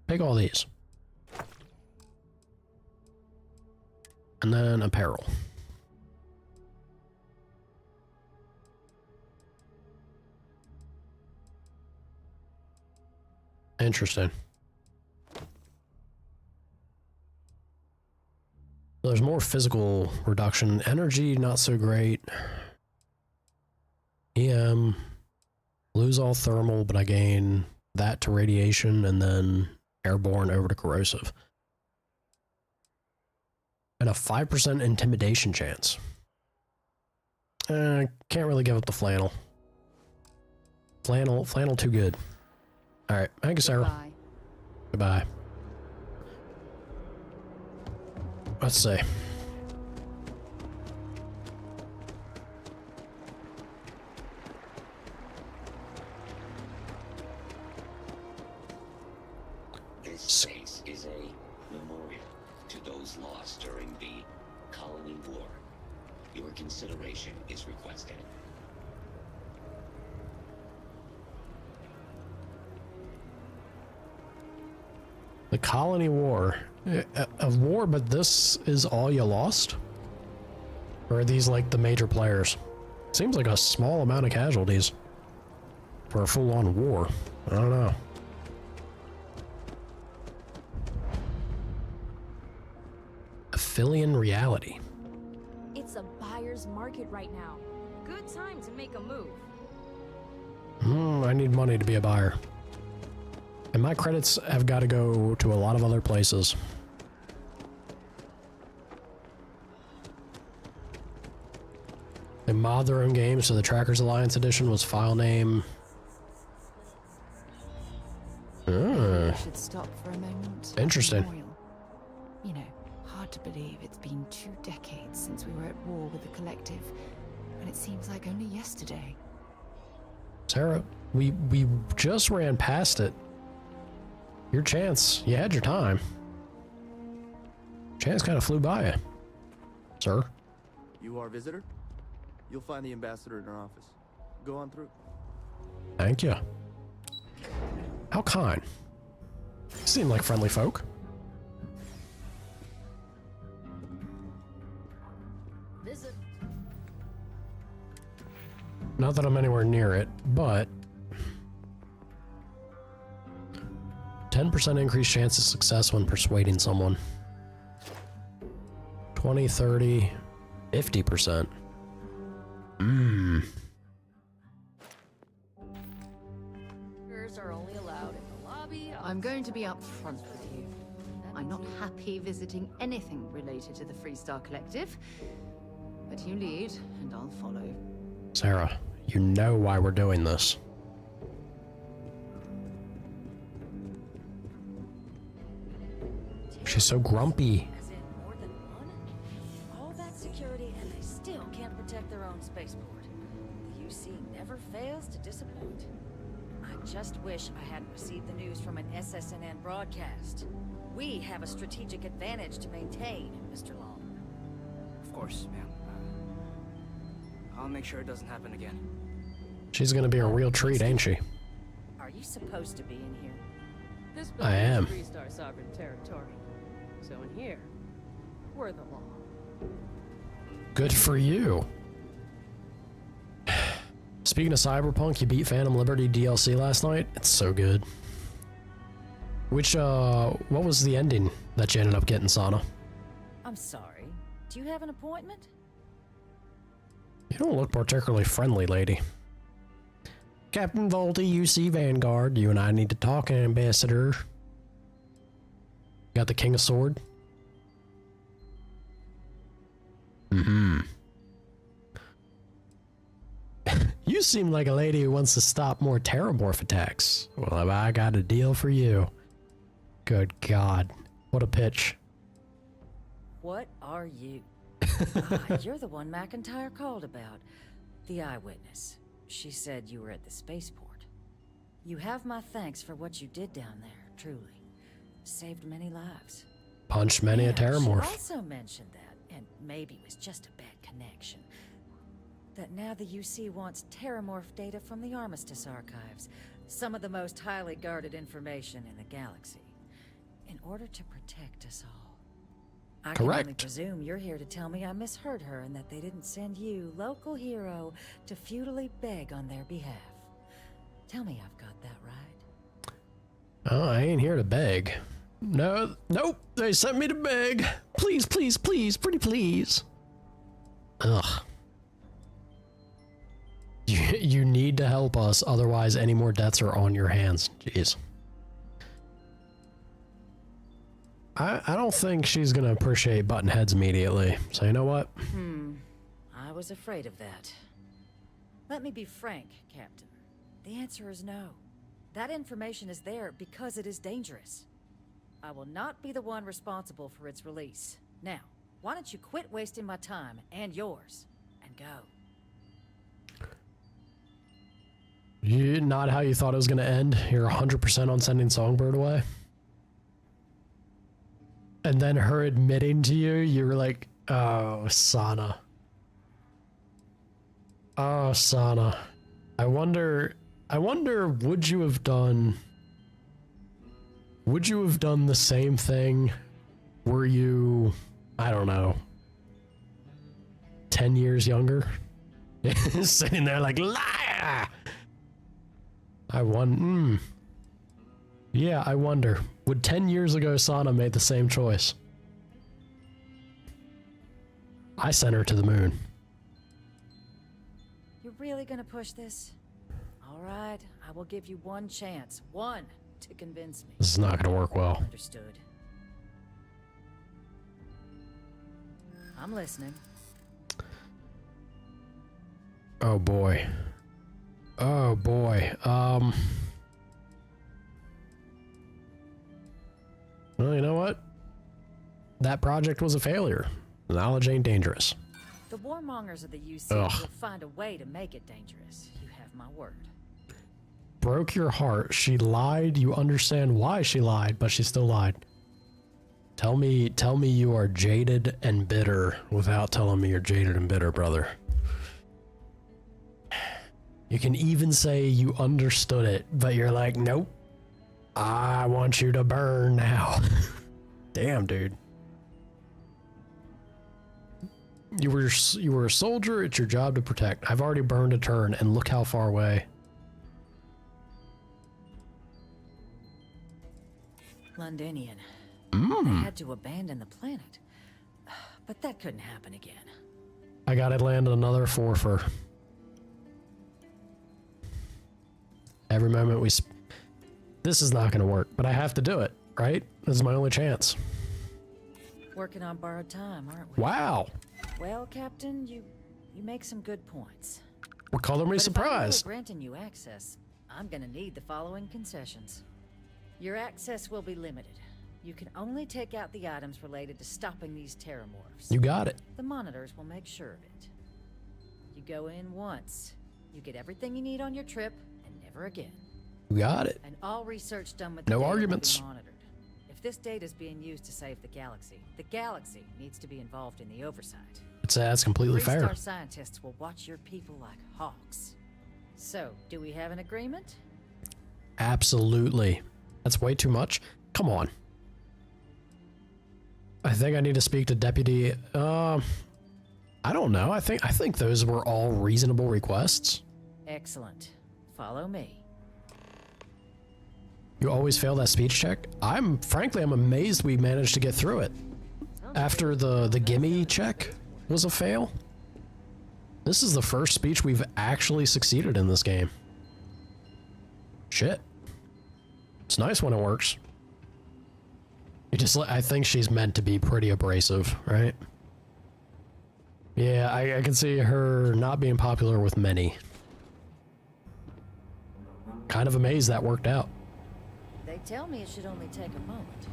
Take all these. And then apparel. Interesting. There's more physical reduction. Energy, not so great. EM, lose all thermal, but I gain that to radiation and then airborne over to corrosive. And a 5% intimidation chance. Can't really give up the flannel. Flannel too good. All right, thank you, Sarah. Goodbye. Let's see. This space is a memorial to those lost during the Colony War. Your consideration is requested. The Colony War. A war, but this is all you lost? Or are these like the major players? Seems like a small amount of casualties for a full-on war. I don't know. Aphelion reality. It's a buyer's market right now. Good time to make a move. I need money to be a buyer. And my credits have got to go to a lot of other places. They mod their own games, so the Trackers Alliance edition was file name. I should stop for a moment. Interesting. Memorial. You know, hard to believe it's been 2 decades since we were at war with the Collective, and it seems like only yesterday. Sarah, we just ran past it. Your chance. You had your time. Chance kind of flew by, sir. You our visitor? You'll find the ambassador in our office. Go on through. Thank you. How kind. Seem like friendly folk. Visit. Not that I'm anywhere near it, but 10% increased chance of success when persuading someone. 20, 30, 50%. Are only allowed in the lobby. I'm going to be upfront with you. I'm not happy visiting anything related to the Freestar Collective. But you lead, and I'll follow. Sarah, you know why we're doing this. She's so grumpy. As in more than one? All that security and they still can't protect their own spaceport. The UC never fails to disappoint. I just wish I hadn't received the news from an SSNN broadcast. We have a strategic advantage to maintain, Mr. Long. Of course, ma'am. I'll make sure it doesn't happen again. She's gonna be a real treat, ain't she? Are you supposed to be in here? This I am. Freestar sovereign territory. So in here, we're the law. Good for you. Speaking of Cyberpunk, you beat Phantom Liberty DLC last night? It's so good. Which, what was the ending that you ended up getting, Sana? I'm sorry. Do you have an appointment? You don't look particularly friendly, lady. Captain Volta, UC Vanguard, you and I need to talk, Ambassador. Got the King of Sword? Mm-hmm. You seem like a lady who wants to stop more terramorph attacks. Well, I got a deal for you. Good God. What a pitch. What are you? You're the one McIntyre called about. The eyewitness. She said you were at the spaceport. You have my thanks for what you did down there, truly. Saved many lives. Punched many a terramorph. She also mentioned that, and maybe it was just a bad connection, that now the UC wants terramorph data from the Armistice archives, some of the most highly guarded information in the galaxy, in order to protect us all. I can only presume you're here to tell me I misheard her and that they didn't send you, local hero, to futilely beg on their behalf. Tell me I've got that right. Oh, I ain't here to beg. No, nope, they sent me to beg. Please, please, please, pretty please. Ugh. You need to help us, otherwise any more deaths are on your hands. Jeez. I don't think she's gonna appreciate button heads immediately. So you know what? I was afraid of that. Let me be frank, Captain. The answer is no. That information is there because it is dangerous. I will not be the one responsible for its release. Now, why don't you quit wasting my time and yours and go? Not how you thought it was gonna end. You're 100% on sending Songbird away. And then her admitting to you, you were like, oh, Sana. Oh, Sana. I wonder, would you have done the same thing? Were you, I don't know, 10 years younger? Sitting there like, liar! Yeah, I wonder. Would 10 years ago Sana made the same choice? I sent her to the moon. You're really gonna push this? All right, I will give you one chance. One to convince me. This is not gonna work well. Understood. I'm listening. Oh boy. Oh boy. Well, you know what? That project was a failure. Knowledge ain't dangerous. The warmongers of the UC Ugh. will find a way to make it dangerous. You have my word. Broke your heart. She lied. You understand why she lied, but she still lied. Tell me you are jaded and bitter without telling me you're jaded and bitter, brother. You can even say you understood it, but you're like, nope. I want you to burn now. Damn, dude. You were a soldier, it's your job to protect. I've already burned a turn, and look how far away. Londinian. Mm. They had to abandon the planet. But that couldn't happen again. I gotta land another forfer. Every moment we... This is not gonna work, but I have to do it, right? This is my only chance. Working on borrowed time, aren't we? Wow. Well, Captain, you make some good points. Well, color me surprised. If I'm really granting you access, I'm gonna need the following concessions. Your access will be limited. You can only take out the items related to stopping these terramorphs. You got it. The monitors will make sure of it. You go in once, you get everything you need on your trip, and never again. You got it. And all research done with No the data arguments. will be monitored. If this data is being used to save the galaxy needs to be involved in the oversight. That's completely fair. Freestar scientists will watch your people like hawks. So, do we have an agreement? Absolutely. That's way too much. Come on. I think I need to speak to Deputy. I don't know. I think those were all reasonable requests. Excellent. Follow me. You always fail that speech check? Frankly, I'm amazed we managed to get through it. After the gimme check was a fail. This is the first speech we've actually succeeded in this game. Shit. It's nice when it works. I think she's meant to be pretty abrasive, right? Yeah, I can see her not being popular with many. Kind of amazed that worked out. They tell me it should only take a moment.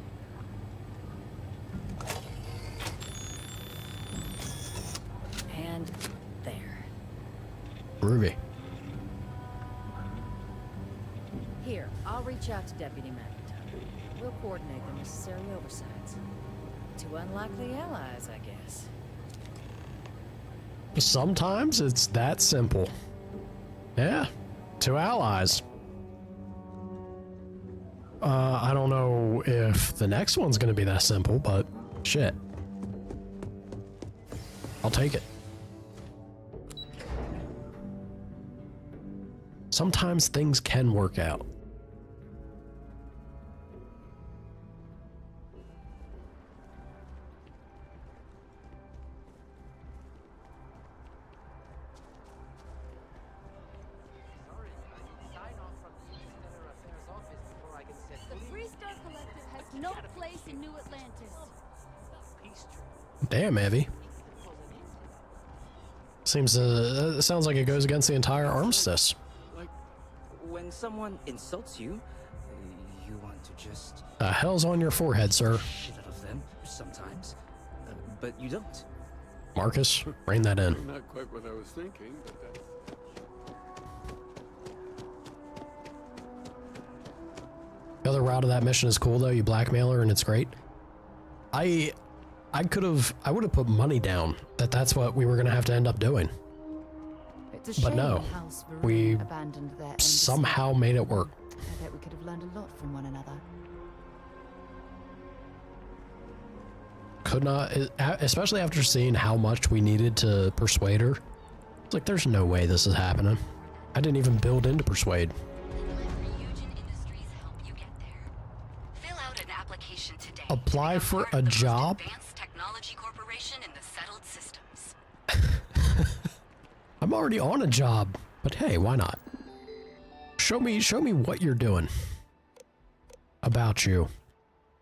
And there. Groovy. Here, I'll reach out to Deputy McIntyre. We'll coordinate the necessary oversights. Two unlikely allies, I guess. Sometimes it's that simple. Yeah, 2 allies. I don't know if the next one's gonna be that simple, but shit. I'll take it. Sometimes things can work out. No place in New Atlantis. Damn, Evie. Sounds like it goes against the entire armistice. Like, when someone insults you, you want to just... The hell's on your forehead, sir? Shit out of them, sometimes. But you don't. Marcus, rein that in. Not quite what I was thinking, but that's... The other route of that mission is cool though. You blackmail her and it's great. I would have put money down that's what we were gonna have to end up doing. It's a shame But no, House Varun we abandoned their embassy. somehow made it work. I bet we could have learned a lot from one another. Could not, especially after seeing how much we needed to persuade her. It's like, there's no way this is happening. I didn't even build into persuade. Apply for a job? I'm already on a job, but hey, why not? Show me what you're doing. About you.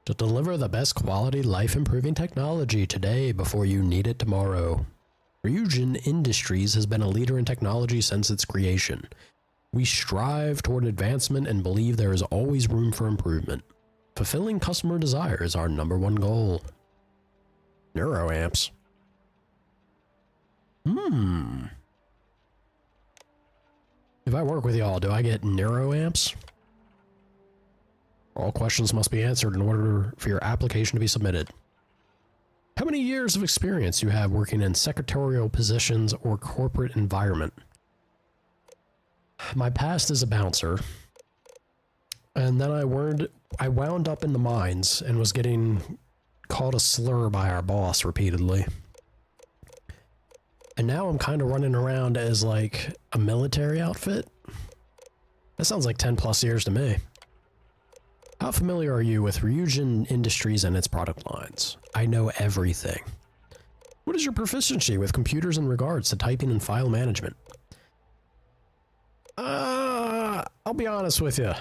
To deliver the best quality life-improving technology today before you need it tomorrow. Ryujin Industries has been a leader in technology since its creation. We strive toward advancement and believe there is always room for improvement. Fulfilling customer desire is our #1 goal. Neuroamps. If I work with y'all, do I get neuroamps? All questions must be answered in order for your application to be submitted. How many years of experience you have working in secretarial positions or corporate environment? My past is a bouncer. And then I wound up in the mines and was getting called a slur by our boss repeatedly. And now I'm kind of running around as like a military outfit. That sounds like 10 plus years to me. How familiar are you with Ryujin Industries and its product lines? I know everything. What is your proficiency with computers in regards to typing and file management? I'll be honest with you.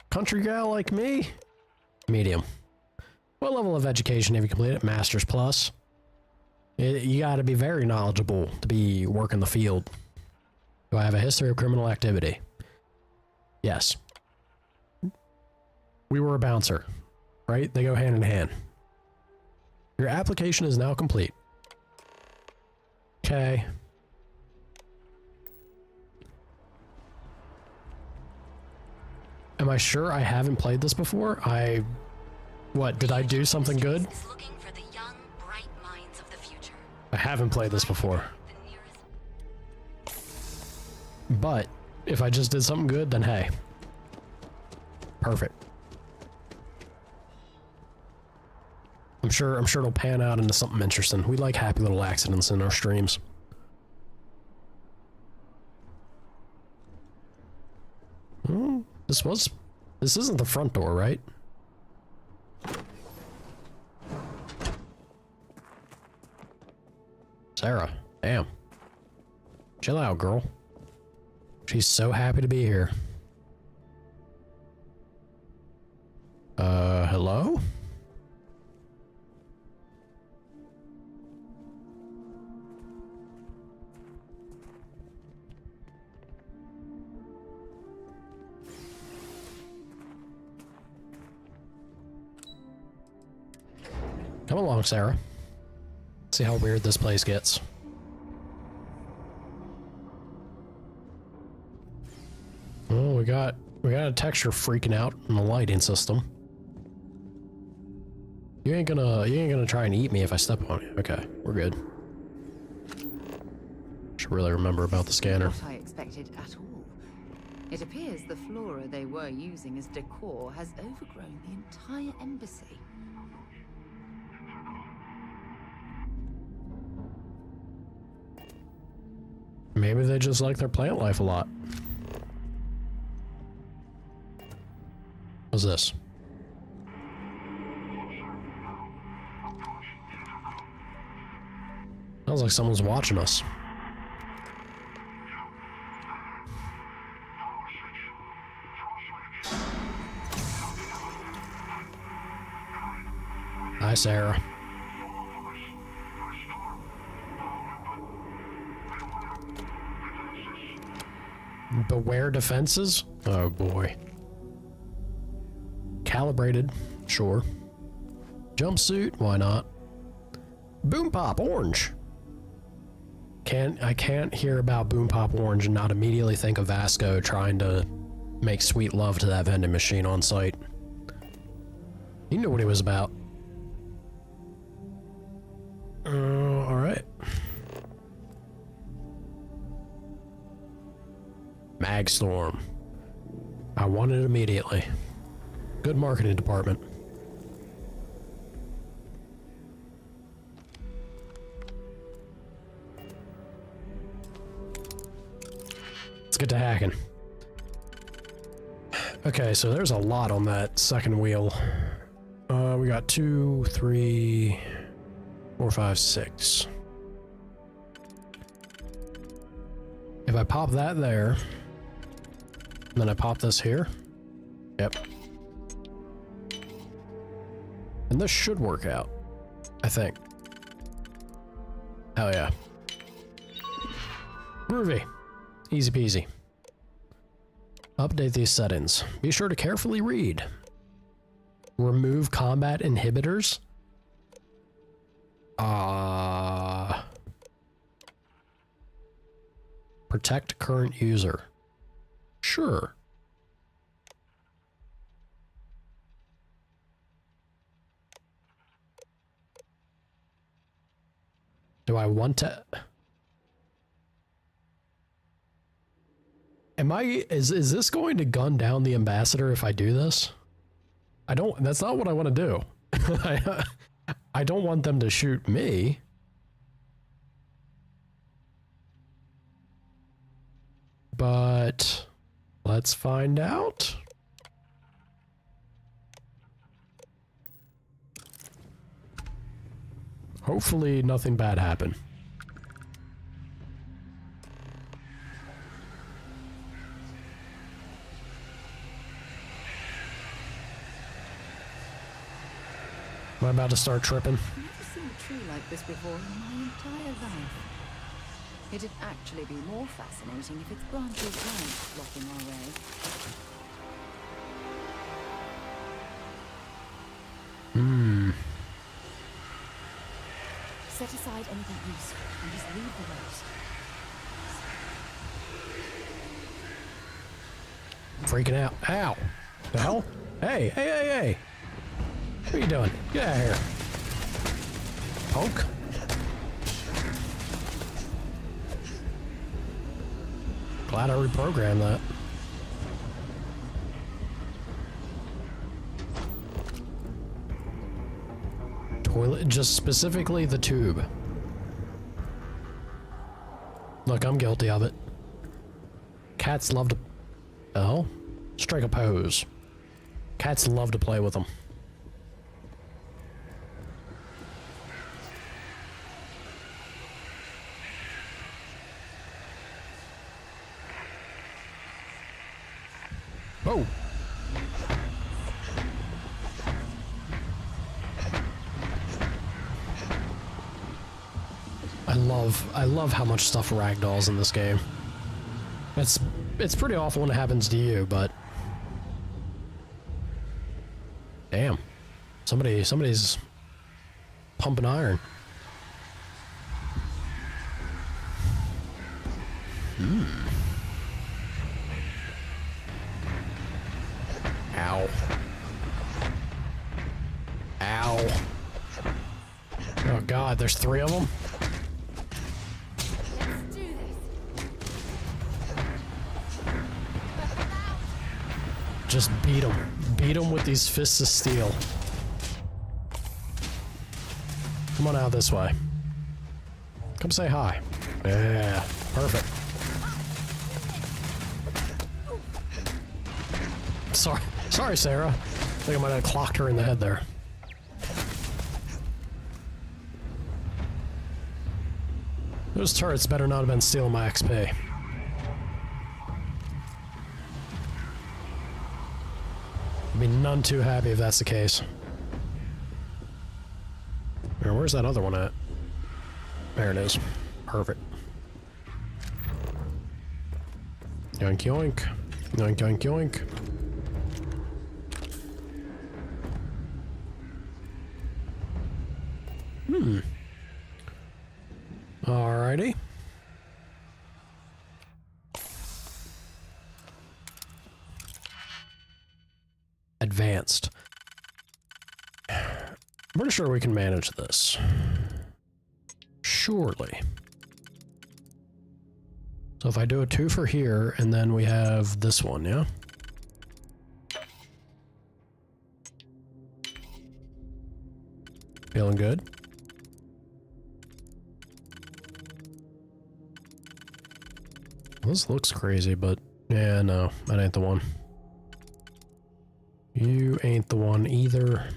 Country gal like me? Medium. What level of education have you completed? Master's Plus. You gotta be very knowledgeable to be working the field. Do I have a history of criminal activity? Yes. We were a bouncer, right? They go hand in hand. Your application is now complete. Okay. Am I sure I haven't played this before? What, did I do something good? I haven't played this before. But, if I just did something good, then hey. Perfect. I'm sure it'll pan out into something interesting. We like happy little accidents in our streams. This isn't the front door, right? Sarah, damn. Chill out, girl. She's so happy to be here. Hello? Come along, Sarah. See how weird this place gets. Oh, we got a texture freaking out in the lighting system. You ain't gonna try and eat me if I step on you. Okay, we're good. Should really remember about the scanner. Not what I expected at all. It appears the flora they were using as decor has overgrown the entire embassy. Maybe they just like their plant life a lot. What's this? Sounds like someone's watching us. Hi, Sarah. Beware defenses? Oh boy. Calibrated, sure. Jumpsuit, why not? Boom Pop Orange. I can't hear about Boom Pop Orange and not immediately think of Vasco trying to make sweet love to that vending machine on site. You knew what he was about. Alright. Magstorm. I want it immediately. Good marketing department. Let's get to hacking. Okay, so there's a lot on that second wheel. We got 2, 3, 4, 5, 6. If I pop that there, and then I pop this here. Yep. And this should work out, I think. Hell yeah. Groovy. Easy peasy. Update these settings. Be sure to carefully read. Remove combat inhibitors. Protect current user. Sure. Do I want to? Is this going to gun down the ambassador if I do this? That's not what I want to do. I don't want them to shoot me. But let's find out. Hopefully nothing bad happened. Am I about to start tripping? I've never seen a tree like this before in my entire life. It'd actually be more fascinating if its branches weren't blocking our way. Hmm. Set aside anything useful and just leave the rest. Freaking out. Ow. The hell? Hey, hey, hey, hey. What are you doing? Get out of here. Punk. Glad I reprogrammed that. Toilet, just specifically the tube. Look, I'm guilty of it. Cats love to... Oh? Strike a pose. Cats love to play with them. Oh! I love how much stuff ragdolls in this game. It's pretty awful when it happens to you, but damn. Somebody's pumping iron. Ow. Ow. Oh god, there's 3 of them? Let's do this. Just beat them. Beat them with these fists of steel. Come on out this way. Come say hi. Yeah, perfect. Sorry, Sarah. I think I might have clocked her in the head there. Those turrets better not have been stealing my XP. I'd be none too happy if that's the case. Where's that other one at? There it is. Perfect. Yoink yoink. Yoink yoink yoink. Alrighty. Advanced. I'm pretty sure we can manage this. Surely. So if I do a 2 for here, and then we have this one, yeah? Feeling good? This looks crazy, but yeah, no, that ain't the one. You ain't the one either.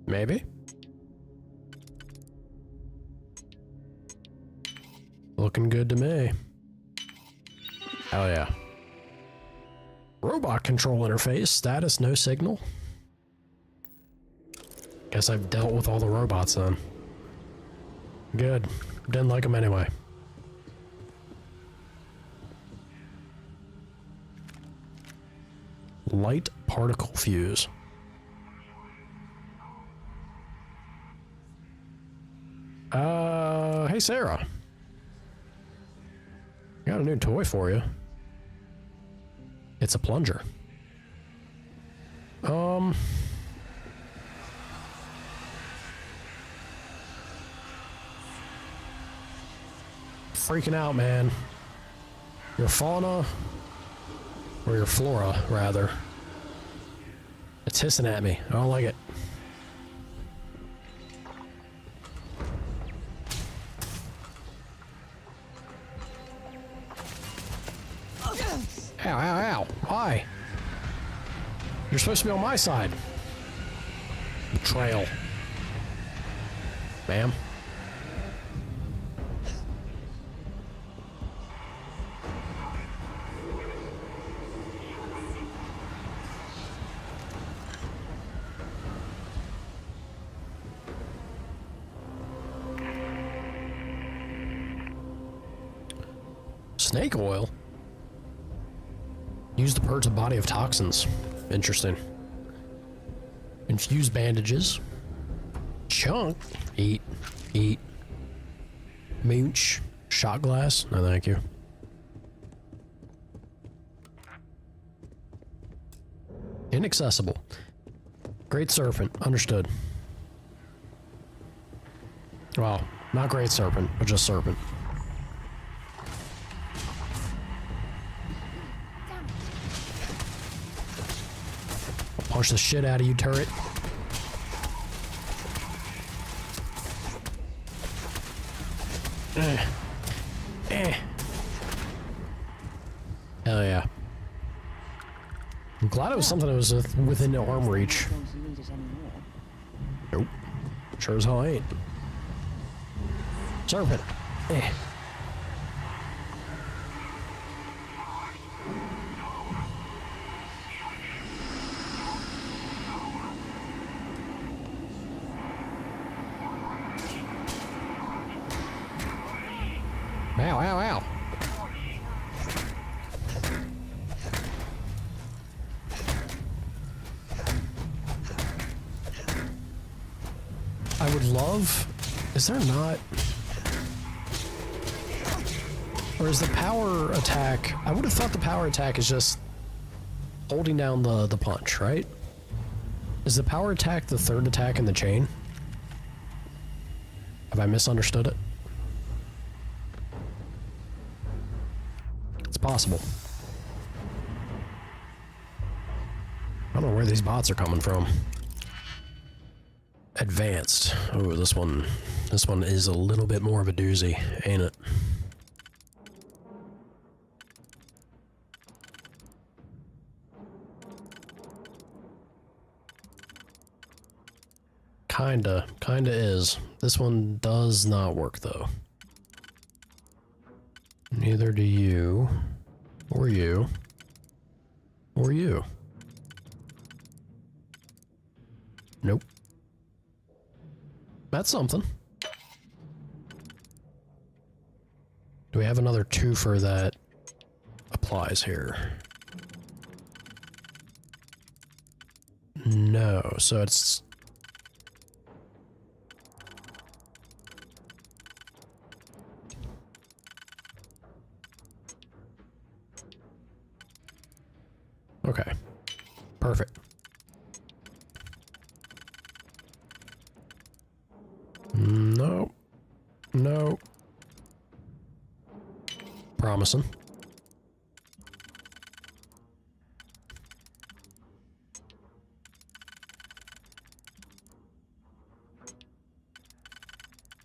Maybe? Looking good to me. Hell yeah. Robot control interface, status no signal. Guess I've dealt with all the robots then. Good. Didn't like them anyway. Light particle fuse. Hey Sarah. Got a new toy for you. It's a plunger. freaking out, man. Your fauna, or your flora, rather. It's hissing at me. I don't like it. Ow, ow, ow. Why? You're supposed to be on my side. Betrayal. Ma'am. Snake oil? Used to purge a body of toxins. Interesting. Infused bandages. Chunk. Eat. Eat. Mooch. Shot glass. No, thank you. Inaccessible. Great serpent. Understood. Well, not great serpent, but just serpent. Punch the shit out of you, turret. Hell yeah. I'm glad it was something that was within arm reach. Nope. Sure as hell ain't. Serpent. Ow, ow, ow. I would love... Is there not... Or is the power attack... I would have thought the power attack is just holding down the punch, right? Is the power attack the third attack in the chain? Have I misunderstood it? It's possible. I don't know where these bots are coming from. Advanced. Oh, this one is a little bit more of a doozy, ain't it? Kinda is. This one does not work though. Neither do you, or you, or you. Nope. That's something. Do we have another twofer that applies here? No, so it's... Okay. Perfect. No. No. Promising.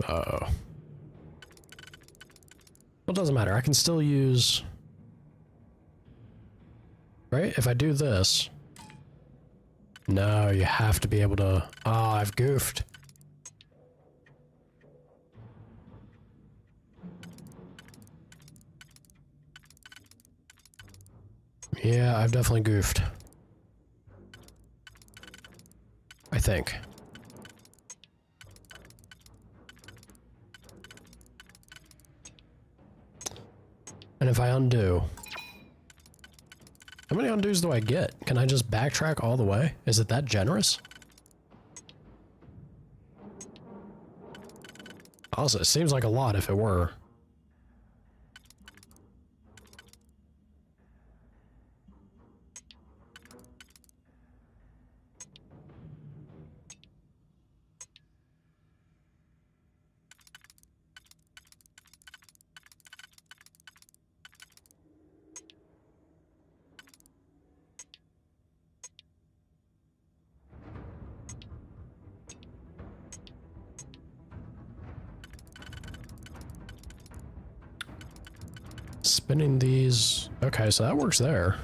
Uh-oh. Well, it doesn't matter. I can still use... Right? If I do this... No, you have to be able to... Ah, I've goofed. Yeah, I've definitely goofed. I think. And if I undo... How many undos do I get? Can I just backtrack all the way? Is it that generous? Also, it seems like a lot if it were. spinning these... Okay, so that works there.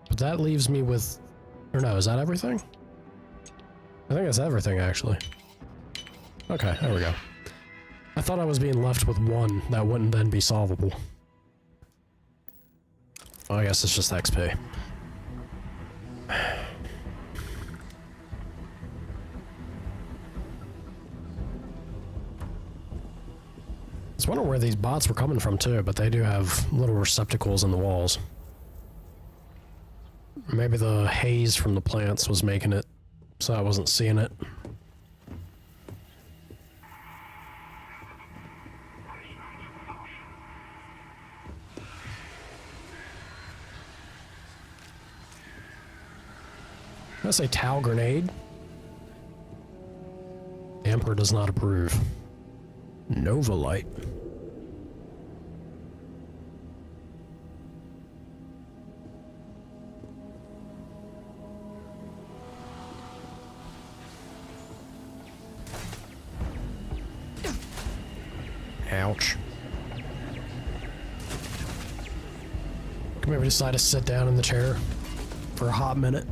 But that leaves me with... Or no, is that everything? I think that's everything, actually. Okay, there we go. I thought I was being left with one that wouldn't then be solvable. Oh, I guess it's just XP. I was wondering where these bots were coming from too, but they do have little receptacles in the walls. Maybe the haze from the plants was making it so I wasn't seeing it. Did I say Tau grenade? The Emperor does not approve. Nova light. Ouch. Can we ever decide to sit down in the chair for a hot minute?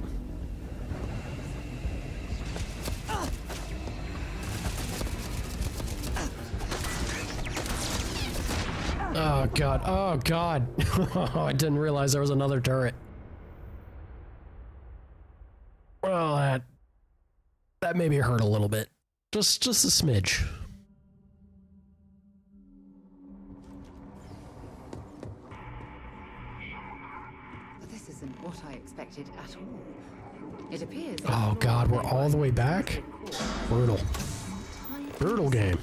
Oh god, oh god. I didn't realize there was another turret. Well, that made me hurt a little bit. Just a smidge. This isn't what I expected at all. It appears... Oh god, we're all the way back? Brutal. Brutal game.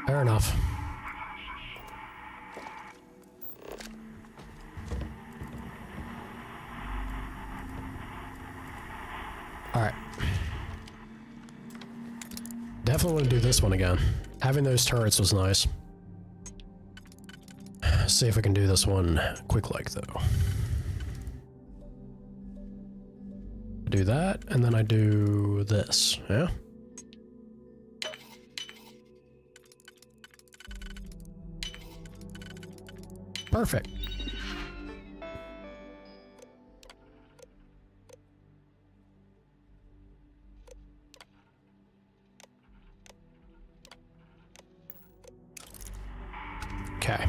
Fair enough. Alright. Definitely want to do this one again. Having those turrets was nice. See if we can do this one quick like though. Do that, and then I do this, yeah? Perfect. Okay.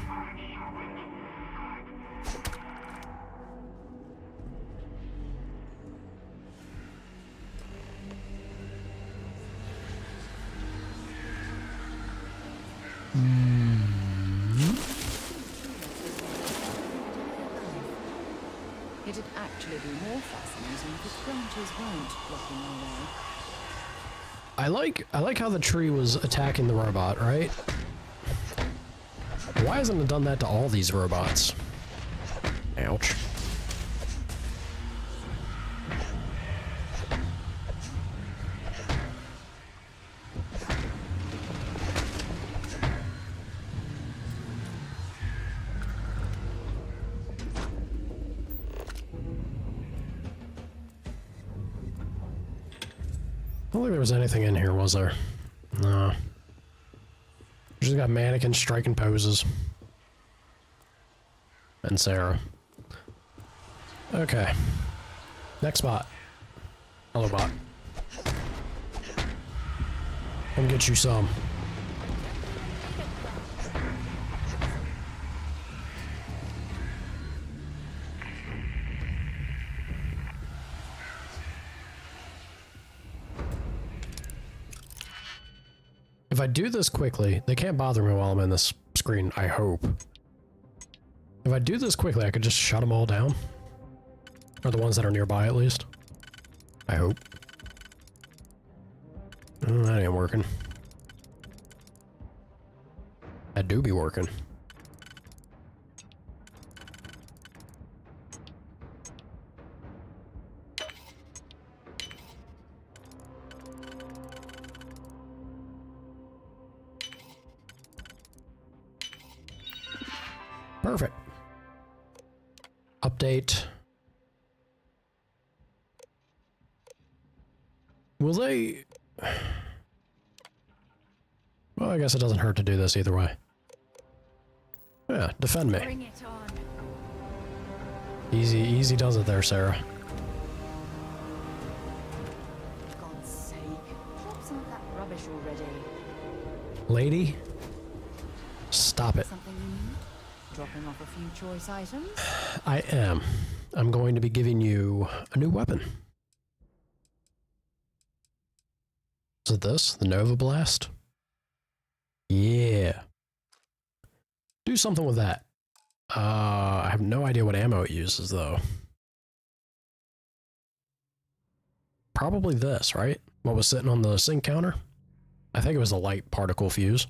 It'd actually be more fascinating if branches weren't blocking our way. I like how the tree was attacking the robot, right? Why hasn't it done that to all these robots? Ouch. I don't think there was anything in here, was there? No. Just got mannequins striking poses. And Sarah. Okay. Next bot. Hello, bot. Come get you some. If I do this quickly, they can't bother me while I'm in this screen, I hope. If I do this quickly, I could just shut them all down. Or the ones that are nearby, at least. I hope. Oh, that ain't working. That do be working. Perfect. update. Will they... Well, I guess it doesn't hurt to do this either way. Yeah, defend me. Bring it on. Easy, easy does it there, Sarah. For God's sake, drop some of that rubbish already. Lady, stop it. Something you need? Dropping off a few choice items? I am. I'm going to be giving you a new weapon. Is it this? The Nova Blast? Yeah. Do something with that. I have no idea what ammo it uses, though. Probably this, right? What was sitting on the sink counter? I think it was a light particle fuse.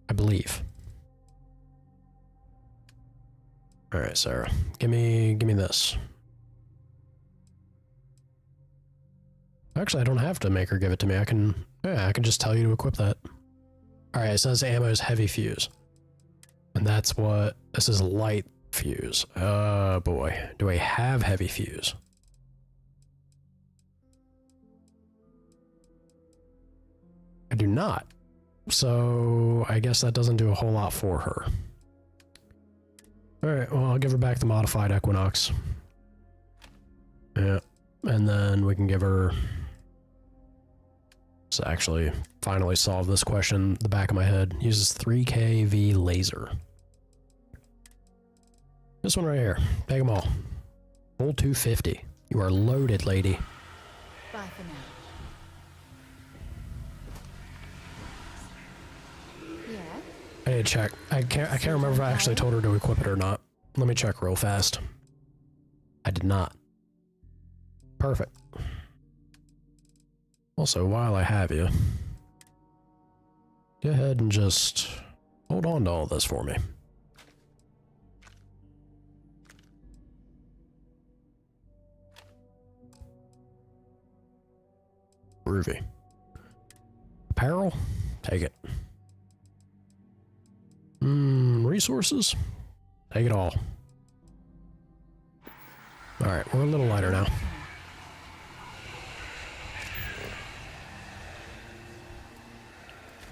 I believe. Alright, Sarah. Give me this. Actually, I don't have to make her give it to me. I can just tell you to equip that. Alright, it says ammo is heavy fuse. And that's what... This is light fuse. Oh boy. Do I have heavy fuse? I do not. So, I guess that doesn't do a whole lot for her. Alright, well, I'll give her back the modified Equinox. Yeah. And then we can give her... Let's actually finally solve this question in the back of my head. Uses 3kV laser. This one right here. Take them all. Full 250. You are loaded, lady. Bye for now. Yeah? I need to check. I can't remember if I actually told her to equip it or not. Let me check real fast. I did not. Perfect. Also, while I have you, go ahead and just hold on to all this for me. Groovy. Apparel? Take it. Resources? Take it all. Alright, we're a little lighter now.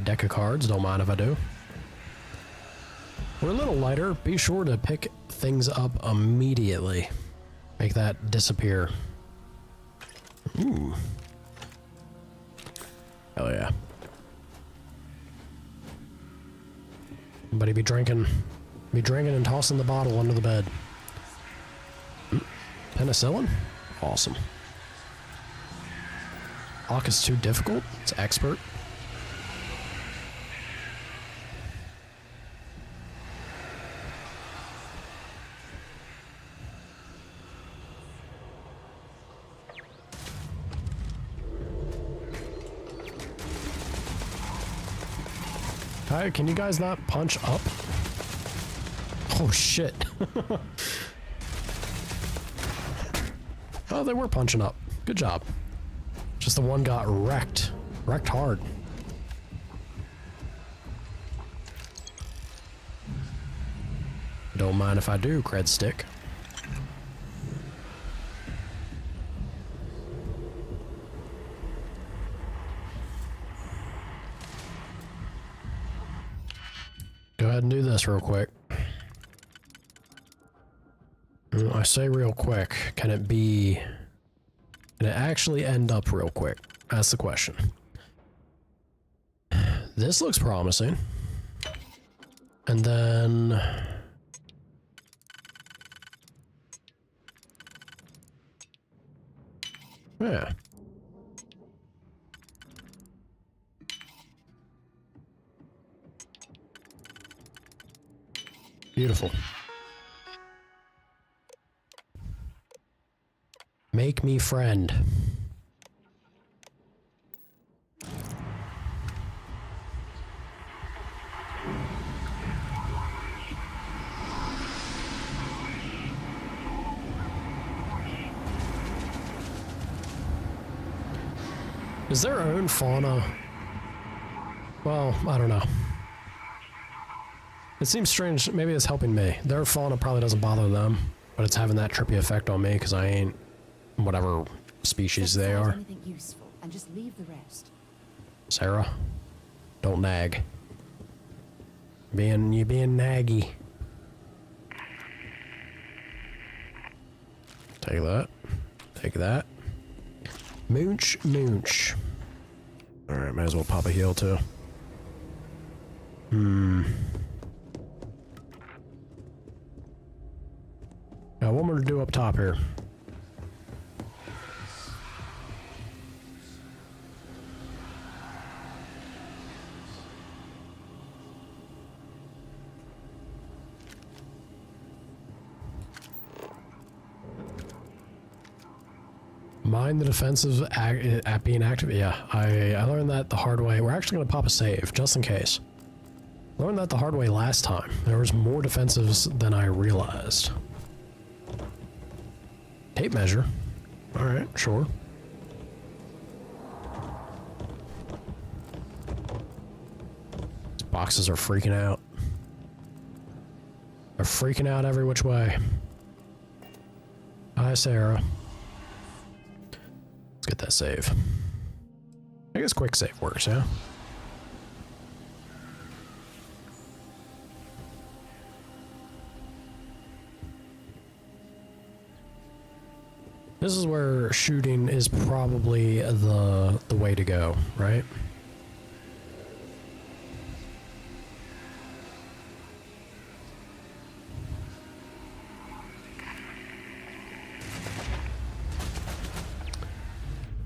Deck of cards, don't mind if I do. We're a little lighter. Be sure to pick things up immediately. Make that disappear. Ooh. Hell yeah. Somebody be drinking and tossing the bottle under the bed. Penicillin? Awesome. Hawk is too difficult? It's expert. Hi, can you guys not punch up? Oh shit. Oh, they were punching up. Good job. Just the one got wrecked. Wrecked hard. Don't mind if I do, cred stick. Go ahead and do this real quick. I say real quick, can it actually end up real quick? That's the question. This looks promising. And then... Yeah. Beautiful. Make me friend. Is their own fauna? Well, I don't know. It seems strange. Maybe it's helping me. Their fauna probably doesn't bother them, but it's having that trippy effect on me because I ain't whatever species they are. Anything useful and just leave the rest. Sarah, don't nag. You being naggy. Take that. Take that. Moonch, moonch. Alright, might as well pop a heal too. Got one more to do up top here. Mind the defensives at being active. Yeah, I learned that the hard way. We're actually going to pop a save, just in case. Learned that the hard way last time. There was more defensives than I realized. Tape measure. Alright, sure. These boxes are freaking out. They're freaking out every which way. Hi, Sarah. Let's get that save. I guess quick save works, yeah? This is where shooting is probably the way to go, right?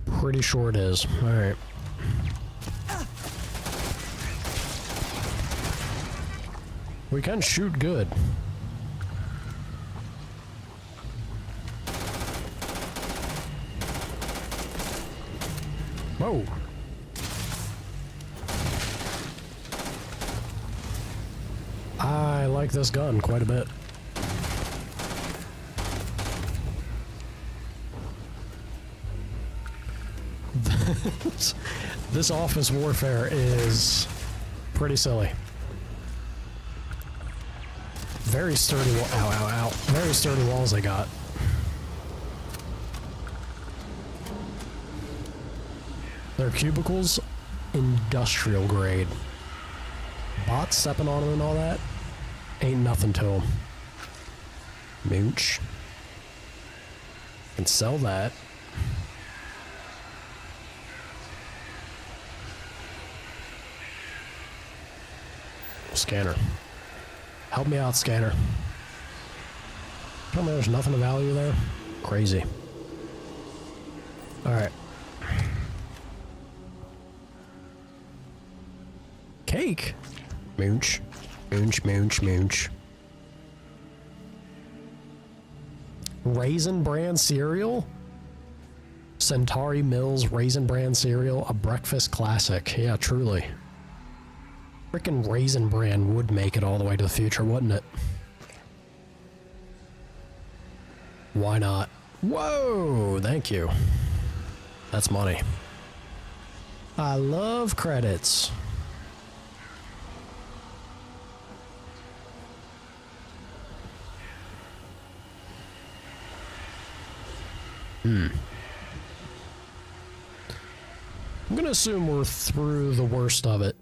Pretty sure it is. All right. We can shoot good. Whoa. I like this gun quite a bit. This office warfare is pretty silly. Very sturdy ow, ow, ow. Very sturdy walls they got. Their cubicles, industrial grade. Bots stepping on them and all that, ain't nothing to them. Mooch. Can sell that. Scanner. Help me out, scanner. Tell me there's nothing of value there? Crazy. Alright. Cake? Mooch. Mooch, mooch, mooch. Raisin Bran cereal? Centauri Mills Raisin Bran cereal, a breakfast classic. Yeah, truly. Frickin' Raisin Bran would make it all the way to the future, wouldn't it? Why not? Whoa! Thank you. That's money. I love credits. I'm gonna assume we're through the worst of it.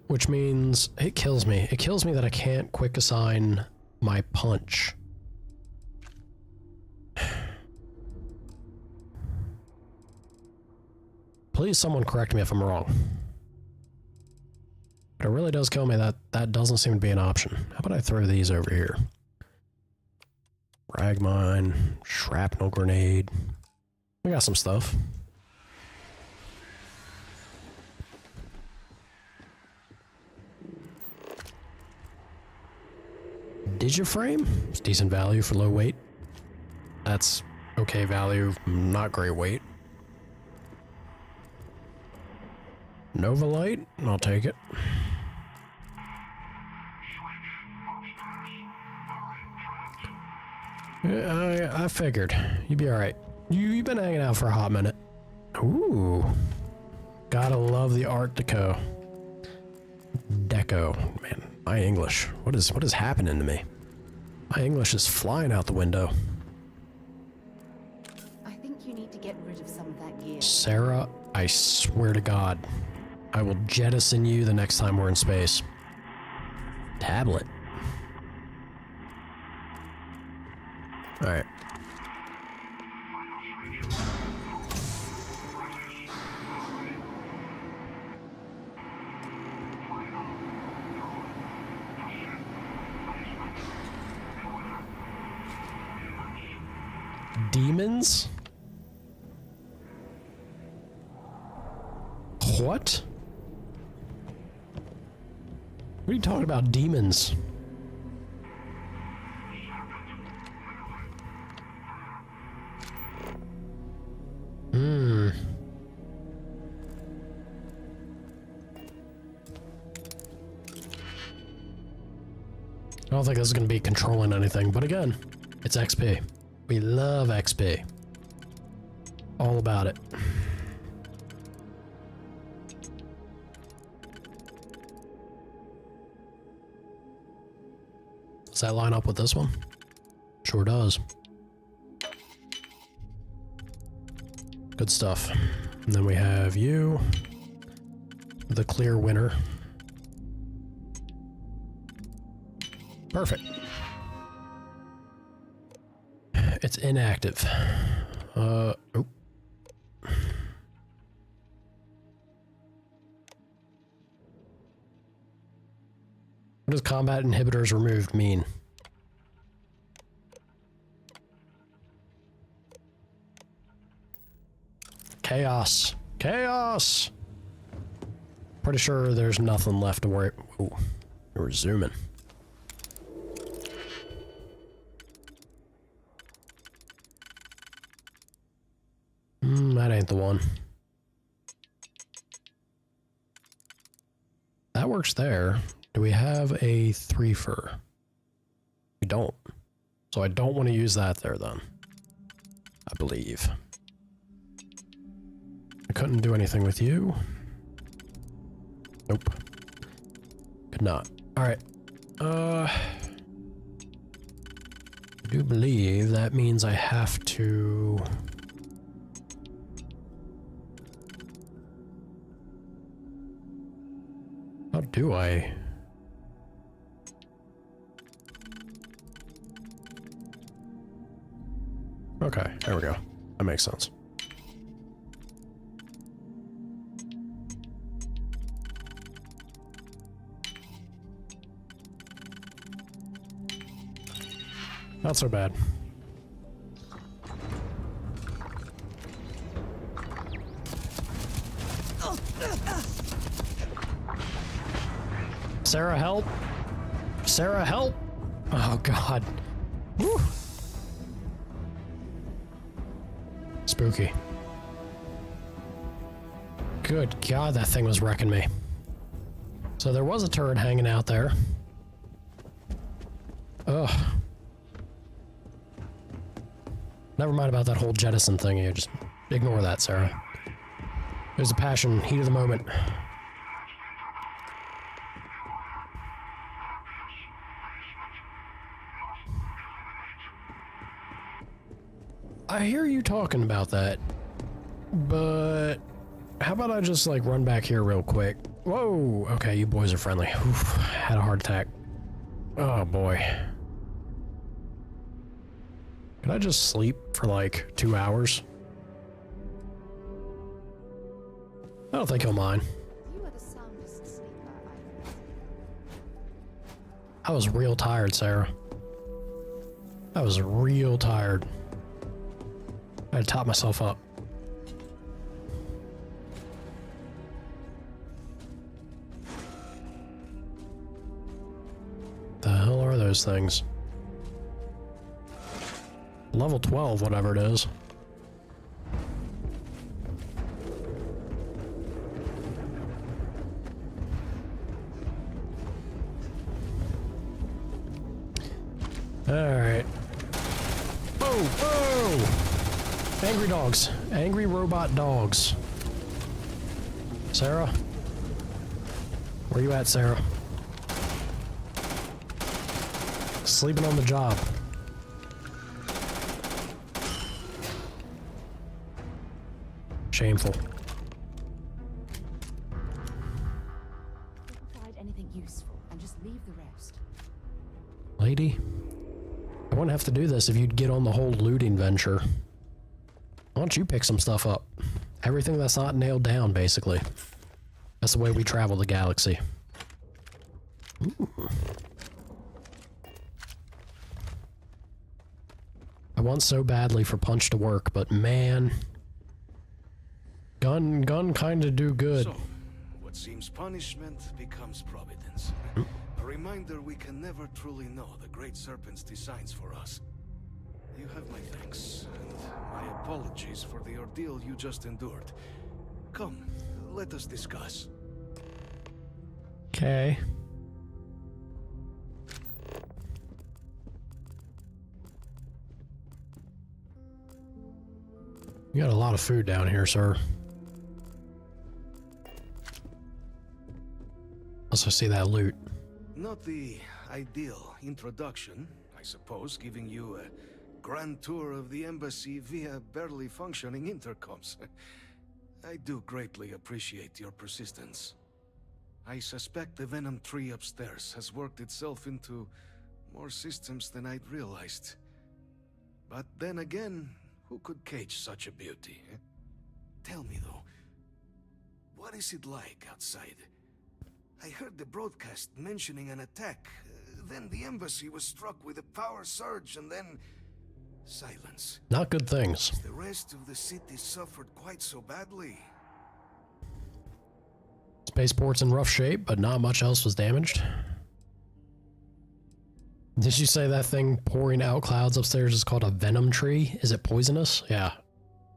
Which means it kills me. It kills me that I can't quick assign my punch. Please someone correct me if I'm wrong. But it really does kill me that that doesn't seem to be an option. How about I throw these over here? Frag mine, shrapnel grenade. We got some stuff. Digiframe? It's decent value for low weight. That's okay value, not great weight. Nova Light? I'll take it. Yeah, I figured. You'd be alright. You've been hanging out for a hot minute. Ooh. Gotta love the Art Deco. Man. My English. What is happening to me? My English is flying out the window. I think you need to get rid of some of that gear. Sarah, I swear to God, I will jettison you the next time we're in space. Tablet. Alright. Demons? What? What are you talking about, demons? I don't think this is going to be controlling anything, but again, it's XP. We love XP. All about it. Does that line up with this one? Sure does. Good stuff. And then we have you, the clear winner. Perfect. It's inactive. Oh. What does combat inhibitors removed mean? Chaos. Chaos! Pretty sure there's nothing left to worry. Ooh, we're zooming. That ain't the one. That works there. Do we have a 3-fer? We don't. So I don't want to use that there then. I believe. I couldn't do anything with you. Nope. Could not. Alright. I do believe that means I have to... How do I? Okay, there we go. That makes sense. Not so bad. Sarah, help! Sarah, help! Oh, God. Woo. Spooky. Good God, that thing was wrecking me. So there was a turret hanging out there. Ugh. Never mind about that whole jettison thing. You just ignore that, Sarah. There's a passion, heat of the moment. I hear you talking about that, but how about I just like run back here real quick? Whoa, okay, you boys are friendly. Oof, had a heart attack. Oh boy. Can I just sleep for like 2 hours? I don't think he'll mind. I was real tired, Sarah. I was real tired. I had to top myself up. The hell are those things? Level 12, whatever it is. Alright. Whoa, whoa! Angry dogs. Angry robot dogs. Sarah? Where you at, Sarah? Sleeping on the job. Shameful. Provide anything useful and just leave the rest. Lady, I wouldn't have to do this if you'd get on the whole looting venture. Why don't you pick some stuff up? Everything that's not nailed down, basically. That's the way we travel the galaxy. Ooh. I want so badly for Punch to work, but man, gun kinda do good. So, what seems punishment becomes providence. A reminder we can never truly know the Great Serpent's designs for us. You have my thanks, and my apologies for the ordeal you just endured. Come, let us discuss. Okay. You got a lot of food down here, sir. Also see that loot. Not the ideal introduction, I suppose, giving you a grand tour of the embassy via barely functioning intercoms. I do greatly appreciate your persistence. I suspect the Venom tree upstairs has worked itself into more systems than I'd realized. But then again, who could cage such a beauty? Eh? Tell me though, what is it like outside? I heard the broadcast mentioning an attack, then the embassy was struck with a power surge, and then silence. Not good things. The rest of the city suffered quite so badly. Spaceport's in rough shape, but not much else was damaged. Did you say that thing pouring out clouds upstairs is called a venom tree? Is it poisonous? Yeah.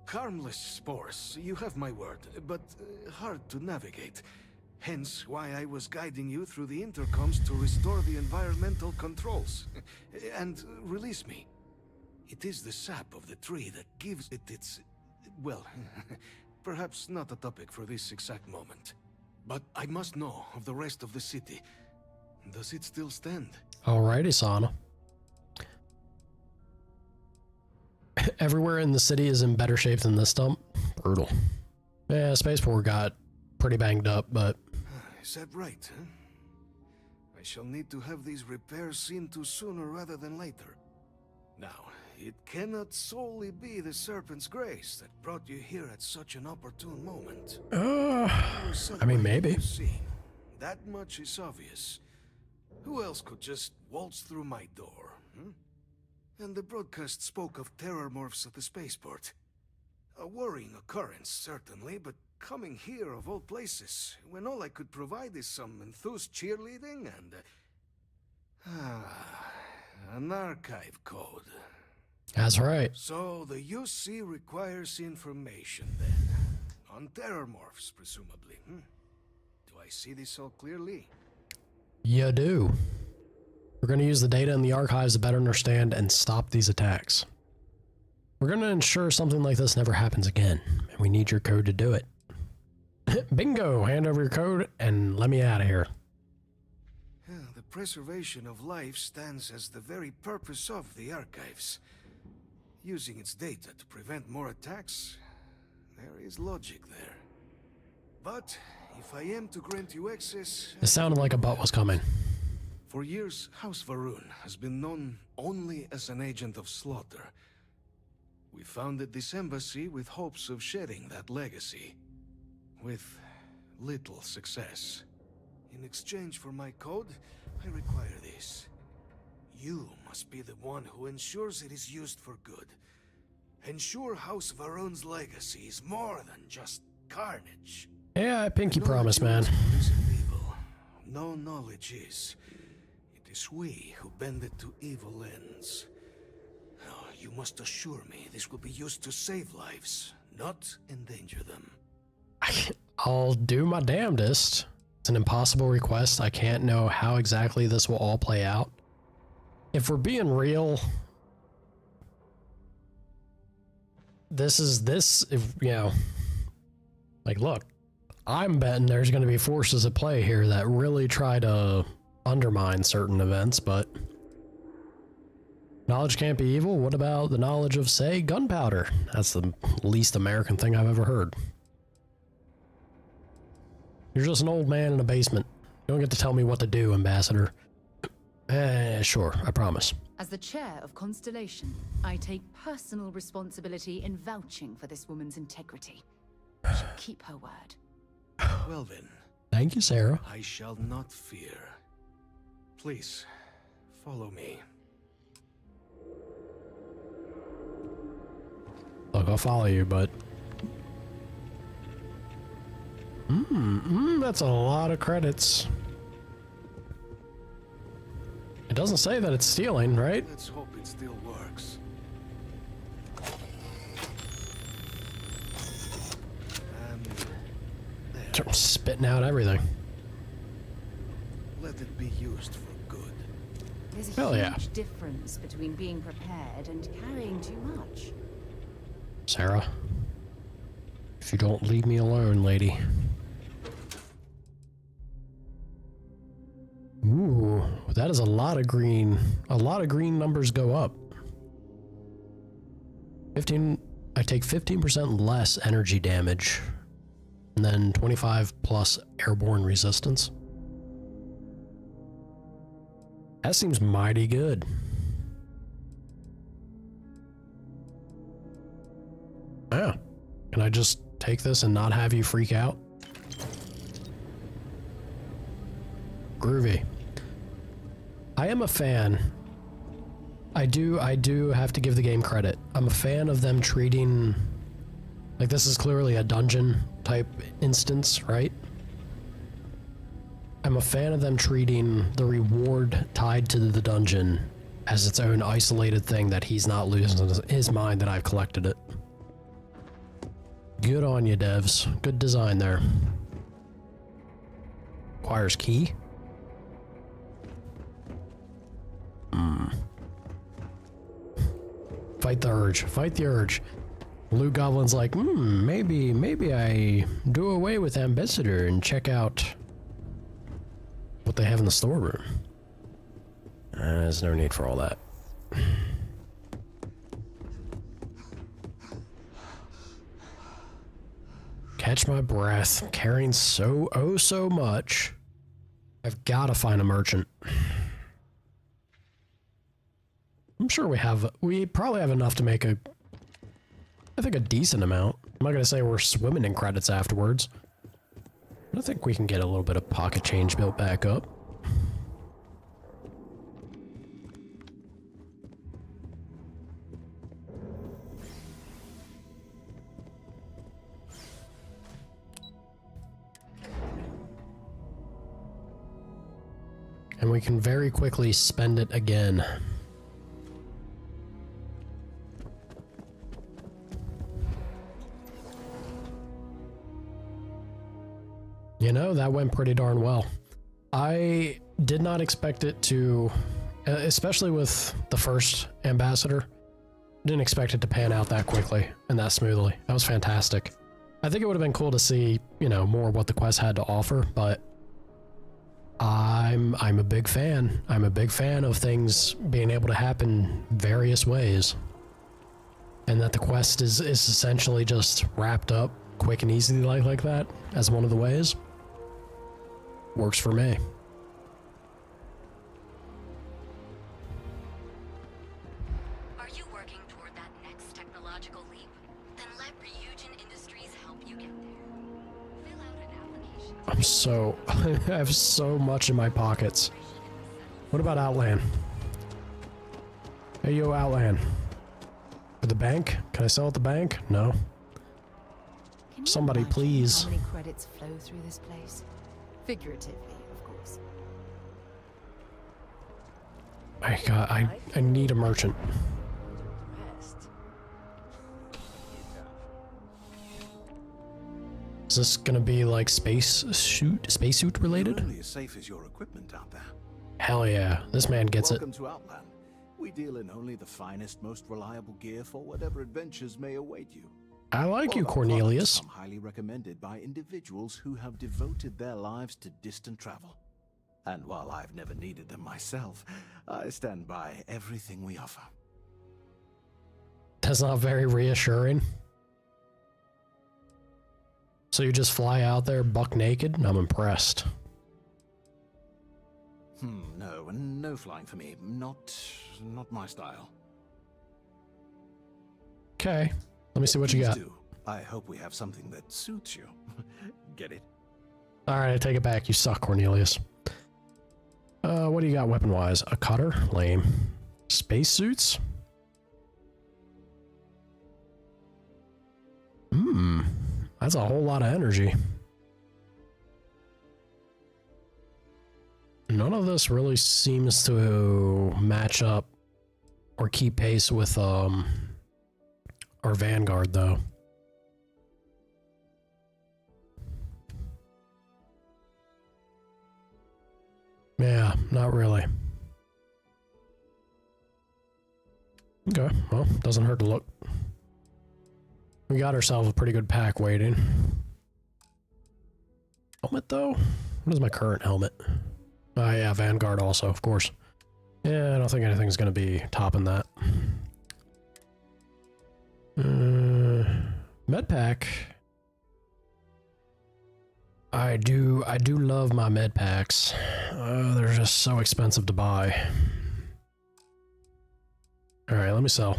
Harmless spores, you have my word, but hard to navigate. Hence why I was guiding you through the intercoms to restore the environmental controls. And release me. It is the sap of the tree that gives it its... well, perhaps not a topic for this exact moment. But I must know of the rest of the city. Does it still stand? Alrighty, Sana. Everywhere in the city is in better shape than this dump. Brutal. Yeah, Spaceport got pretty banged up, but... Is that right, huh? I shall need to have these repairs seen to sooner rather than later. Now, it cannot solely be the Serpent's grace that brought you here at such an opportune moment. I mean, maybe. That much is obvious. Who else could just waltz through my door, hmm? And the broadcast spoke of terror morphs at the spaceport. A worrying occurrence, certainly, but coming here of all places, when all I could provide is some enthused cheerleading and... an archive code. That's right. So the UC requires information, then. On terror morphs, presumably, hmm? Do I see this all clearly? You do. We're going to use the data in the archives to better understand and stop these attacks. We're going to ensure something like this never happens again, and we need your code to do it. Bingo! Hand over your code and let me out of here. The preservation of life stands as the very purpose of the archives. Using its data to prevent more attacks, there is logic there. But if I am to grant you access... It sounded like a butt was coming. For years, House Varun has been known only as an agent of slaughter. We founded this embassy with hopes of shedding that legacy. With little success. In exchange for my code, I require this. You must be the one who ensures it is used for good. Ensure House Varun's legacy is more than just carnage. Yeah, I pinky promise, man. No knowledge is. It is we who bend it to evil ends. Oh, you must assure me this will be used to save lives, not endanger them. I'll do my damnedest. It's an impossible request. I can't know how exactly this will all play out. If we're being real, if, you know, like, look, I'm betting there's going to be forces at play here that really try to undermine certain events, but Knowledge can't be evil. What about the knowledge of, say, gunpowder? That's the least American thing I've ever heard. You're just an old man in a basement. You don't get to tell me what to do, Ambassador. Sure, I promise. As the chair of Constellation, I take personal responsibility in vouching for this woman's integrity. She'll keep her word. Well then. Thank you, Sarah. I shall not fear. Please, follow me. Look, I'll follow you, but... that's a lot of credits. It doesn't say that it's stealing, right? Let's hope it still works. And Spitting out everything. let it be used for good. There's a Hell yeah. huge difference between being prepared and carrying too much. Sarah, if you don't leave me alone, lady. Ooh, that is a lot of green. A lot of green numbers go up. 15. I take 15% less energy damage, and then 25 plus airborne resistance. That seems mighty good. Yeah. Can I just take this and not have you freak out? Groovy. I am a fan. I do have to give the game credit. I'm a fan of them treating... Like, this is clearly a dungeon type instance, right? I'm a fan of them treating the reward tied to the dungeon as its own isolated thing that he's not losing his mind that I've collected it. Good on you, devs. Good design there. Requires key? Fight the urge. Fight the urge. Blue Goblin's like, maybe I do away with Ambassador and check out what they have in the storeroom. There's no need for all that. Catch my breath. Carrying so much. I've got to find a merchant. I'm sure we probably have enough to make I think a decent amount. I'm not going to say we're swimming in credits afterwards. But I think we can get a little bit of pocket change built back up. And we can very quickly spend it again. You know, that went pretty darn well. I did not expect it to, especially with the first ambassador, didn't expect it to pan out that quickly and that smoothly. That was fantastic. I think it would have been cool to see, you know, more of what the quest had to offer, but I'm a big fan. I'm a big fan of things being able to happen various ways. And that the quest is essentially just wrapped up quick and easy like that as one of the ways. Works for me. Are you working toward that next technological leap? Then let Ryujin Industries help you get there. Fill out an application. I have so much in my pockets. What about Outland? Hey, yo, Outland. At the bank? Can I sell at the bank? No. Somebody, please. How many credits flow through this place? Figuratively, of course. I need a merchant. Is this gonna be like spacesuit related? You're only as safe as your equipment out there. Hell yeah, this man gets Welcome to Outland. We deal in only the finest, most reliable gear for whatever adventures may await you. I like you, All our Cornelius. products come highly recommended by individuals who have devoted their lives to distant travel. And while I've never needed them myself, I stand by everything we offer. That's not very reassuring. So you just fly out there buck naked? I'm impressed. No flying for me. Not my style. Okay, let me see what you got. Do. I hope we have something that suits you. Get it? Alright, I take it back. You suck, Cornelius. What do you got weapon-wise? A cutter? Lame. Spacesuits? That's a whole lot of energy. None of this really seems to match up or keep pace with our Vanguard, though. Yeah, not really. Okay, well, doesn't hurt to look. We got ourselves a pretty good pack waiting. Helmet, though? What is my current helmet? Oh, yeah, Vanguard also, of course. Yeah, I don't think anything's going to be topping that. Med pack. I do love my med packs. They're just so expensive to buy. Alright, let me sell.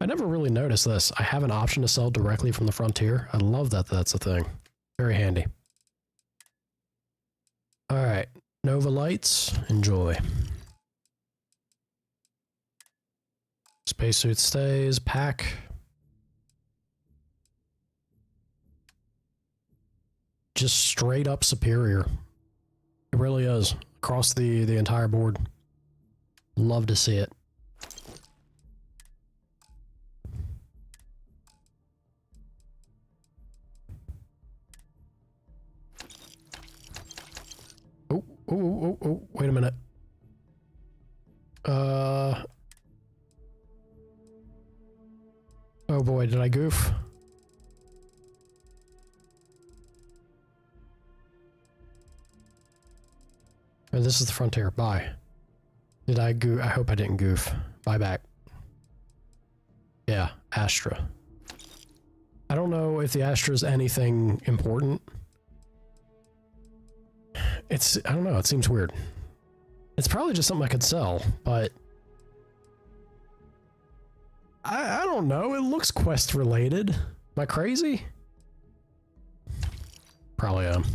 I never really noticed this. I have an option to sell directly from the Frontier. I love that that's a thing. Very handy. Alright, Nova lights, enjoy. Spacesuit stays, pack. Just straight up superior. It really is. Across the entire board. Love to see it. Oh, wait a minute. Oh boy, did I goof? Oh, this is the Frontier. Bye. Did I goof? I hope I didn't goof. Bye back. Yeah, Astra. I don't know if the Astra is anything important. I don't know, it seems weird. It's probably just something I could sell, but I don't know, it looks quest related. Am I crazy? Probably am.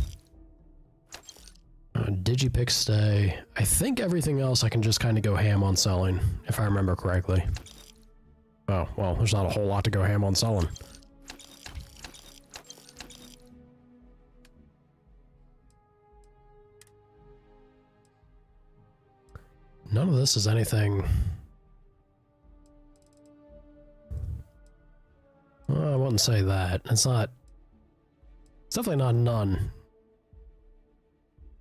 Digipick stay. I think everything else I can just kind of go ham on selling, if I remember correctly. Oh, well, there's not a whole lot to go ham on selling. None of this is anything. Well, I wouldn't say that. It's definitely not none.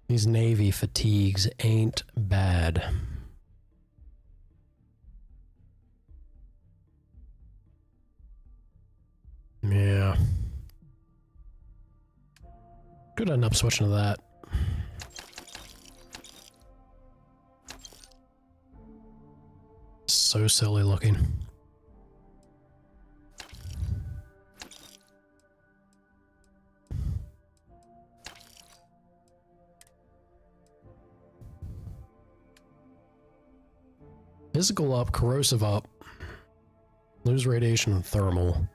These Navy fatigues ain't bad. Yeah. Could end up switching to that. So silly looking. Physical up, corrosive up. Lose radiation and thermal.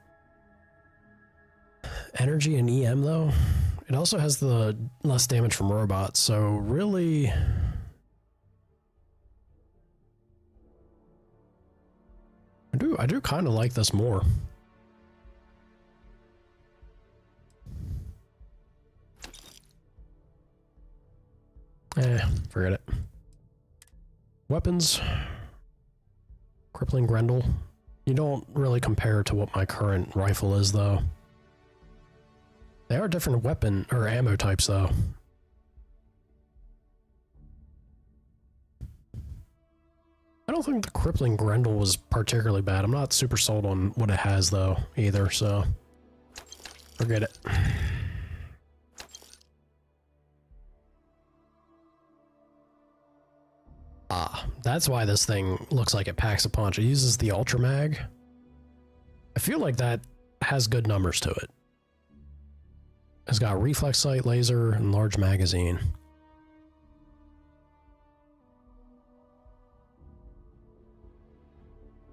Energy and EM though? It also has the less damage from robots, so really... I do kind of like this more. Forget it. Weapons. Crippling Grendel. You don't really compare to what my current rifle is, though. They are different weapon or ammo types, though. I don't think the Crippling Grendel was particularly bad. I'm not super sold on what it has, though, either, so... forget it. Ah, that's why this thing looks like it packs a punch. It uses the Ultra Mag. I feel like that has good numbers to it. It's got reflex sight, laser, and large magazine.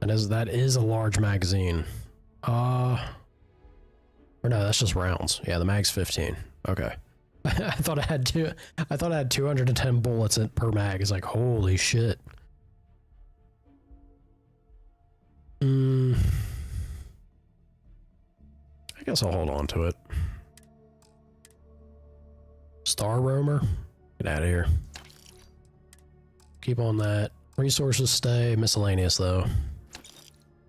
That is a large magazine. Or no, that's just rounds. Yeah, the mag's 15. Okay. I thought I had 210 bullets per mag. It's like, holy shit. I guess I'll hold on to it. Star Roamer? Get out of here. Keep on that. Resources stay. Miscellaneous, though.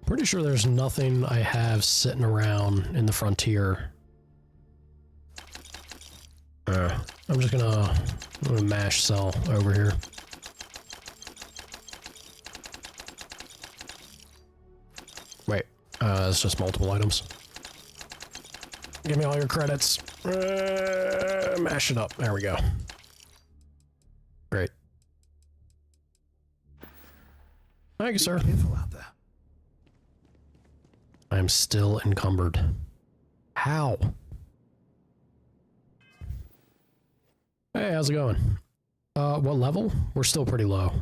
Pretty sure there's nothing I have sitting around in the frontier. I'm just gonna mash sell over here. Wait, it's just multiple items. Give me all your credits. Mash it up. There we go. Great. Thank you, sir. Careful out there. I am still encumbered. How? Hey, how's it going? What level? We're still pretty low.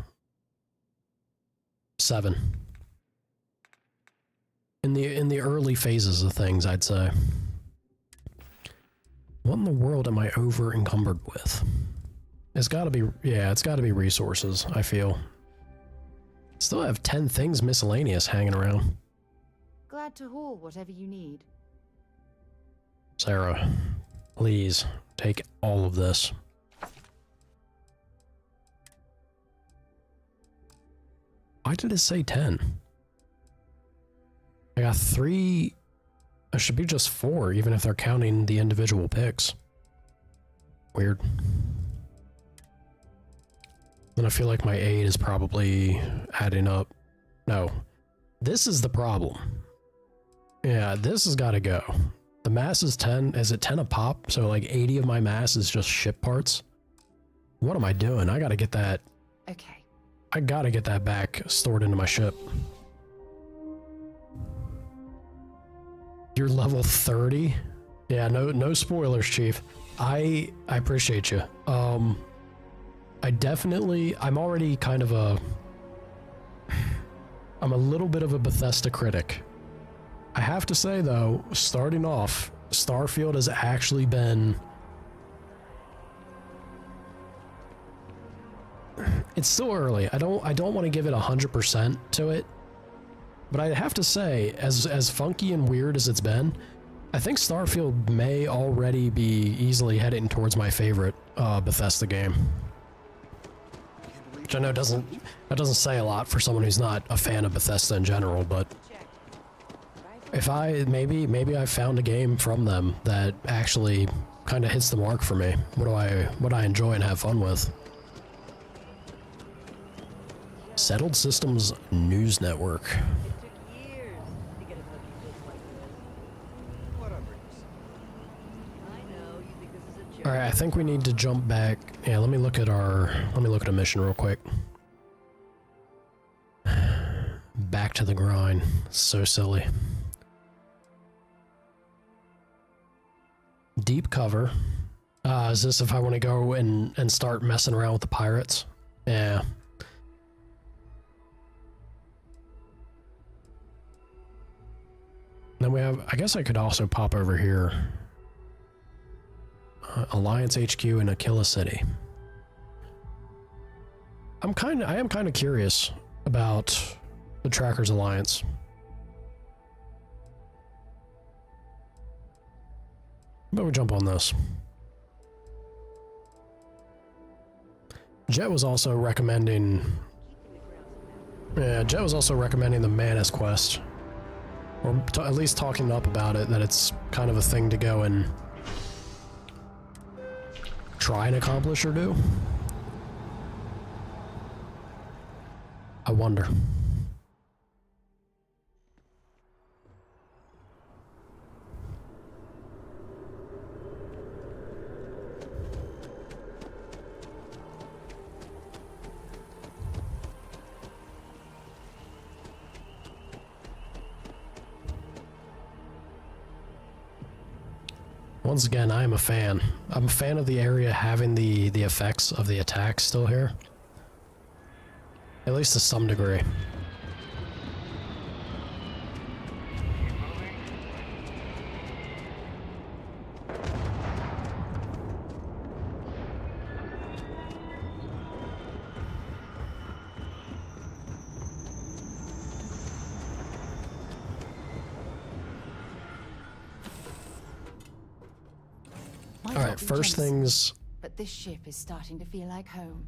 7. In the early phases of things, I'd say. What in the world am I over encumbered with? It's gotta be, yeah, it's gotta be resources, I feel. Still have 10 things miscellaneous hanging around. Glad to haul whatever you need. Sarah, please take all of this. Why did it say 10? I got 3. It should be just 4, even if they're counting the individual picks. Weird. And I feel like my aid is probably adding up. No. This is the problem. Yeah, this has got to go. The mass is 10. Is it 10 a pop? So like 80 of my mass is just ship parts? What am I doing? I got to get that. Okay. I got to get that back stored into my ship. You're level 30? Yeah, no spoilers, Chief. I appreciate you. I'm already kind of I'm a little bit of a Bethesda critic. I have to say though, starting off, Starfield has actually been... It's still early. I don't want to give it 100% to it. But I have to say, as funky and weird as it's been, I think Starfield may already be easily heading towards my favorite Bethesda game. Which I know doesn't say a lot for someone who's not a fan of Bethesda in general, but if maybe I found a game from them that actually kind of hits the mark for me. What I enjoy and have fun with. Settled Systems News Network. All right, I think we need to jump back. Yeah, let me look at a mission real quick. Back to the grind. So silly. Deep cover. Is this if I want to go and start messing around with the pirates? Yeah. Then we have, I guess I could also pop over here. Alliance HQ in Aquila City. I am kind of curious about the Trackers Alliance. But we jump on this. Jet was also recommending... Yeah, Jet was also recommending the Manus quest. Or at least talking up about it, that it's kind of a thing to go and try and accomplish or do. I wonder. Once again, I am a fan. I'm a fan of the area having the effects of the attacks still here. At least to some degree. Alright, first things... But this ship is starting to feel like home.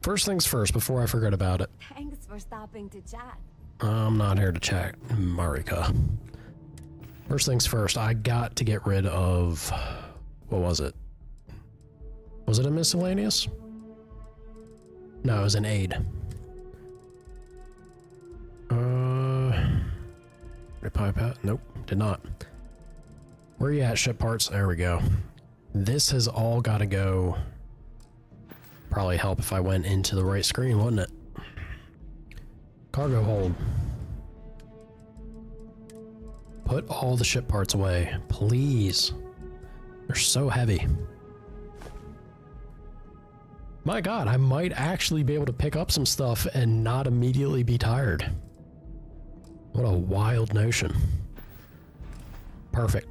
First things first, before I forget about it. Thanks for stopping to chat. I'm not here to chat, Marika. First things first, I got to get rid of... What was it? Was it a miscellaneous? No, it was an aid. Pipe out? Nope, did not. Where are you at, ship parts? There we go. This has all got to go. Probably help if I went into the right screen, wouldn't it? Cargo hold. Put all the ship parts away, please. They're so heavy. My God, I might actually be able to pick up some stuff and not immediately be tired. What a wild notion. Perfect.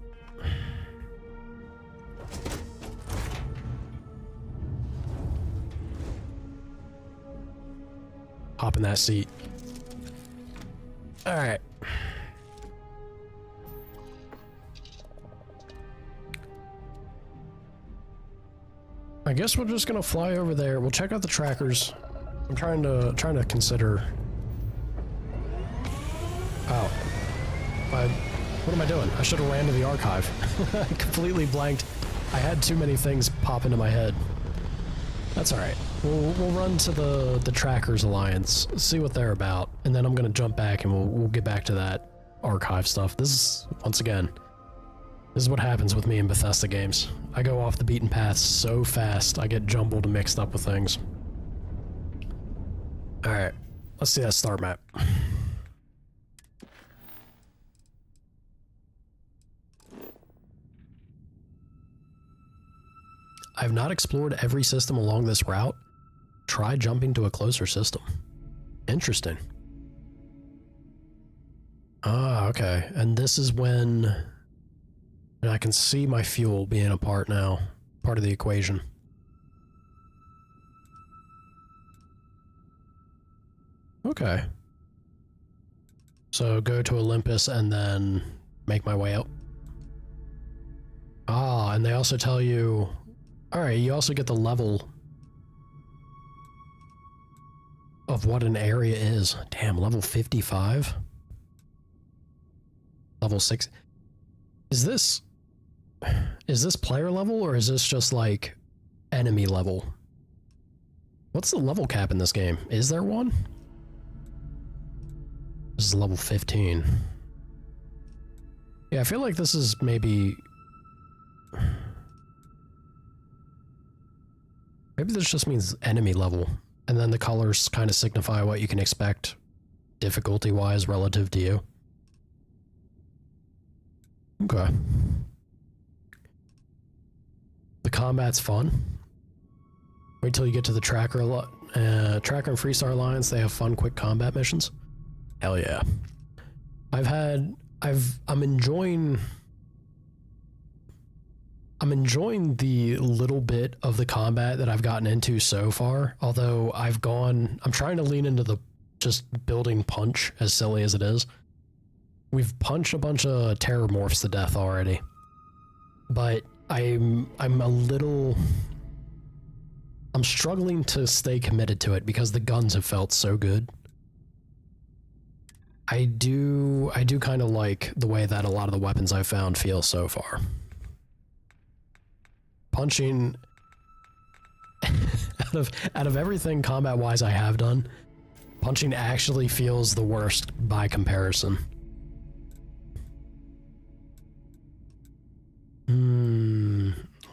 Hop in that seat. All right. I guess we're just gonna fly over there. We'll check out the trackers. I'm trying to consider. Oh. What am I doing? I should have ran to the archive. I completely blanked. I had too many things pop into my head. That's alright. We'll run to the Trackers Alliance, see what they're about, and then I'm gonna jump back and we'll get back to that archive stuff. This is, once again, this is what happens with me in Bethesda games. I go off the beaten path so fast, I get jumbled and mixed up with things. Alright, let's see that star map. I've not explored every system along this route. Try jumping to a closer system. Interesting. Ah, okay. And this is when... And I can see my fuel being a part now. Part of the equation. Okay. So go to Olympus and then make my way up. Ah, and they also tell you... Alright, you also get the level of what an area is. Damn, level 55? Level 6? Is this player level, or is this just like enemy level? What's the level cap in this game? Is there one? This is level 15. Yeah, I feel like this is maybe... Maybe this just means enemy level, and then the colors kind of signify what you can expect difficulty-wise relative to you. Okay. The combat's fun. Wait till you get to the Tracker and Freestar Alliance. They have fun, quick combat missions. Hell yeah. I'm enjoying the little bit of the combat that I've gotten into so far, although I'm trying to lean into the just building punch, as silly as it is. We've punched a bunch of terrormorphs to death already, but I'm struggling to stay committed to it because the guns have felt so good. I do kind of like the way that a lot of the weapons I've found feel so far. Punching out of everything combat-wise I have done, punching actually feels the worst by comparison.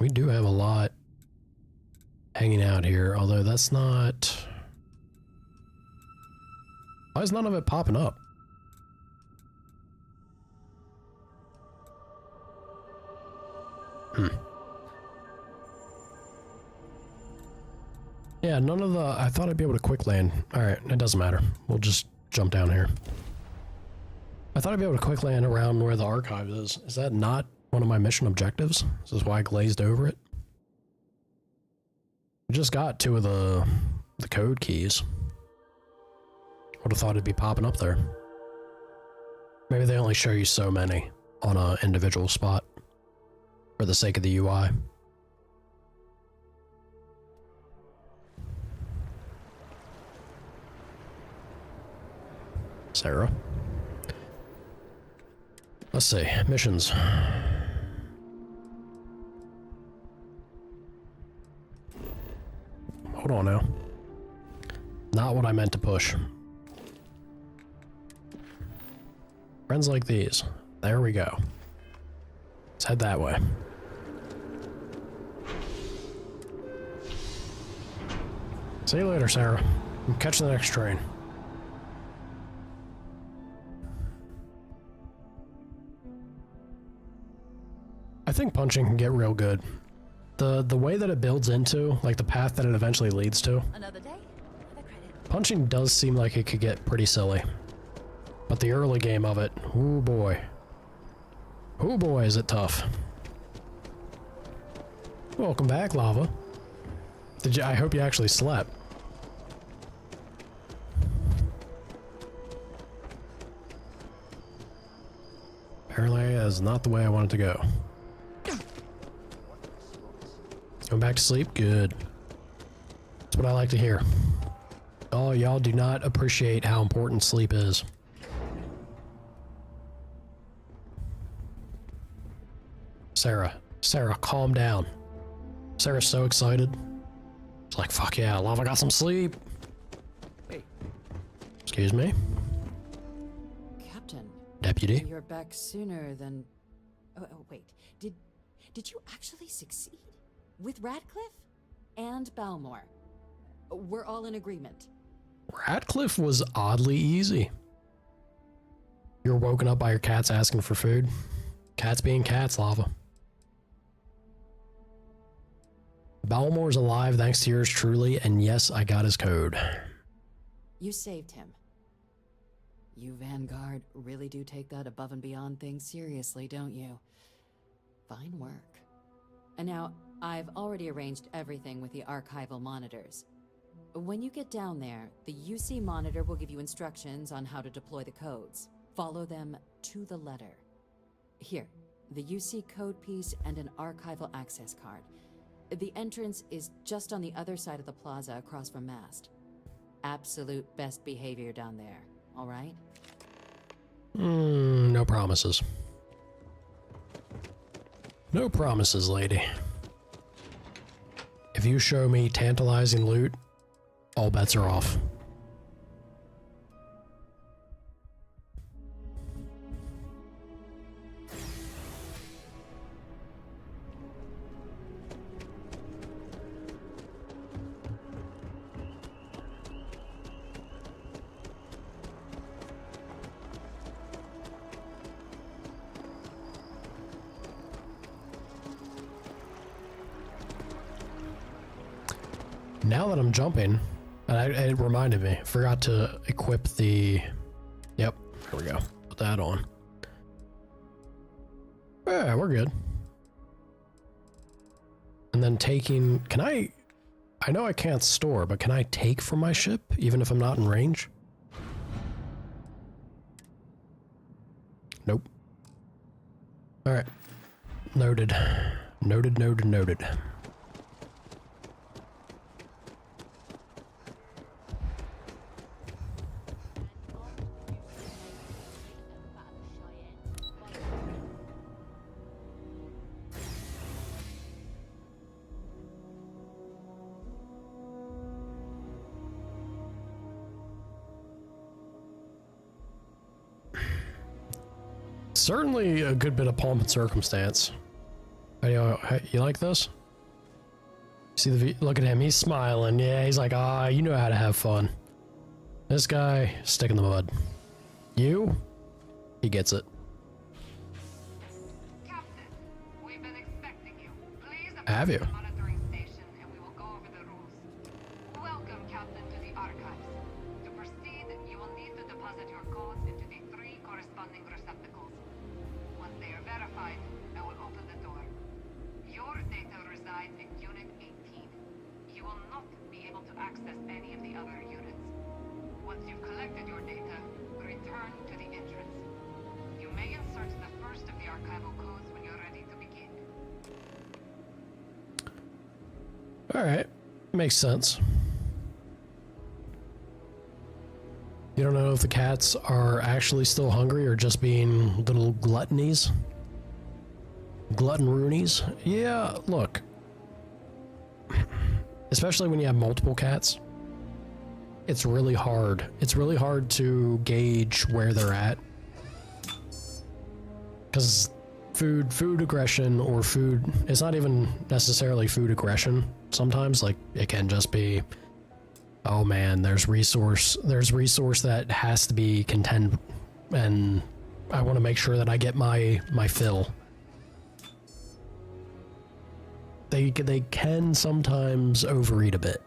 We do have a lot hanging out here, although that's not... Why is none of it popping up? Yeah, none of the... I thought I'd be able to quick land. Alright, it doesn't matter. We'll just jump down here. I thought I'd be able to quick land around where the archive is. Is that not one of my mission objectives? This is why I glazed over it. I just got 2 of the code keys. Would have thought it'd be popping up there. Maybe they only show you so many on an individual spot for the sake of the UI. Sarah. Let's see. Missions. Hold on now. Not what I meant to push. Friends like these. There we go. Let's head that way. See you later, Sarah. Catch the next train. I think punching can get real good. The way that it builds into, like the path that it eventually leads to. Another day, another credit. Punching does seem like it could get pretty silly. But the early game of it, oh boy. Oh boy, is it tough. Welcome back, Lava. I hope you actually slept. Apparently that is not the way I wanted to go. Going back to sleep? Good. That's what I like to hear. Oh, y'all do not appreciate how important sleep is. Sarah, calm down. Sarah's so excited. It's like, fuck yeah, Lava got some sleep. Hey. Excuse me? Captain. Deputy? You're back sooner than... Oh, wait. Did you actually succeed? With Radcliffe? And Balmore? We're all in agreement. Radcliffe was oddly easy. You were woken up by your cats asking for food. Cats being cats, Lava. Balmore's alive thanks to yours truly, and yes, I got his code. You saved him. You Vanguard really do take that above and beyond thing seriously, don't you? Fine work. And now, I've already arranged everything with the archival monitors. When you get down there, the UC monitor will give you instructions on how to deploy the codes. Follow them to the letter. Here, the UC code piece and an archival access card. The entrance is just on the other side of the plaza across from Mast. Absolute best behavior down there, all right? No promises. No promises, lady. If you show me tantalizing loot, all bets are off. Now that I'm jumping, and it reminded me, forgot to equip the... Yep, there we go. Put that on. Yeah, we're good. And then taking... Can I know I can't store, but can I take from my ship, even if I'm not in range? Nope. Alright. Noted. Noted. Certainly a good bit of pomp and circumstance. You like this? See the look at him, he's smiling. Yeah, he's like, you know how to have fun. This guy, stick in the mud. You? He gets it. Captain, we've been expecting you. Have you? monitoring station, and we will go over the rules. Welcome, Captain, to the archives. To proceed, you will need to deposit your codes into the 3 corresponding receptacles. Once they are verified, I will open the door. Your data resides in Unit 18. You will not be able to access any of the other units. Once you've collected your data, return to the entrance. You may insert the first of the archival codes when you're ready to begin. Alright. Makes sense. You don't know if the cats are actually still hungry or just being little gluttonies? Glutton-roonies? Yeah, look. Especially when you have multiple cats. It's really hard. It's really hard to gauge where they're at. Because food aggression or food, it's not even necessarily food aggression. Sometimes, like, it can just be, oh man, there's resource that has to be contended, and I want to make sure that I get my fill. They can sometimes overeat a bit.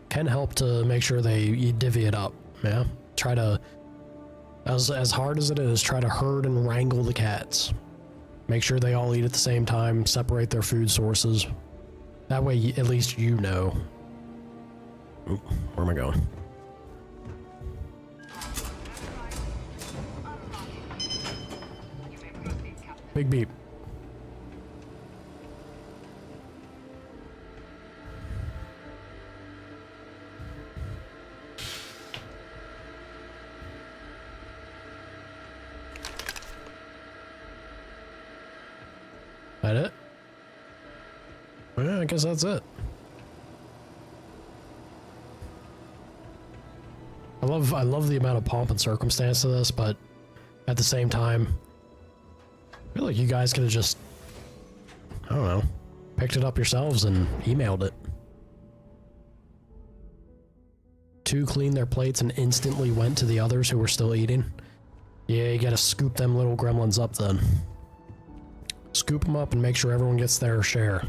Can help to make sure you divvy it up, yeah? Try to, as hard as it is, try to herd and wrangle the cats. Make sure they all eat at the same time, separate their food sources. That way, at least you know. Ooh, where am I going? Big beep. That it? Yeah, I guess that's it. I love the amount of pomp and circumstance to this, but at the same time, I feel like you guys could have just, I don't know, picked it up yourselves and emailed it. 2 cleaned their plates and instantly went to the others who were still eating. Yeah, you gotta scoop them little gremlins up then. Scoop them up and make sure everyone gets their share.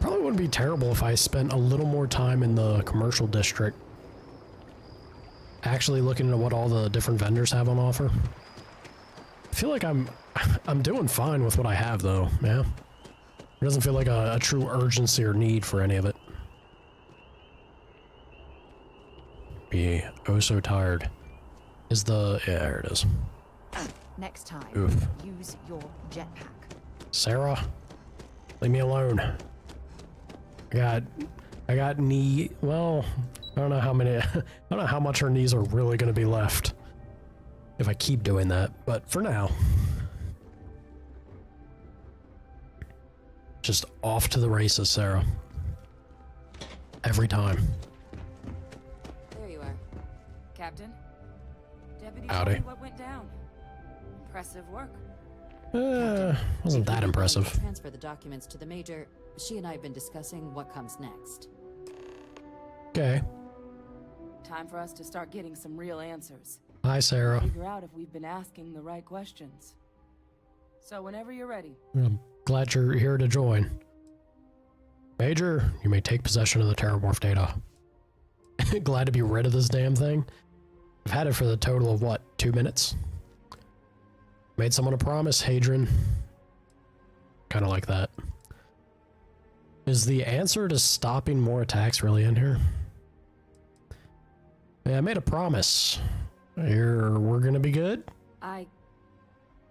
Probably wouldn't be terrible if I spent a little more time in the commercial district, actually looking at what all the different vendors have on offer. I feel like I'm doing fine with what I have though, yeah. It doesn't feel like a true urgency or need for any of it. Be oh so tired. Is the, yeah, there it is. Next time, Oof. use your jetpack. Sarah, leave me alone. I got knee, well, I don't know how many, I don't know how much her knees are really going to be left if I keep doing that, but for now. Just off to the races, Sarah. Every time. There you are. Captain, Deputy, Howdy. tell me what went down. Impressive work. Wasn't that impressive. Transfer the documents to the Major. She and I have been discussing what comes next. Okay. Time for us to start getting some real answers. Hi, Sarah. Figure out if we've been asking the right questions. So whenever you're ready. I'm glad you're here to join. Major, you may take possession of the Terramorph data. Glad to be rid of this damn thing. I've had it for the total of, what, 2 minutes? Made someone a promise, Hadrian. Kind of like that. Is the answer to stopping more attacks really in here? Yeah, I made a promise. We're gonna be good?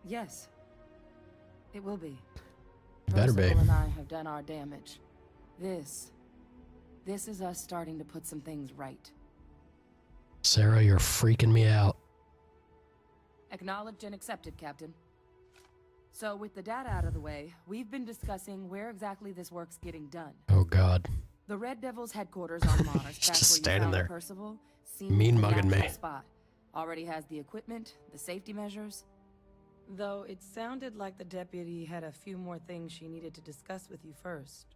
Yes. It will be. Better be. Percival and I have done our damage. This is us starting to put some things right. Sarah, you're freaking me out. Acknowledged and accepted, Captain. So with the data out of the way, we've been discussing where exactly this work's getting done. Oh God. The Red Devil's headquarters on Mars, back Just where you standing found there. Percival, seems Mean the mugging me. natural spot. Already has the equipment, the safety measures. Though it sounded like the deputy had a few more things she needed to discuss with you first.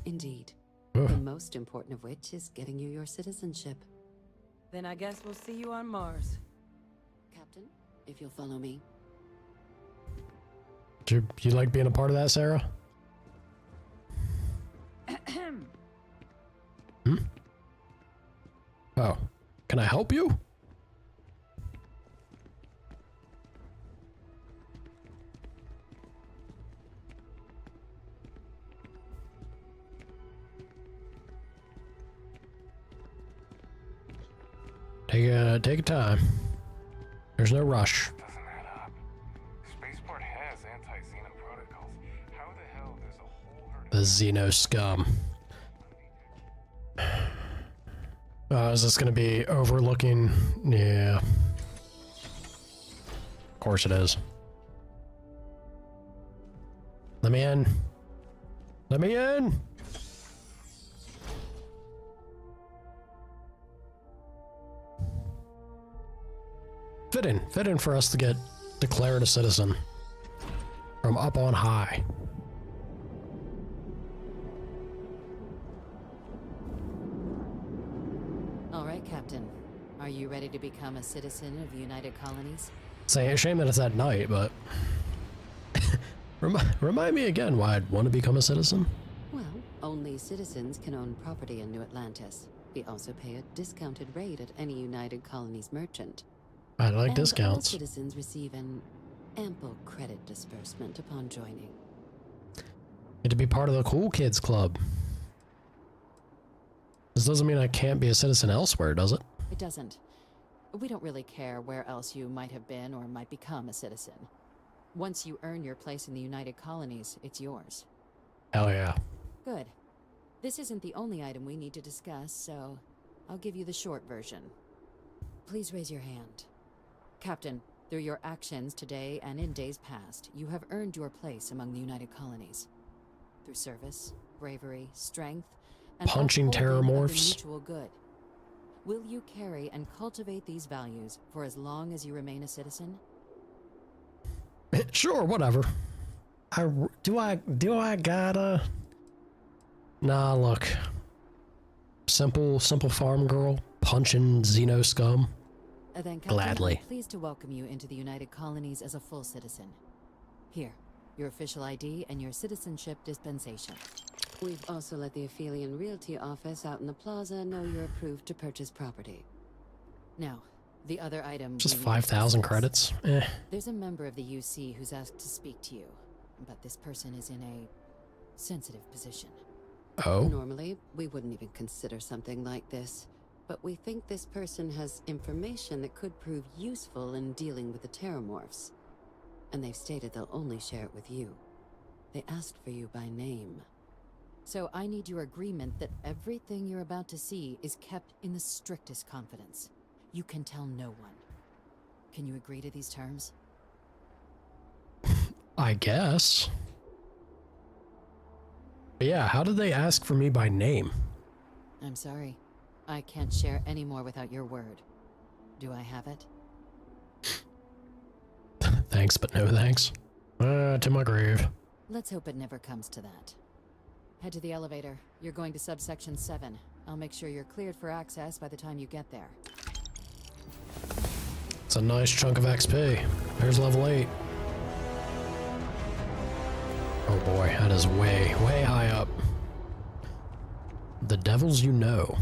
Indeed. The most important of which is getting you your citizenship. Then I guess we'll see you on Mars. Captain, if you'll follow me. Do you like being a part of that, Sarah? Hmm? Oh, can I help you? Take your time. There's no rush. Doesn't add up. Spaceport has anti-Xeno protocols. How the hell there's a whole herd The Xeno scum. Is this gonna be overlooking? Yeah. Of course it is. Let me in. Let me in! Fitting for us to get declared a citizen from up on high. All right, Captain. Are you ready to become a citizen of the United Colonies? It's a shame that it's at night, but remind me again why I'd want to become a citizen. Well, only citizens can own property in New Atlantis. We also pay a discounted rate at any United Colonies merchant. I like and discounts. All citizens receive an ample credit disbursement upon joining. Get to be part of the cool kids club. This doesn't mean I can't be a citizen elsewhere, does it? It doesn't. We don't really care where else you might have been or might become a citizen. Once you earn your place in the United Colonies, it's yours. Hell yeah. Good. This isn't the only item we need to discuss, so I'll give you the short version. Please raise your hand. Captain, through your actions today and in days past, you have earned your place among the United Colonies. Through service, bravery, strength, and punching upholding of the terramorphs. mutual good. Will you carry and cultivate these values for as long as you remain a citizen? Sure, whatever. Do I gotta? Nah, look. Simple farm girl punching Xeno scum. Then, Captain, Gladly. I'm pleased to welcome you into the United Colonies as a full citizen. Here, your official ID and your citizenship dispensation. We've also let the Aphelion Realty office out in the plaza know you're approved to purchase property. Now, the other item... Just we need 5,000 to discuss. credits? Eh. There's a member of the UC who's asked to speak to you, but this person is in a sensitive position. Oh? Normally, we wouldn't even consider something like this, but we think this person has information that could prove useful in dealing with the Terramorphs. And they've stated they'll only share it with you. They asked for you by name. So I need your agreement that everything you're about to see is kept in the strictest confidence. You can tell no one. Can you agree to these terms? I guess. But yeah, how did they ask for me by name? I'm sorry. I can't share any more without your word. Do I have it? Thanks, but no thanks. To my grave. Let's hope it never comes to that. Head to the elevator. You're going to subsection 7. I'll make sure you're cleared for access by the time you get there. It's a nice chunk of XP. There's level 8. Oh boy, that is way high up. The devils you know.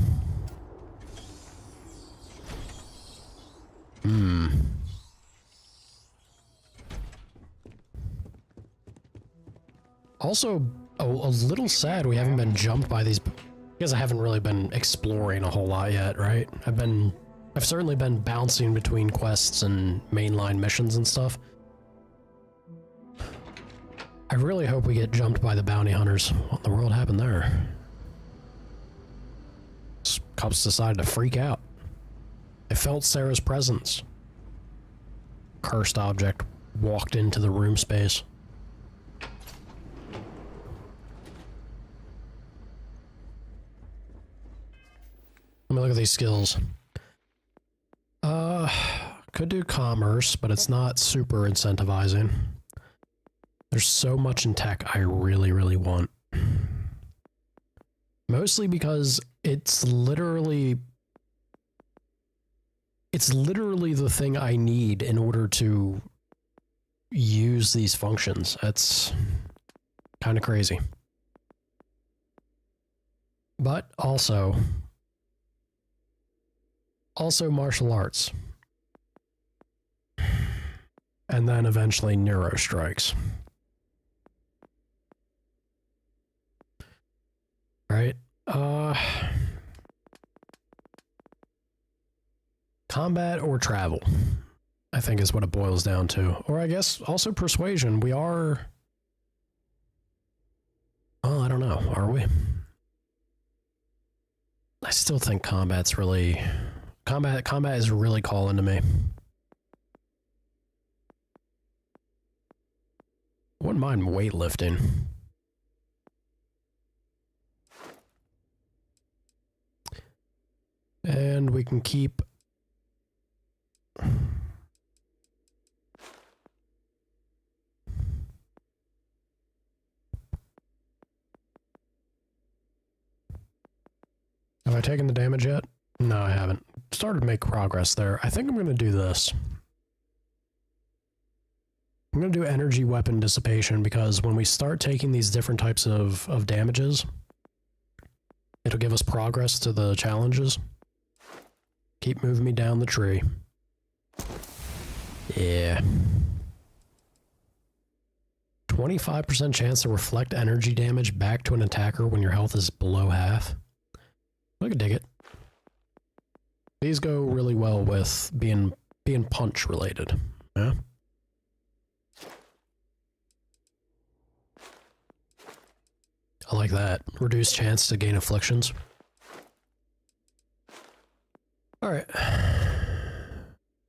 Also, a little sad we haven't been jumped by these, because I haven't really been exploring a whole lot yet, right? I've certainly been bouncing between quests and mainline missions and stuff. I really hope we get jumped by the bounty hunters. What in the world happened there? Cops decided to freak out. I felt Sarah's presence. Cursed object walked into the room space. Let me look at these skills. could do commerce, but it's not super incentivizing. There's so much in tech I really, really want. Mostly because it's literally the thing I need in order to use these functions. That's kind of crazy. But also martial arts. And then eventually neuro strikes. Right? Combat or travel, I think is what it boils down to. Or I guess also persuasion. We are... Well, I don't know. Are we? I still think combat's really... Combat is really calling to me. Wouldn't mind weightlifting. And we can keep... Have I taken the damage yet? No, I haven't. Started to make progress there. I think I'm going to do this. I'm going to do energy weapon dissipation because when we start taking these different types of damages, it'll give us progress to the challenges. Keep moving me down the tree. Yeah. 25% chance to reflect energy damage back to an attacker when your health is below half. I could dig it. These go really well with being punch related. Yeah. I like that. Reduced chance to gain afflictions. Alright.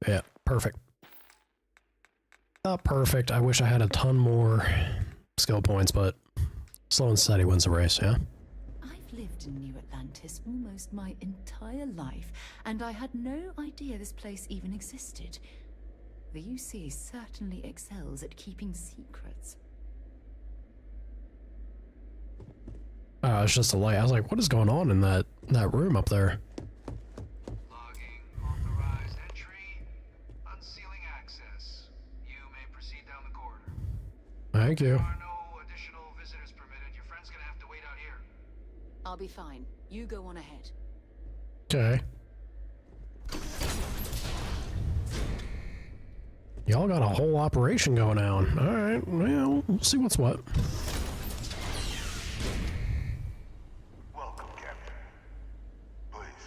Yeah, perfect. Not perfect. I wish I had a ton more skill points, but slow and steady wins the race, yeah? I've lived in New Atlantis almost my entire life, and I had no idea this place even existed. The UC certainly excels at keeping secrets. It's just a light. I was like, what is going on in that room up there? Logging authorized entry, unsealing access. You may proceed down the corridor. Thank you. There are no additional visitors permitted. Your friend's gonna have to wait out here. I'll be fine. You go on ahead. Okay. Y'all got a whole operation going on. Alright, well, we'll see what's what. Welcome, Captain. Please,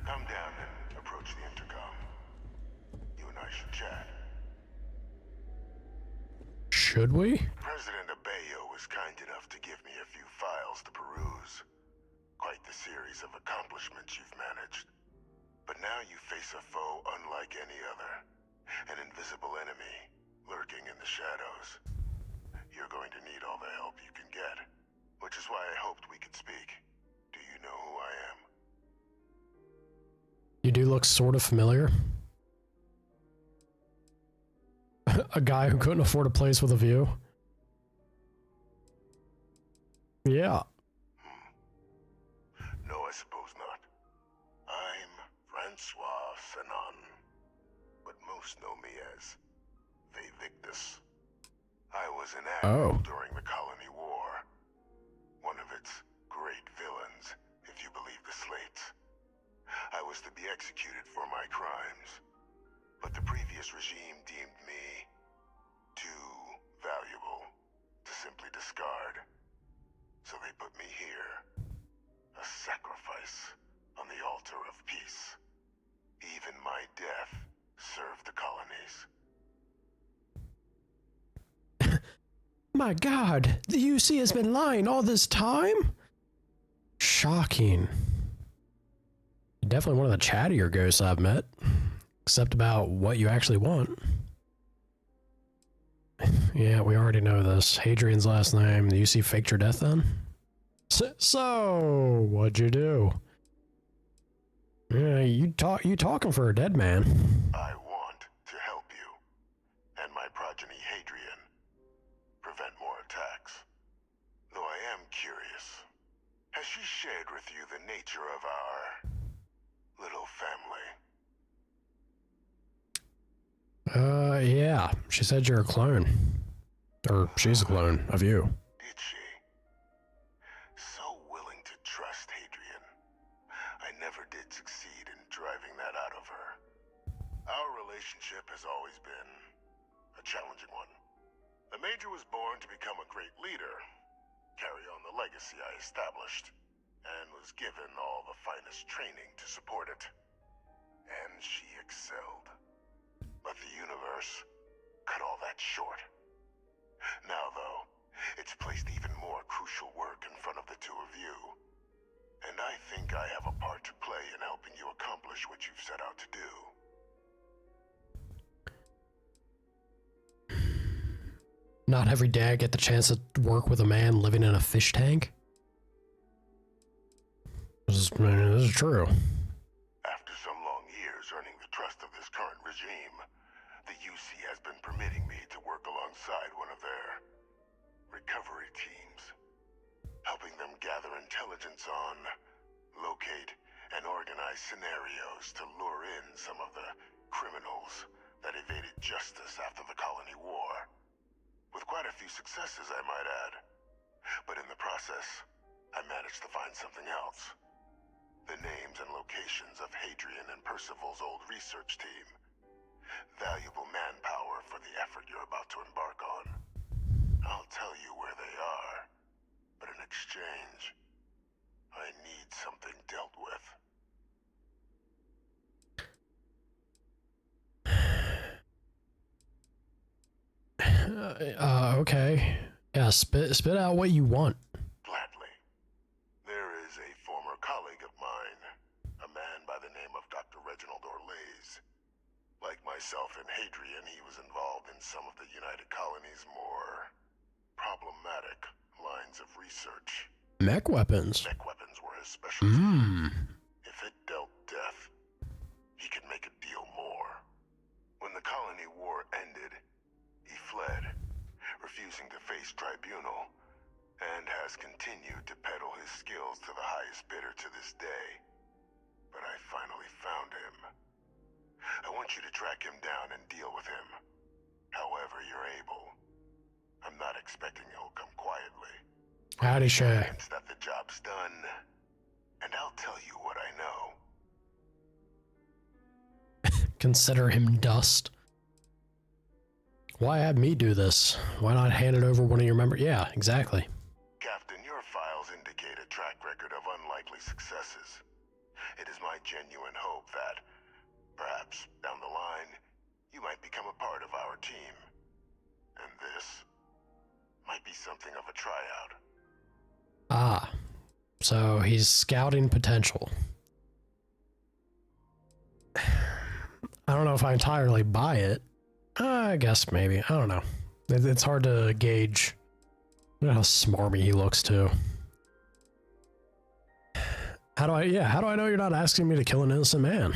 come down and approach the intercom. You and I should chat. Should we? President Abeyo was kind enough to give me a few files to peruse. Quite the series of accomplishments you've managed. But now you face a foe unlike any other. An invisible enemy, lurking in the shadows. You're going to need all the help you can get. Which is why I hoped we could speak. Do you know who I am? You do look sort of familiar. A guy who couldn't afford a place with a view. Yeah. No, I suppose not. I'm Francois Sanon, but most know me as Victus. I was an admiral during the Colony War. One of its great villains, if you believe the slates. I was to be executed for my crimes, but the previous regime deemed me too valuable to simply discard. So they put me here, a sacrifice on the altar of peace. Even my death served the colonies. My God, the UC has been lying all this time? Shocking. Definitely one of the chattier ghosts I've met. Except about what you actually want. Yeah, we already know this. Hadrian's last name. The UC faked your death then? So, what'd you do? Yeah, you talking for a dead man. I progeny Hadrian. Prevent more attacks. Though I am curious, has she shared with you the nature of our little family? Yeah. She said you're a clone. Or she's a clone of you. Did she? So willing to trust Hadrian. I never did succeed in driving that out of her. Our relationship has always been a challenging one. The Major was born to become a great leader, carry on the legacy I established, and was given all the finest training to support it. And she excelled. But the universe cut all that short. Now, though, it's placed even more crucial work in front of the two of you. And I think I have a part to play in helping you accomplish what you've set out to do. Not every day I get the chance to work with a man living in a fish tank. This is true. After some long years earning the trust of this current regime, the UC has been permitting me to work alongside one of their recovery teams, helping them gather intelligence on, locate, and organize scenarios to lure in some of the criminals that evaded justice after the colony war. With quite a few successes, I might add. But in the process, I managed to find something else. The names and locations of Hadrian and Percival's old research team. Valuable manpower for the effort you're about to embark on. I'll tell you where they are, but in exchange, I need something dealt with. Okay. Yeah, spit out what you want. Gladly. There is a former colleague of mine, a man by the name of Dr. Reginald Orlaise. Like myself and Hadrian, he was involved in some of the United Colony's more problematic lines of research. Mech weapons. Mech weapons were his specialty. If it dealt death, he could make a deal more. When the colony war ended, he fled, refusing to face tribunal, and has continued to peddle his skills to the highest bidder to this day. But I finally found him. I want you to track him down and deal with him, however you're able. I'm not expecting he'll come quietly. Howdy, Shay. Evidence that the job's done, and I'll tell you what I know. Consider him dust. Why have me do this? Why not hand it over one of your members? Yeah, exactly. Captain, your files indicate a track record of unlikely successes. It is my genuine hope that, perhaps down the line, you might become a part of our team. And this might be something of a tryout. Ah, so he's scouting potential. I don't know if I entirely buy it. I guess maybe. I don't know. It's hard to gauge. Look at how smarmy he looks too. How do I know you're not asking me to kill an innocent man?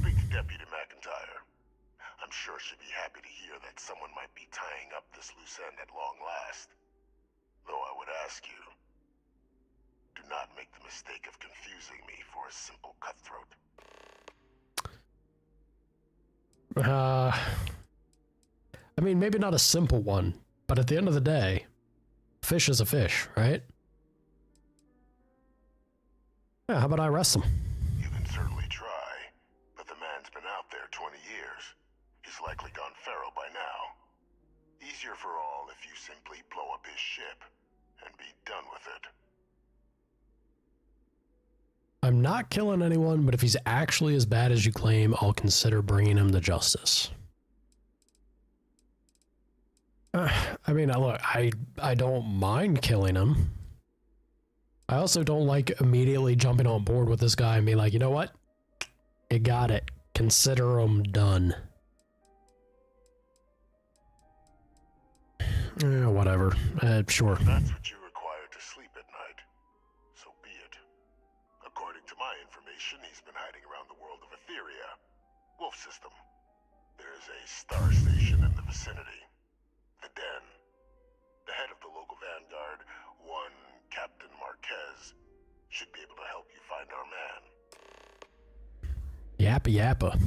Speak to Deputy McIntyre. I'm sure she'd be happy to hear that someone might be tying up this loose end at long last. Though I would ask you, do not make the mistake of confusing me for a simple cutthroat. I mean, maybe not a simple one, but at the end of the day, fish is a fish, right? Yeah, how about I arrest him? You can certainly try, but the man's been out there 20 years. He's likely gone feral by now. Easier for all if you simply blow up his ship and be done with it. I'm not killing anyone, but if he's actually as bad as you claim, I'll consider bringing him to justice. I mean, look, I don't mind killing him. I also don't like immediately jumping on board with this guy and being like, you know what? You got it. Consider him done. Whatever. Sure. That's what you require to sleep at night. So be it. According to my information, he's been hiding around the world of Etheria. Wolf system. There's a star station in the vicinity. Yappa yappa.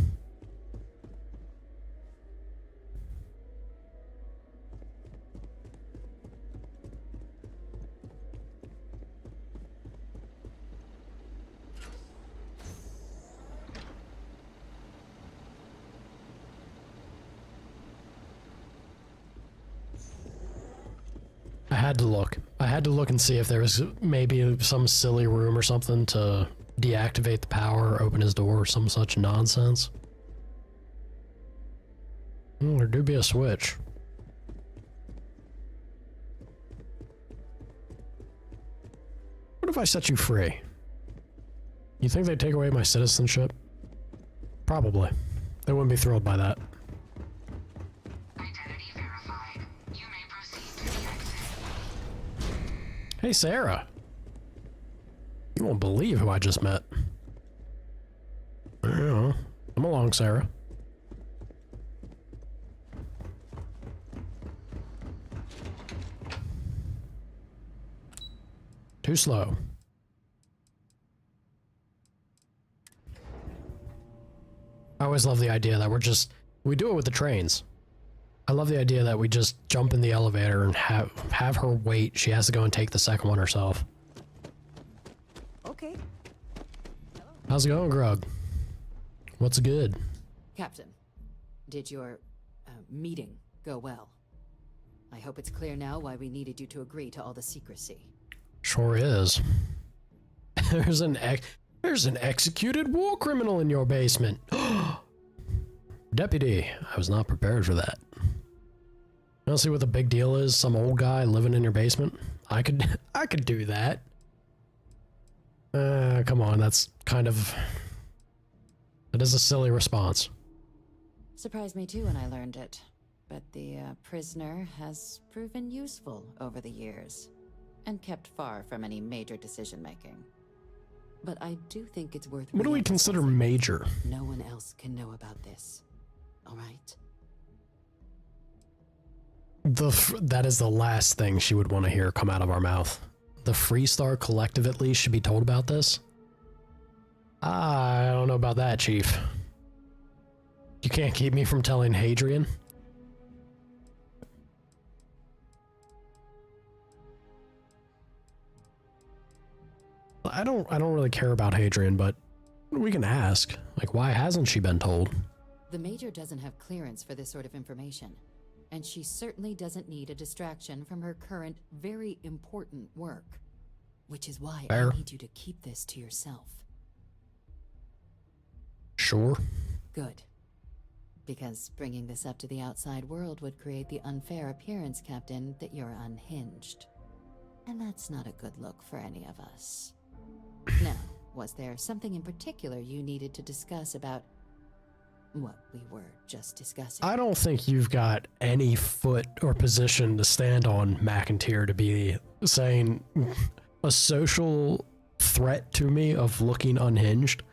I had to look. I had to look and see if there was maybe some silly room or something to deactivate the power, open his door, or some such nonsense. There do be a switch. What if I set you free? You think they'd take away my citizenship? Probably. They wouldn't be thrilled by that. Identity verified. You may proceed to the exit. Hey, Sarah. You won't believe who I just met. I don't know. Come along, Sarah. Too slow. I always love the idea that we do it with the trains. I love the idea that we just jump in the elevator and have her wait. She has to go and take the second one herself. Okay. How's it going, Grug? What's good? Captain, did your meeting go well? I hope it's clear now why we needed you to agree to all the secrecy. Sure is. There's an executed war criminal in your basement. Deputy, I was not prepared for that. You don't see what the big deal is? Some old guy living in your basement? I could do that. Come on, that is a silly response. Surprised me too when I learned it, but the prisoner has proven useful over the years, and kept far from any major decision-making. But I do think it's worth... What do we consider major? No one else can know about this. All right? That is the last thing she would want to hear come out of our mouth. The Freestar Collective at least should be told about this? I don't know about that, Chief. You can't keep me from telling Hadrian? I don't really care about Hadrian, but we can ask. Like, why hasn't she been told? The Major doesn't have clearance for this sort of information, and she certainly doesn't need a distraction from her current, very important work. Which is why Fair. I need you to keep this to yourself. Sure. Good. Because bringing this up to the outside world would create the unfair appearance, Captain, that you're unhinged. And that's not a good look for any of us. Now, was there something in particular you needed to discuss about what we were just discussing? I don't think you've got any foot or position to stand on, McIntyre, to be saying a social threat to me of looking unhinged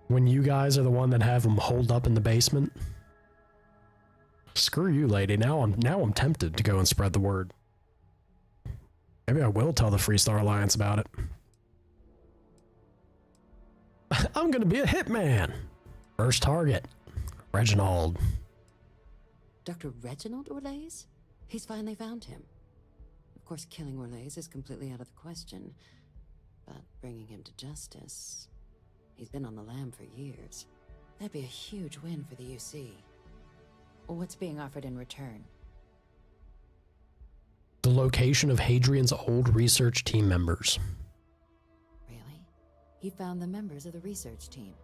when you guys are the one that have them holed up in the basement. Screw you, lady. Now I'm tempted to go and spread the word. Maybe I will tell the Freestar Alliance about it. I'm gonna be a hitman. First target, Reginald. Dr. Reginald Orlaise? He's finally found him. Of course, killing Orlaise is completely out of the question, but bringing him to justice... He's been on the lam for years. That'd be a huge win for the UC. What's being offered in return? The location of Hadrian's old research team members. Really? He found the members of the research team.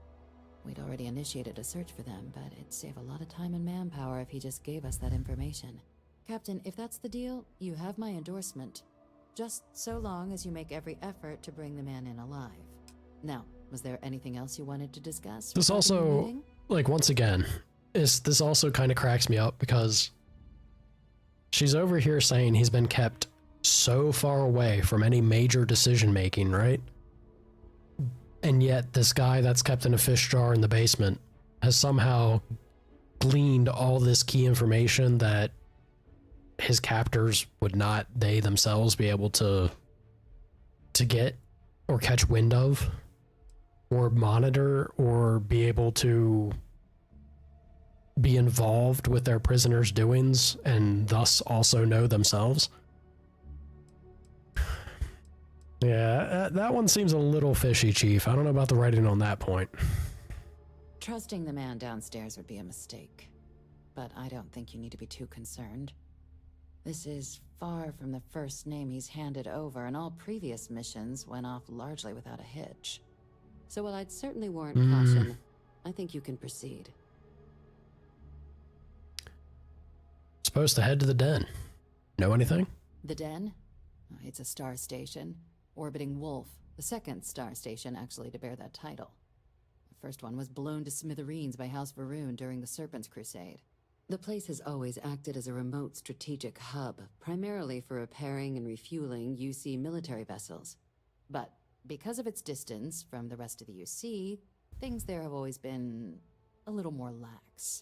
We'd already initiated a search for them, but it'd save a lot of time and manpower if he just gave us that information. Captain, if that's the deal, you have my endorsement. Just so long as you make every effort to bring the man in alive. Now, was there anything else you wanted to discuss? This also, like, once again, this also kind of cracks me up because she's over here saying he's been kept so far away from any major decision making, right? And yet this guy that's kept in a fish jar in the basement has somehow gleaned all this key information that his captors would not, they themselves, be able to get or catch wind of. or monitor or be able to be involved with their prisoners' doings and thus also know themselves. Yeah, that one seems a little fishy, Chief. I don't know about the writing on that point. Trusting the man downstairs would be a mistake, but I don't think you need to be too concerned. This is far from the first name he's handed over, and all previous missions went off largely without a hitch. So while I'd certainly warrant caution, I think you can proceed. Supposed to head to the den. Know anything? The Den? It's a star station. Orbiting Wolf, the second star station actually to bear that title. The first one was blown to smithereens by House Varun during the Serpent's Crusade. The place has always acted as a remote strategic hub, primarily for repairing and refueling UC military vessels. But because of its distance from the rest of the UC, things there have always been a little more lax.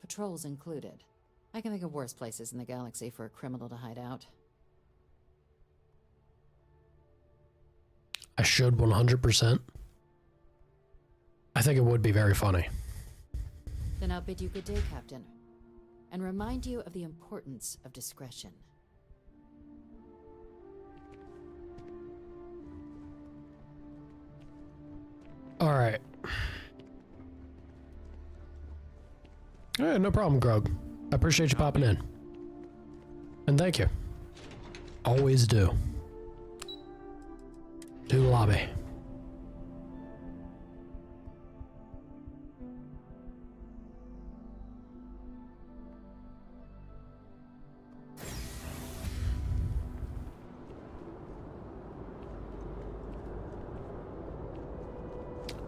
Patrols included. I can think of worse places in the galaxy for a criminal to hide out. I should 100%. I think it would be very funny. Then I'll bid you good day, Captain, and remind you of the importance of discretion. All right. No problem, Grog. I appreciate you popping in. And thank you. Always do. To the lobby.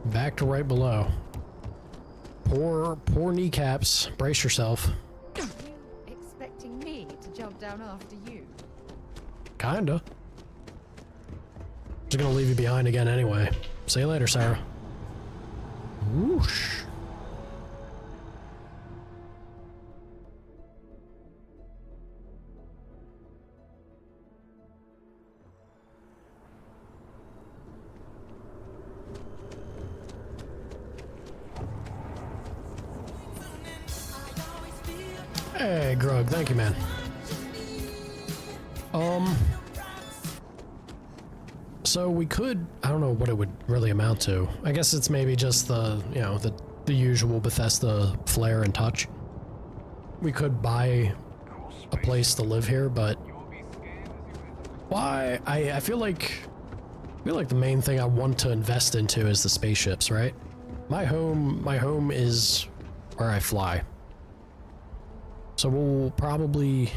Back to right below. Poor kneecaps. Brace yourself. You expecting me to jump down after you? Kinda. Just gonna leave you behind again anyway. See you later, Sarah. Whoosh. Hey, Grug, thank you, man. So we could, I don't know what it would really amount to. I guess it's maybe just the, you know, the usual Bethesda flair and touch. We could buy a place to live here, but why? I feel like the main thing I want to invest into is the spaceships, right? My home is where I fly. So we'll probably...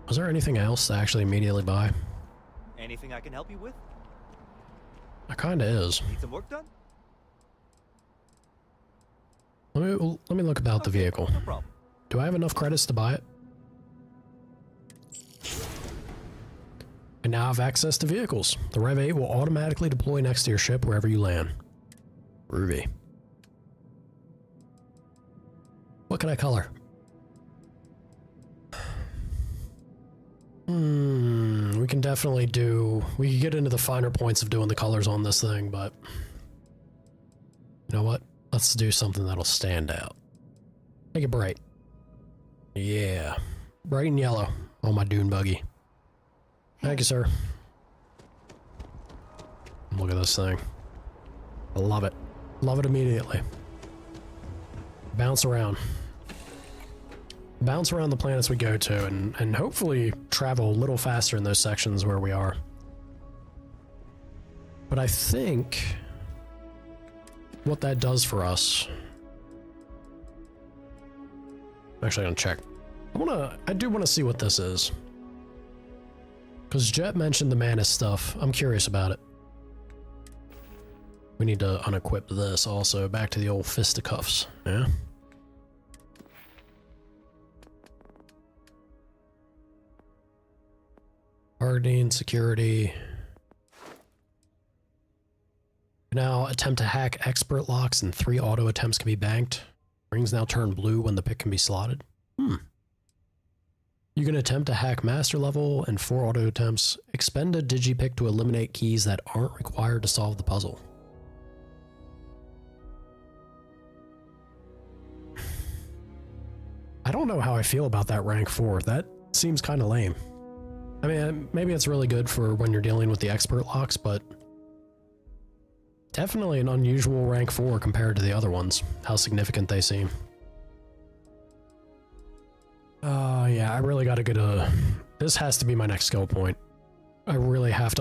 Was there anything else to actually immediately buy? Anything I can help you with? It kinda is. Need some work done? Let me look about the vehicle. No problem. Do I have enough credits to buy it? I now have access to vehicles. The Rev 8 will automatically deploy next to your ship wherever you land. Ruby. What can I color? We can definitely do... We can get into the finer points of doing the colors on this thing, but... You know what? Let's do something that'll stand out. Make it bright. Yeah. Bright and yellow on my dune buggy. Thank you, sir. Look at this thing. I love it. Love it immediately. Bounce around. Bounce around the planets we go to and hopefully travel a little faster in those sections where we are. But I think what that does for us... I'm actually gonna check. I do want to see what this is. Because Jet mentioned the Manus stuff. I'm curious about it. We need to unequip this also. Back to the old fisticuffs. Yeah? Hardening, security. Now attempt to hack expert locks and 3 auto attempts can be banked. Rings now turn blue when the pick can be slotted. You can attempt to hack master level and 4 auto attempts. Expend a digipick to eliminate keys that aren't required to solve the puzzle. don't know how I feel about that rank 4. That seems kind of lame. I mean, maybe it's really good for when you're dealing with the expert locks, but definitely an unusual rank 4 compared to the other ones, how significant they seem. Yeah, I really gotta get a... This has to be my next skill point. I really have to